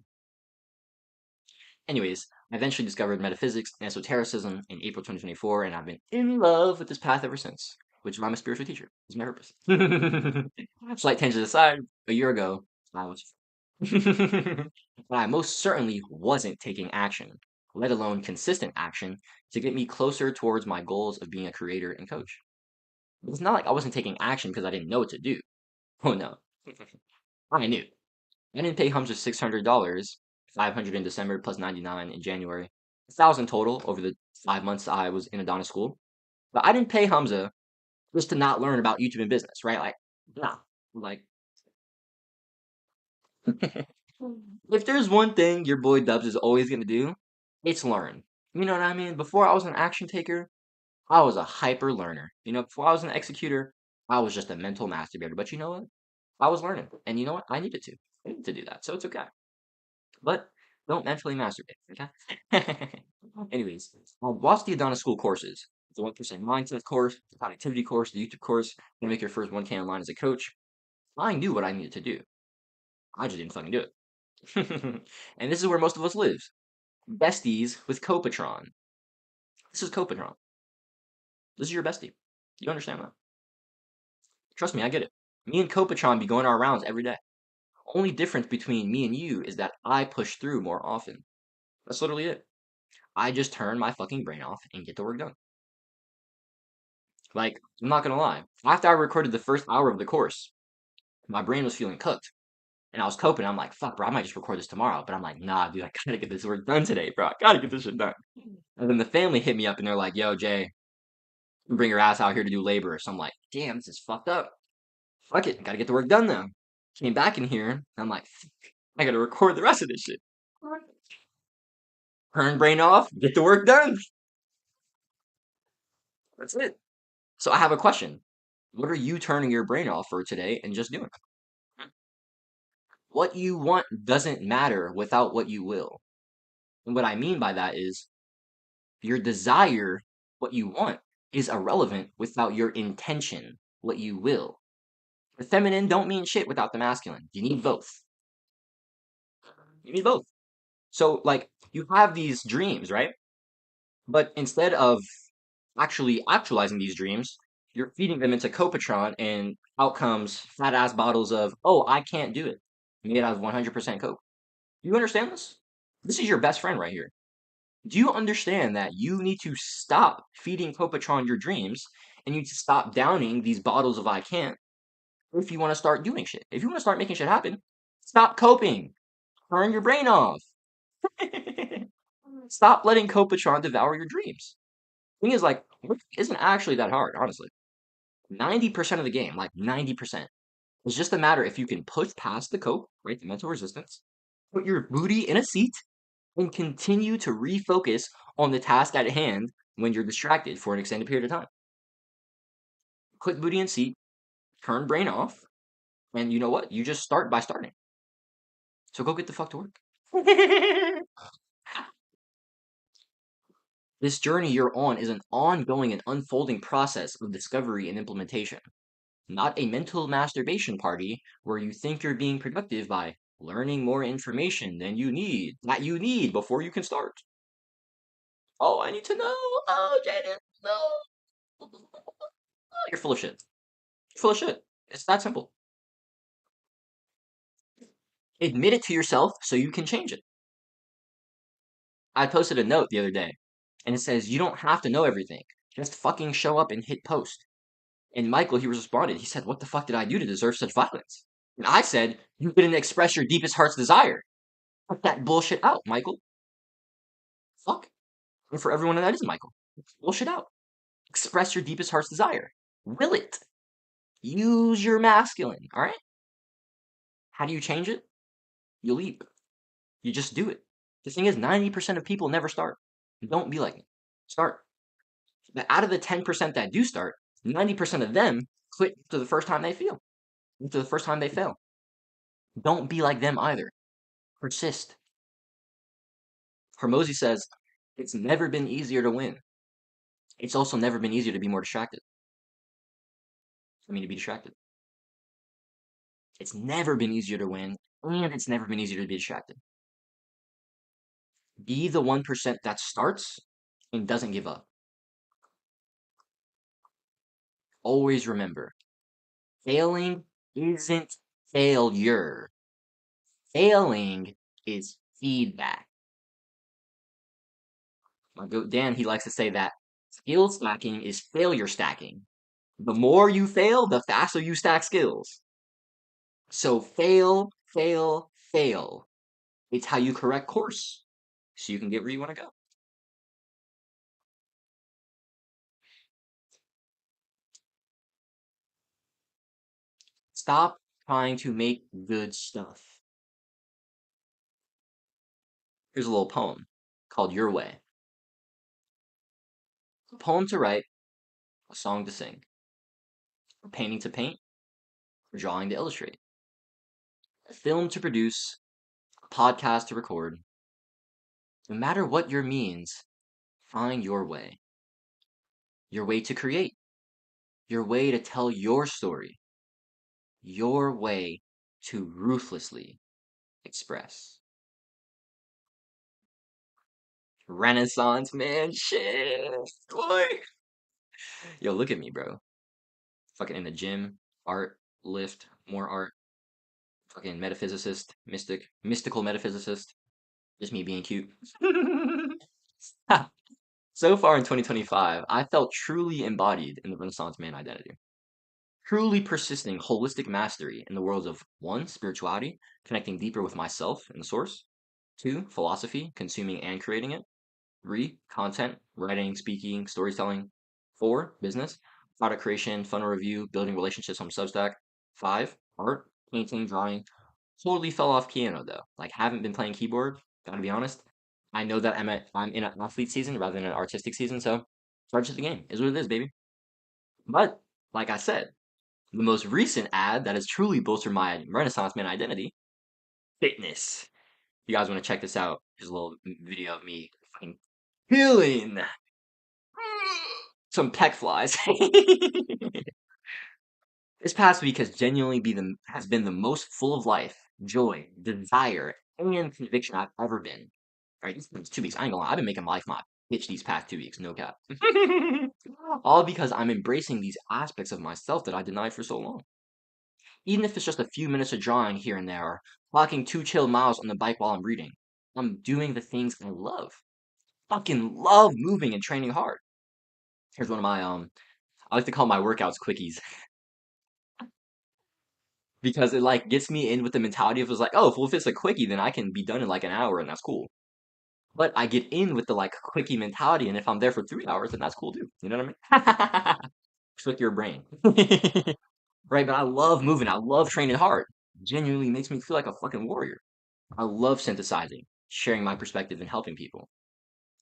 Anyways, I eventually discovered metaphysics and esotericism in April 2024, and I've been in love with this path ever since, which is why I'm a spiritual teacher. It's my purpose. Slight tangent aside, a year ago, I was. But I most certainly wasn't taking action, let alone consistent action, to get me closer towards my goals of being a creator and coach. It's not like I wasn't taking action because I didn't know what to do. Oh no. I knew. I didn't pay Hamza $600, 500 in December plus 99 in January, 1,000 total over the 5 months I was in Adonis school. But I didn't pay Hamza just to not learn about YouTube and business, right? Like, nah. Like, if there's one thing your boy Dubs is always gonna do, it's learn. You know what I mean? Before I was an action taker, I was a hyper learner. Before I was an executor, I was just a mental masturbator. But you know what? I was learning. And you know what? I needed to. I needed to do that. So it's okay. But don't mentally masturbate, okay? Anyways, I watched the Adonis School courses. The 1% mindset course, the productivity course, the YouTube course, to make your first 1K online as a coach. I knew what I needed to do. I just didn't fucking do it. And this is where most of us live. Besties with Copatron. This is Copatron. This is your bestie. You understand that? Trust me, I get it. Me and Copatron be going our rounds every day. Only difference between me and you is that I push through more often. That's literally it. I just turn my fucking brain off and get the work done. Like, I'm not gonna lie. After I recorded the first hour of the course, my brain was feeling cooked. And I was coping. I'm like, fuck, bro, I might just record this tomorrow. But I'm like, nah, dude, I gotta get this work done today, bro. I gotta get this shit done. And then the family hit me up and they're like, yo, Jay, bring your ass out here to do labor. So I'm like, damn, this is fucked up. Fuck it, gotta get the work done now. Came back in here, and I'm like, I gotta record the rest of this shit. Turn brain off, get the work done. That's it. So I have a question. What are you turning your brain off for today and just doing? What you want doesn't matter without what you will. And what I mean by that is your desire, what you want, is irrelevant without your intention, what you will. The feminine don't mean shit without the masculine. You need both. You need both. So, like, you have these dreams, right? But instead of actually actualizing these dreams, you're feeding them into Copatron, and out comes fat ass bottles of, oh, I can't do it, made out of 100% Coke. You understand this? This is your best friend right here. Do you understand that you need to stop feeding Copatron your dreams and you need to stop downing these bottles of I can't if you want to start doing shit? If you want to start making shit happen, stop coping. Turn your brain off. Stop letting Copatron devour your dreams. Thing is, like, work isn't actually that hard, honestly. 90% of the game, like 90%, it's just a matter if you can push past the cope, right? The mental resistance, put your booty in a seat, and continue to refocus on the task at hand when you're distracted for an extended period of time. Put booty in seat, Turn brain off, and you know what? You just start by starting. So go get the fuck to work. This journey you're on is an ongoing and unfolding process of discovery and implementation, not a mental masturbation party where you think you're being productive by learning more information than that you need before you can start. Oh, I need to know. Oh, Jaden, no. Oh, you're full of shit. You're full of shit. It's that simple. Admit it to yourself so you can change it. I posted a note the other day, and it says, you don't have to know everything. Just fucking show up and hit post. And Michael, he responded, he said, what the fuck did I do to deserve such violence? And I said, you didn't express your deepest heart's desire. Cut that bullshit out, Michael. Fuck. And for everyone that is Michael, bullshit out. Express your deepest heart's desire. Will it. Use your masculine, alright? How do you change it? You leap. You just do it. The thing is, 90% of people never start. Don't be like me. Start. But out of the 10% that do start, 90% of them quit to the first time they fail. To the first time they fail. Don't be like them either. Persist. Hormozy says, it's never been easier to win. It's also never been easier to be more distracted. To be distracted. It's never been easier to win, and it's never been easier to be distracted. Be the 1% that starts and doesn't give up. Always remember, failing isn't failure. Failing is feedback. My goat Dan, he likes to say that skill stacking is failure stacking. The more you fail, the faster you stack skills. So fail, fail, fail. It's how you correct course so you can get where you want to go. Stop trying to make good stuff. Here's a little poem called Your Way. A poem to write, a song to sing, a painting to paint, a drawing to illustrate, a film to produce, a podcast to record. No matter what your means, find your way. Your way to create, your way to tell your story, your way to ruthlessly express. Renaissance man shit. Boy. Yo, look at me, bro. Fucking in the gym, art, lift, more art. Fucking metaphysicist, mystical metaphysicist. Just me being cute. So far in 2025, I felt truly embodied in the Renaissance man identity. Truly persisting holistic mastery in the worlds of 1, spirituality, connecting deeper with myself and the source. 2, philosophy, consuming and creating it. 3, content, writing, speaking, storytelling. 4, business, product creation, funnel review, building relationships on Substack. 5, art, painting, drawing. Totally fell off piano though. Like haven't been playing keyboard, gotta be honest. I know that I'm in an athlete season rather than an artistic season, so charge to the game. Is what it is, baby. But like I said, the most recent ad that has truly bolstered my Renaissance man identity, fitness. If you guys want to check this out, here's a little video of me fucking killing some pec flies. This past week has been the most full of life, joy, desire, and conviction I've ever been. All right, these 2 weeks, I ain't gonna lie, I've been making life my bitch these past 2 weeks, no cap. All because I'm embracing these aspects of myself that I denied for so long. Even if it's just a few minutes of drawing here and there, or walking 2 chill miles on the bike while I'm reading, I'm doing the things I love. Fucking love moving and training hard. Here's one of my I like to call my workouts quickies because it like gets me in with the mentality of it's like, oh, well, if it's a quickie, then I can be done in like an hour and that's cool. But I get in with the like quickie mentality, and if I'm there for 3 hours, then that's cool too. You know what I mean? Trick your brain. Right, but I love moving. I love training hard. Genuinely makes me feel like a fucking warrior. I love synthesizing, sharing my perspective, and helping people.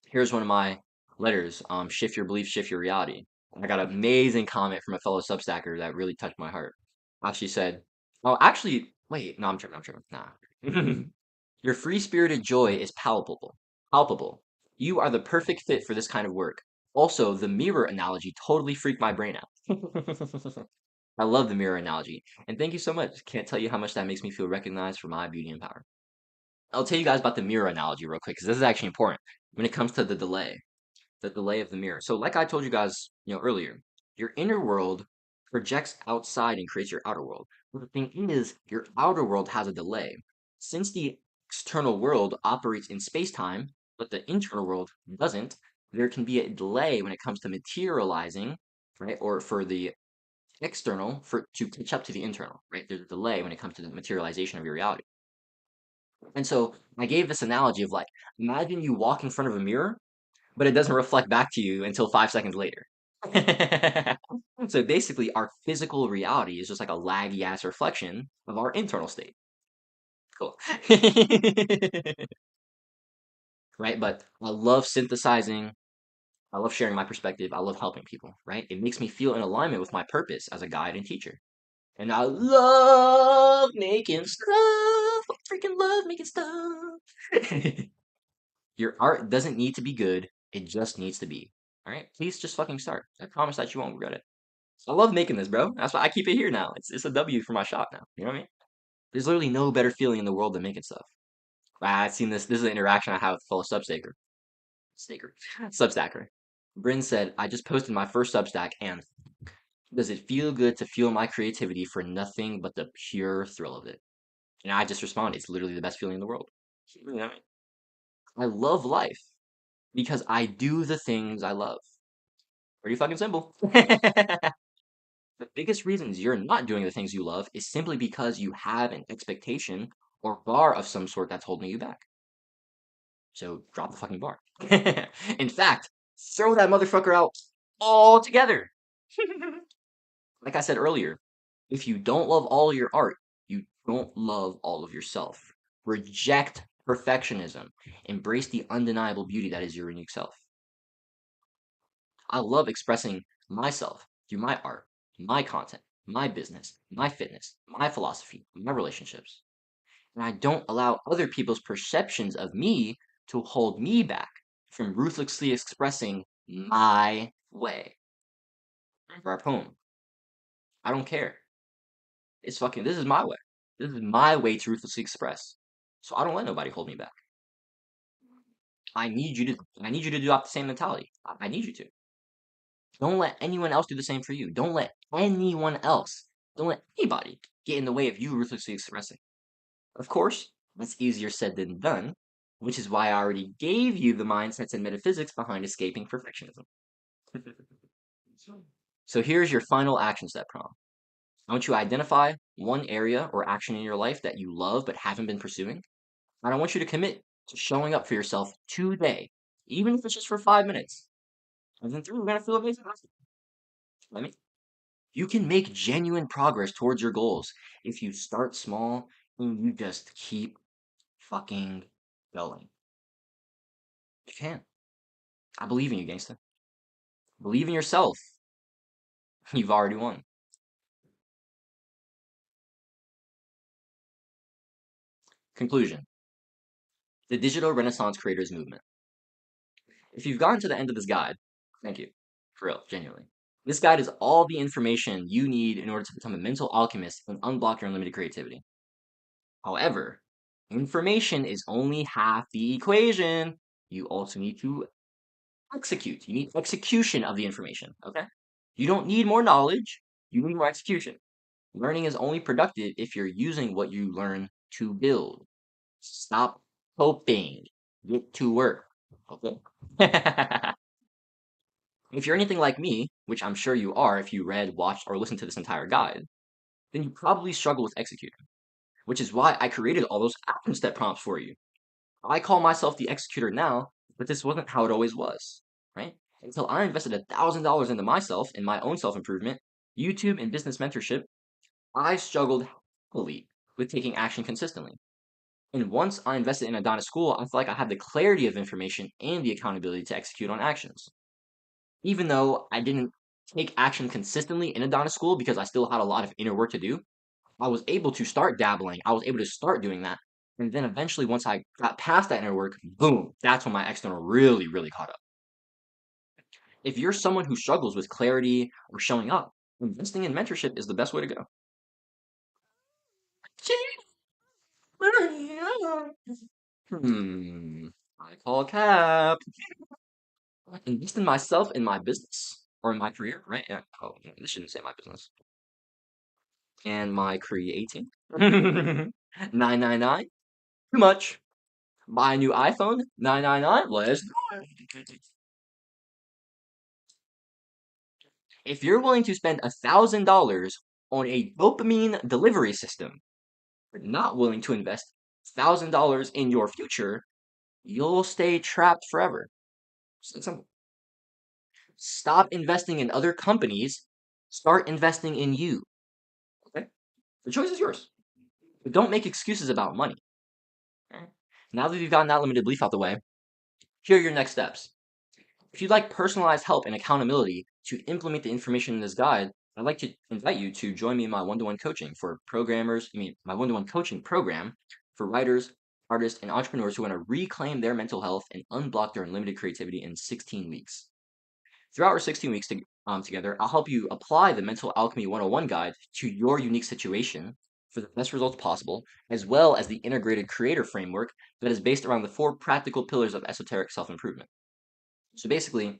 Here's one of my letters. Shift your beliefs, shift your reality. I got an amazing comment from a fellow Substacker that really touched my heart. She said, "Oh, actually, wait, no, I'm tripping, nah." Your free-spirited joy is palpable. Palpable. You are the perfect fit for this kind of work. Also, the mirror analogy totally freaked my brain out. I love the mirror analogy, and thank you so much. Can't tell you how much that makes me feel recognized for my beauty and power. I'll tell you guys about the mirror analogy real quick, because this is actually important when it comes to the delay of the mirror. So, like I told you guys, earlier, your inner world projects outside and creates your outer world. But the thing is, your outer world has a delay. Since the external world operates in space-time, but the internal world doesn't, there can be a delay when it comes to materializing, right? Or for the external for to catch up to the internal, right? There's a delay when it comes to the materialization of your reality. And so I gave this analogy of like, imagine you walk in front of a mirror but it doesn't reflect back to you until 5 seconds later. So basically, our physical reality is just like a laggy ass reflection of our internal state. Cool. Right? But I love synthesizing. I love sharing my perspective. I love helping people, right? It makes me feel in alignment with my purpose as a guide and teacher. And I love making stuff. I freaking love making stuff. Your art doesn't need to be good. It just needs to be. All right? Please just fucking start. I promise that you won't regret it. I love making this, bro. That's why I keep it here now. It's a W for my shop now. You know what I mean? There's literally no better feeling in the world than making stuff. I've seen this. This is an interaction I have with a fellow Substacker. Staker. Substacker. Bryn said, I just posted my first Substack, and does it feel good to feel my creativity for nothing but the pure thrill of it? And I just responded, it's literally the best feeling in the world. You know what I mean? I love life because I do the things I love. Pretty fucking simple. The biggest reasons you're not doing the things you love is simply because you have an expectation or bar of some sort that's holding you back. So drop the fucking bar. In fact, throw that motherfucker out altogether. Like I said earlier, if you don't love all your art, you don't love all of yourself. Reject perfectionism. Embrace the undeniable beauty that is your unique self. I love expressing myself through my art, my content, my business, my fitness, my philosophy, my relationships. And I don't allow other people's perceptions of me to hold me back from ruthlessly expressing my way. For our poem, I don't care. This is my way. This is my way to ruthlessly express. So I don't let nobody hold me back. I need you to adopt the same mentality. I need you to. Don't let anyone else do the same for you. Don't let anyone else, don't let anybody get in the way of you ruthlessly expressing. Of course, that's easier said than done, which is why I already gave you the mindsets and metaphysics behind escaping perfectionism. So here's your final action step prompt. I want you to identify one area or action in your life that you love but haven't been pursuing. And I want you to commit to showing up for yourself today, even if it's just for 5 minutes. And then we're gonna feel amazing. Let me. You can make genuine progress towards your goals if you start small and you just keep fucking going. You can. I believe in you, gangsta. Believe in yourself. You've already won. Conclusion. The Digital Renaissance Creators Movement. If you've gotten to the end of this guide, thank you. For real, genuinely. This guide is all the information you need in order to become a mental alchemist and unblock your unlimited creativity. However, information is only half the equation. You also need to execute. You need execution of the information, okay? You don't need more knowledge, you need more execution. Learning is only productive if you're using what you learn to build. Stop hoping. Get to work. Okay? If you're anything like me, which I'm sure you are if you read, watched, or listened to this entire guide, then you probably struggle with executing, which is why I created all those action step prompts for you. I call myself the executor now, but this wasn't how it always was, right? Until I invested $1,000 into myself and my own self improvement, YouTube and business mentorship, I struggled heavily with taking action consistently. And once I invested in Adonis School, I felt like I had the clarity of information and the accountability to execute on actions. Even though I didn't take action consistently in Adonis school because I still had a lot of inner work to do. I was able to start dabbling. I was able to start doing that. And then eventually, once I got past that inner work, boom, that's when my external really, really caught up. If you're someone who struggles with clarity or showing up, investing in mentorship is the best way to go. I call cap. Invest in myself, in my business, or in my career, right? Yeah. Oh, yeah, this shouldn't say my business. And my creating. 999. Too much. Buy a new iPhone. 999. Let's go. If you're willing to spend $1,000 on a dopamine delivery system, but not willing to invest $1,000 in your future, you'll stay trapped forever. So it's simple. Stop investing in other companies. Start investing in you. Okay? The choice is yours. But don't make excuses about money. Okay? Now that you've gotten that limited belief out the way, here are your next steps. If you'd like personalized help and accountability to implement the information in this guide, I'd like to invite you to join me in my one-to-one coaching for programmers. My one-to-one coaching program for writers, artists, and entrepreneurs who want to reclaim their mental health and unblock their unlimited creativity in 16 weeks. Throughout our 16 weeks together, I'll help you apply the Mental Alchemy 101 guide to your unique situation for the best results possible, as well as the integrated creator framework that is based around the 4 practical pillars of esoteric self-improvement. So basically,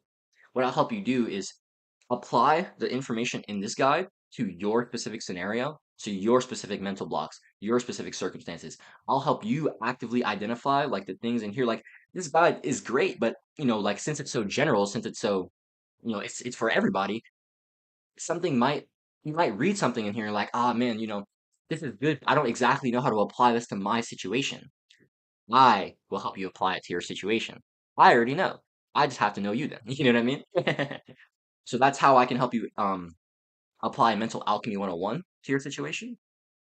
what I'll help you do is apply the information in this guide to your specific scenario, to your specific mental blocks, your specific circumstances. I'll help you actively identify like the things in here. Like this guide is great, but like since it's so general, since it's so it's for everybody. Something might You might read something in here and like, ah man, this is good. I don't exactly know how to apply this to my situation. I will help you apply it to your situation. I already know. I just have to know you then. You know what I mean? So that's how I can help you apply Mental Alchemy 101 to your situation.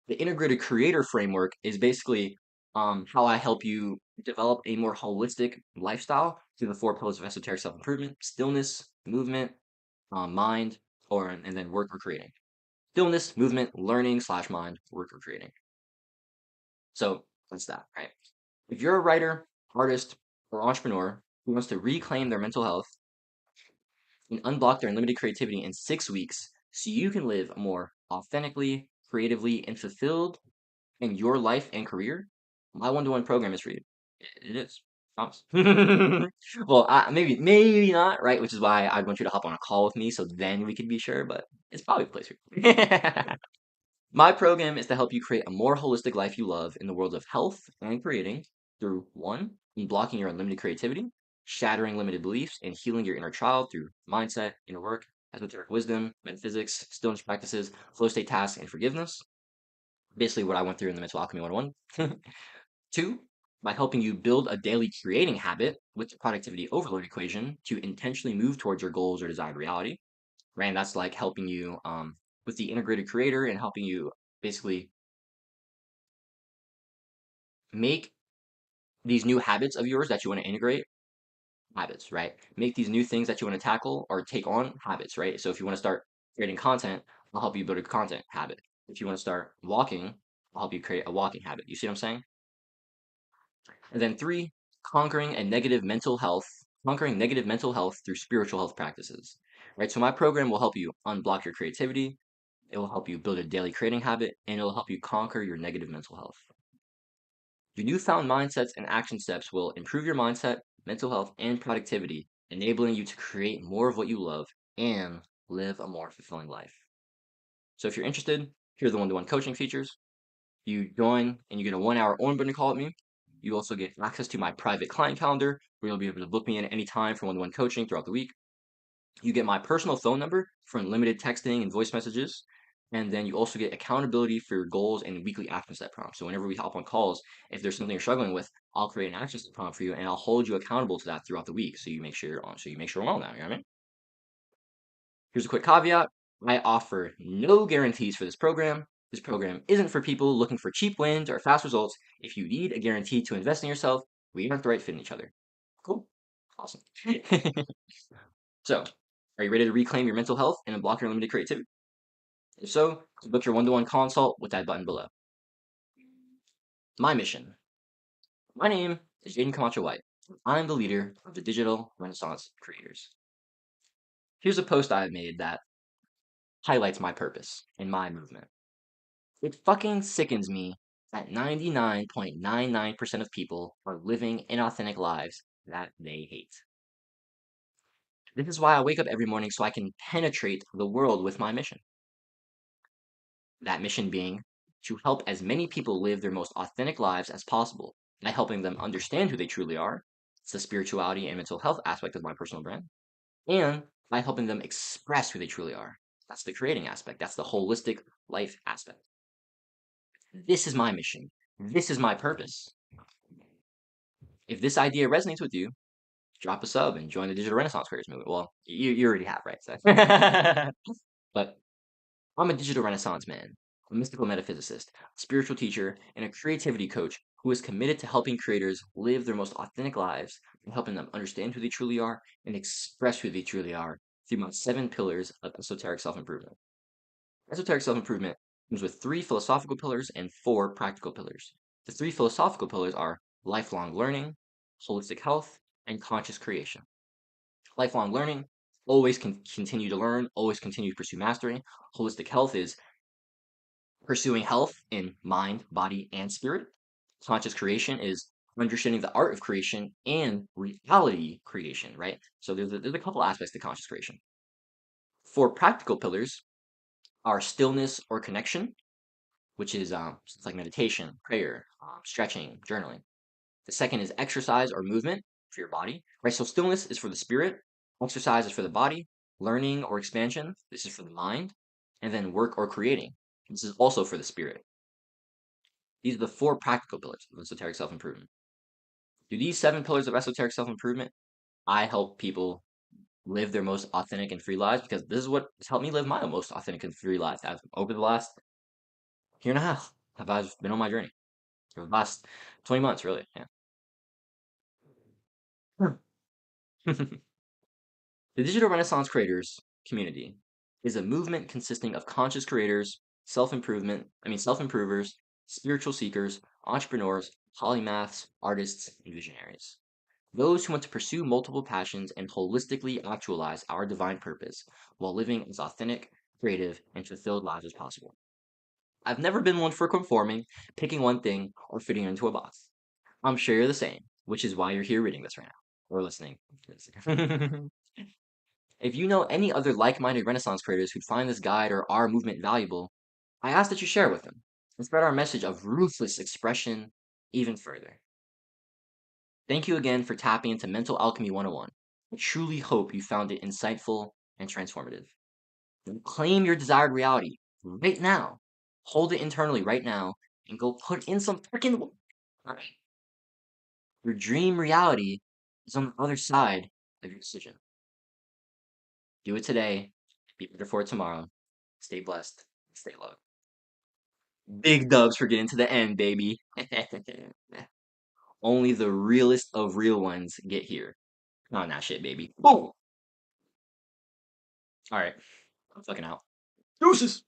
The integrated creator framework is basically how I help you develop a more holistic lifestyle through the 4 pillars of esoteric self-improvement: stillness, movement, mind, and then work or creating. Stillness, movement, learning slash mind, work or creating. So that's that, right? If you're a writer, artist, or entrepreneur who wants to reclaim their mental health and unblock their unlimited creativity in 6 weeks so you can live more authentically, creatively, and fulfilled in your life and career, my one-to-one program is for you. It is. Promise. Well, maybe not, right? Which is why I'd want you to hop on a call with me so then we could be sure, but it's probably a place for you. My program is to help you create a more holistic life you love in the world of health and creating through one, unblocking your unlimited creativity, shattering limited beliefs, and healing your inner child through mindset, inner work, esoteric wisdom, metaphysics, stillness practices, flow state tasks, and forgiveness. Basically, what I went through in the Mental Alchemy 101. Two, by helping you build a daily creating habit with the productivity overload equation to intentionally move towards your goals or desired reality. Right? And that's like helping you with the integrated creator and helping you basically make these new habits of yours that you want to integrate habits, right? Make these new things that you want to tackle or take on habits, right? So if you want to start creating content, I'll help you build a content habit. If you want to start walking, I'll help you create a walking habit. You see what I'm saying? And then three, conquering negative mental health through spiritual health practices, right? So my program will help you unblock your creativity. It will help you build a daily creating habit, and it will help you conquer your negative mental health. Your newfound mindsets and action steps will improve your mindset, mental health, and productivity, enabling you to create more of what you love and live a more fulfilling life. So if you're interested, here are the one-to-one coaching features. You join and you get a 1-hour onboarding call with me. You also get access to my private client calendar where you'll be able to book me in at any time for one-to-one coaching throughout the week. You get my personal phone number for unlimited texting and voice messages. And then you also get accountability for your goals and weekly action step prompts. So whenever we hop on calls, if there's something you're struggling with, I'll create an action step prompt for you and I'll hold you accountable to that throughout the week. So you make sure you're on. So you make sure we're on that. You know what I mean? Here's a quick caveat. I offer no guarantees for this program. This program isn't for people looking for cheap wins or fast results. If you need a guarantee to invest in yourself, we aren't the right fit in each other. Cool. Awesome. So, Are you ready to reclaim your mental health and unblock your limited creativity? If so, book your one-to-one consult with that button below. My mission. My name is Jaden Camacho White. I'm the leader of the Digital Renaissance Creators. Here's a post I have made that highlights my purpose and my movement. It fucking sickens me that 99.99% of people are living inauthentic lives that they hate. This is why I wake up every morning so I can penetrate the world with my mission. That mission being to help as many people live their most authentic lives as possible by helping them understand who they truly are. It's the spirituality and mental health aspect of my personal brand. And by helping them express who they truly are. That's the creating aspect. That's the holistic life aspect. This is my mission. This is my purpose. If this idea resonates with you, drop a sub and join the Digital Renaissance Creators movement. Well, you already have, right? So. But I'm a digital renaissance man, a mystical metaphysicist, a spiritual teacher, and a creativity coach who is committed to helping creators live their most authentic lives and helping them understand who they truly are and express who they truly are through my 7 pillars of esoteric self-improvement. Esoteric self-improvement comes with 3 philosophical pillars and 4 practical pillars. The 3 philosophical pillars are lifelong learning, holistic health, and conscious creation. Lifelong learning, always continue to learn, always continue to pursue mastery. Holistic health is pursuing health in mind, body, and spirit. Conscious creation is understanding the art of creation and reality creation, right? So there's a couple aspects to conscious creation. 4 practical pillars are stillness or connection, which is it's like meditation, prayer, stretching, journaling. The second is exercise or movement for your body, right? So stillness is for the spirit, exercise is for the body, learning or expansion, this is for the mind, and then work or creating. This is also for the spirit. These are the 4 practical pillars of esoteric self-improvement. Through these 7 pillars of esoteric self-improvement, I help people live their most authentic and free lives because this is what has helped me live my most authentic and free life over the last year and a half. I've been on my journey. For the last 20 months, really. Yeah. The Digital Renaissance Creators community is a movement consisting of conscious creators, self-improvers, spiritual seekers, entrepreneurs, polymaths, artists, and visionaries. Those who want to pursue multiple passions and holistically actualize our divine purpose while living as authentic, creative, and fulfilled lives as possible. I've never been one for conforming, picking one thing, or fitting into a box. I'm sure you're the same, which is why you're here reading this right now, or listening. If you know any other like-minded Renaissance creators who'd find this guide or our movement valuable, I ask that you share with them and spread our message of ruthless expression even further. Thank you again for tapping into Mental Alchemy 101. I truly hope you found it insightful and transformative. Claim your desired reality right now. Hold it internally right now and go put in some freaking work. Alright. Your dream reality is on the other side of your decision. Do it today. Be better for it tomorrow. Stay blessed. Stay loved. Big dubs for getting to the end, baby. Only the realest of real ones get here. On that shit, baby. Boom! Alright. I'm fucking out. Deuces!